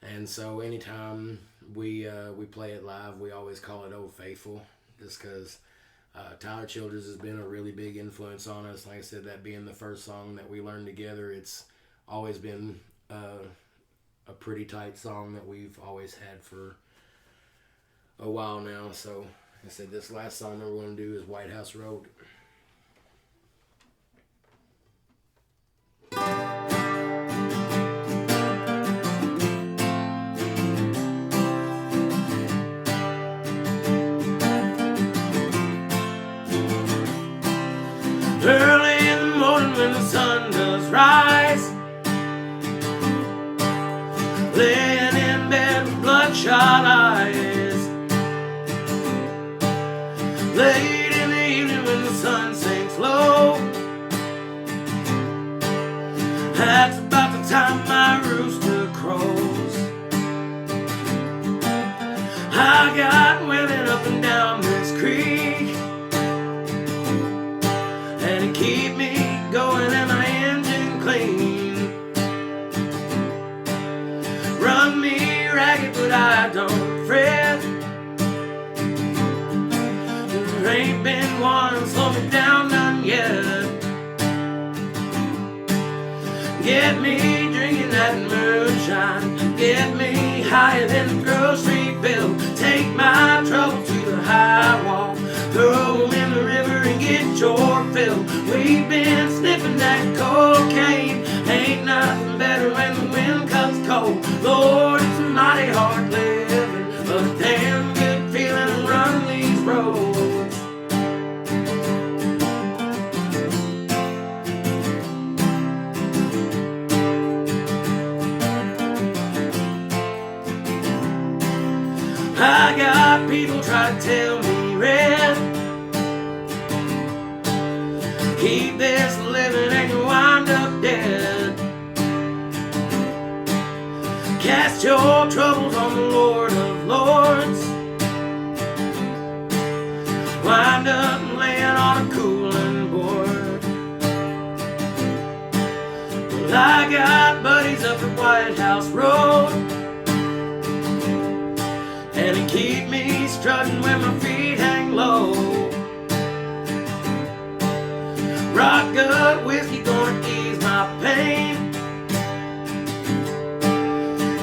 And so anytime we play it live, we always call it Old Faithful, just because Tyler Childers has been a really big influence on us. Like I said, that being the first song that we learned together, it's always been a pretty tight song that we've always had for a while now. So like I said, this last song that we're going to do is White House Road. Early in the morning when the sun does rise, laying in bed with bloodshot eyes. Late in the evening when the sun sinks low, that's about the time my rooster crows. I got women up and down this creek, and it keep me going and my engine clean. Run me ragged but I don't fret, there ain't been one slow me down none yet. Get me drinking that moonshine, get me higher than the grocery bill. Take my trouble to the high wall, throw them in the river and get your fill. We've been sniffing that cocaine, ain't nothing better when the wind cuts cold. Lord, it's mighty hard living, but a damn good feeling to run these roads. I got people try to tell me red, keep this living and you wind up all troubles on the Lord of Lords. Wind up laying on a cooling board. Well, I got buddies up at White House Road, and it keep me strutting when my feet hang low. Rock gut whiskey gonna ease my pain,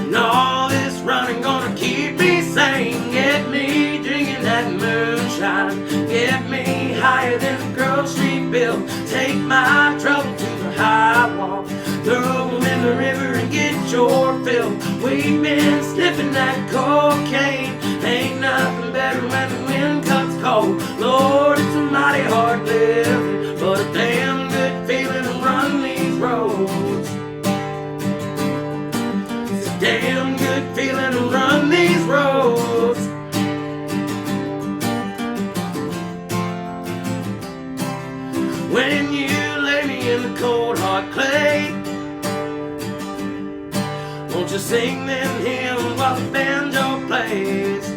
and all this running gonna keep me sane. Get me drinking that moonshine, get me higher than a grocery bill. Take my trouble to the high wall, throw them in the river and get your fill. We've been sniffing that cocaine, ain't nothing better when the wind cuts cold. Lord, it's a mighty hard living, but a damn good feeling to run these roads. It's a damn good feeling to run these roads. When you lay me in the cold hard clay, won't you sing them hymns while the banjo plays?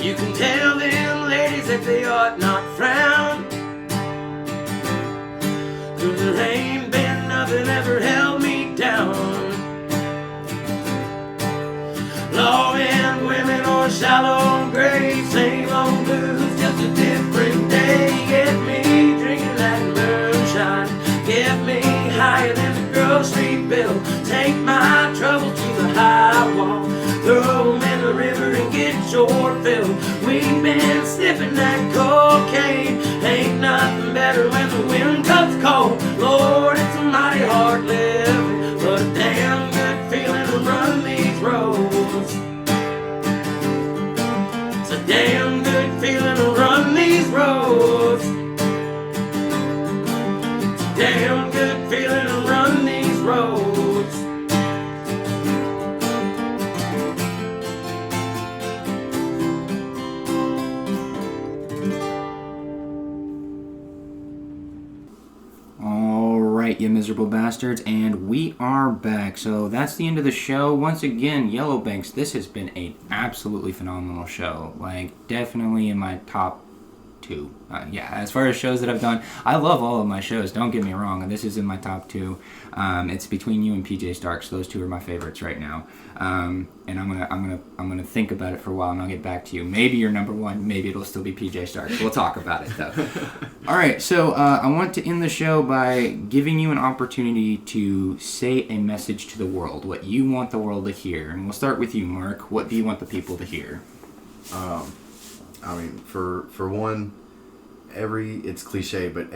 You can tell them ladies that they ought not frown, 'cause there ain't been nothing ever held me down. Law and women or shallow graves, same old blues, just a different day. Get me drinking that moonshine, get me higher than the grocery bill. Take my trouble to the high wall, throw them in the river and get your fill. We've been sniffing that cocaine, ain't nothing better when the wind cuts cold. Lord, it's a mighty hard living, but a damn good feeling to run these roads. It's a damn good feeling to run these roads. It's a damn good feeling to run these roads. Alright, you miserable bastards, and we are back. So that's the end of the show. Once again, Yellowbanks, this has been an absolutely phenomenal show. Like, definitely in my top 2. Yeah, as far as shows that I've done, I love all of my shows, don't get me wrong, and this is in my top 2. It's between you and PJ Starks. Those two are my favorites right now. And I'm gonna think about it for a while, and I'll get back to you. Maybe you're number 1, maybe it'll still be PJ Starks. We'll talk about it though. All right, so I want to end the show by giving you an opportunity to say a message to the world, what you want the world to hear, and we'll start with you, Mark. What do you want the people to hear? I mean, for one, it's cliche, but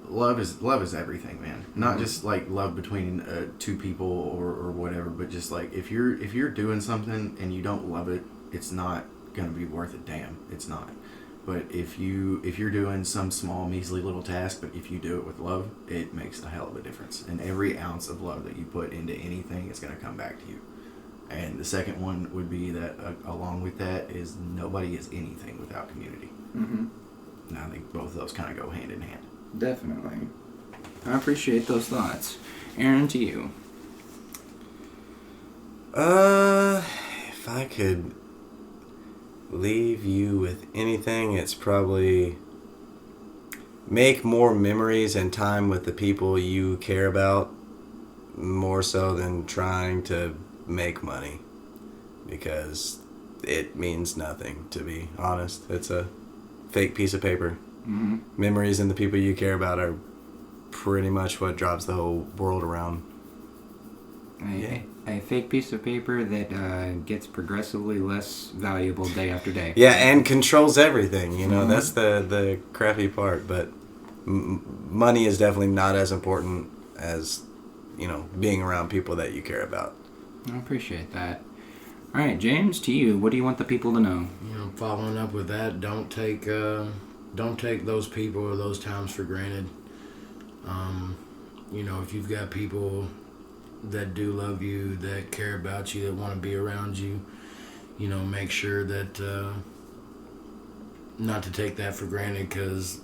love is everything, man. Not just like love between two people or whatever, but just like if you're doing something and you don't love it, it's not gonna be worth a damn. It's not. But if you're doing some small measly little task, but if you do it with love, it makes a hell of a difference. And every ounce of love that you put into anything is gonna come back to you. And the second one would be that along with that is nobody is anything without community. Mm-hmm. And I think both of those kind of go hand in hand. Definitely. I appreciate those thoughts. Aaron, to you. If I could leave you with anything, it's probably make more memories and time with the people you care about, more so than trying to make money, because it means nothing, to be honest. It's a fake piece of paper. Mm-hmm. Memories and the people you care about are pretty much what drives the whole world around. A fake piece of paper that gets progressively less valuable day after day. Yeah, and controls everything, you know. Mm-hmm. That's the crappy part, but money is definitely not as important as, you know, being around people that you care about. I appreciate that. All right, James, to you. What do you want the people to know? You know, following up with that, don't take those people or those times for granted. You know, if you've got people that do love you, that care about you, that want to be around you, you know, make sure that not to take that for granted, because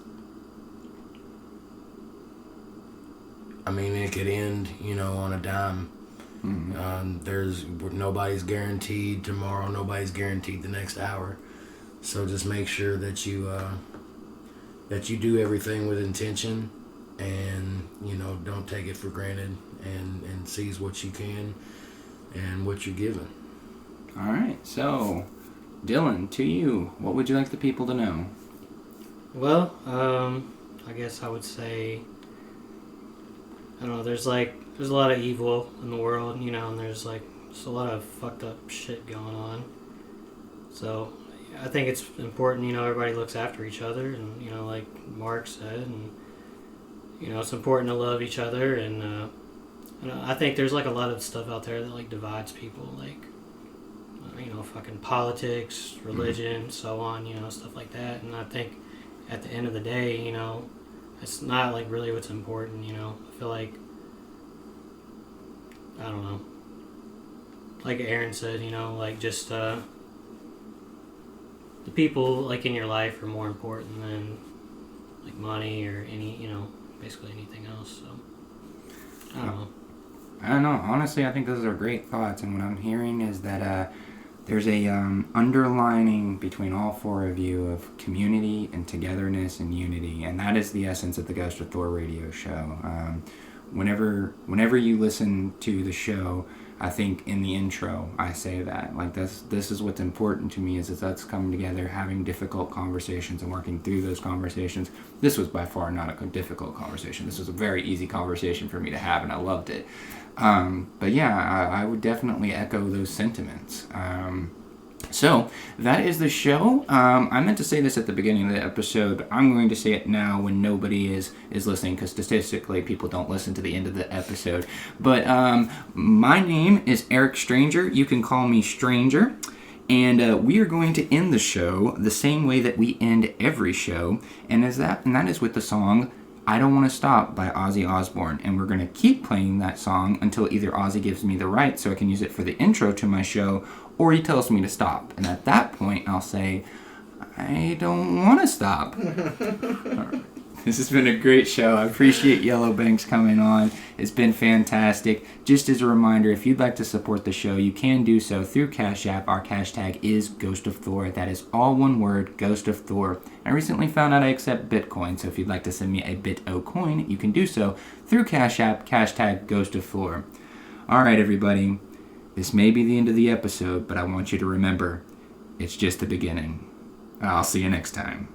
I mean, it could end, you know, on a dime. Nobody's guaranteed tomorrow. Nobody's guaranteed the next hour. So just make sure that you do everything with intention, and don't take it for granted, and seize what you can and what you're given. All right, so Dylan, to you, what would you like the people to know? Well, I guess I would say, I don't know, there's a lot of evil in the world, and there's a lot of fucked up shit going on. So I think it's important, everybody looks after each other, and, like Mark said, and, it's important to love each other, and, I think there's, a lot of stuff out there that, divides people, fucking politics, religion, so on, stuff like that, and I think at the end of the day, it's not, really what's important, I feel like, I don't know, like Aaron said, just, the people, in your life are more important than, money or basically anything else, so, I don't know. I don't know. Honestly, I think those are great thoughts, and what I'm hearing is that there's a underlining between all four of you of community and togetherness and unity, and that is the essence of the Ghost of Thor radio show. Whenever you listen to the show, I think in the intro I say that this is what's important to me, is us coming together, having difficult conversations and working through those conversations. This was by far not a difficult conversation. This was a very easy conversation for me to have, and I loved it. But yeah, I would definitely echo those sentiments. So that is the show. I meant to say this at the beginning of the episode. I'm going to say it now when nobody is listening, because statistically people don't listen to the end of the episode. But my name is Eric Stranger. You can call me Stranger. And we are going to end the show the same way that we end every show, and that is with the song I Don't Want to Stop by Ozzy Osbourne. And we're going to keep playing that song until either Ozzy gives me the right so I can use it for the intro to my show, or he tells me to stop. And at that point, I'll say, I don't want to stop. This has been a great show. I appreciate Yellow Banks coming on. It's been fantastic. Just as a reminder, if you'd like to support the show, you can do so through Cash App. Our cash tag is Ghost of Thor. That is all one word, Ghost of Thor. I recently found out I accept Bitcoin, so if you'd like to send me a Bit-O coin, you can do so through Cash App, cash tag Ghost of Thor. All right, everybody. This may be the end of the episode, but I want you to remember, it's just the beginning. I'll see you next time.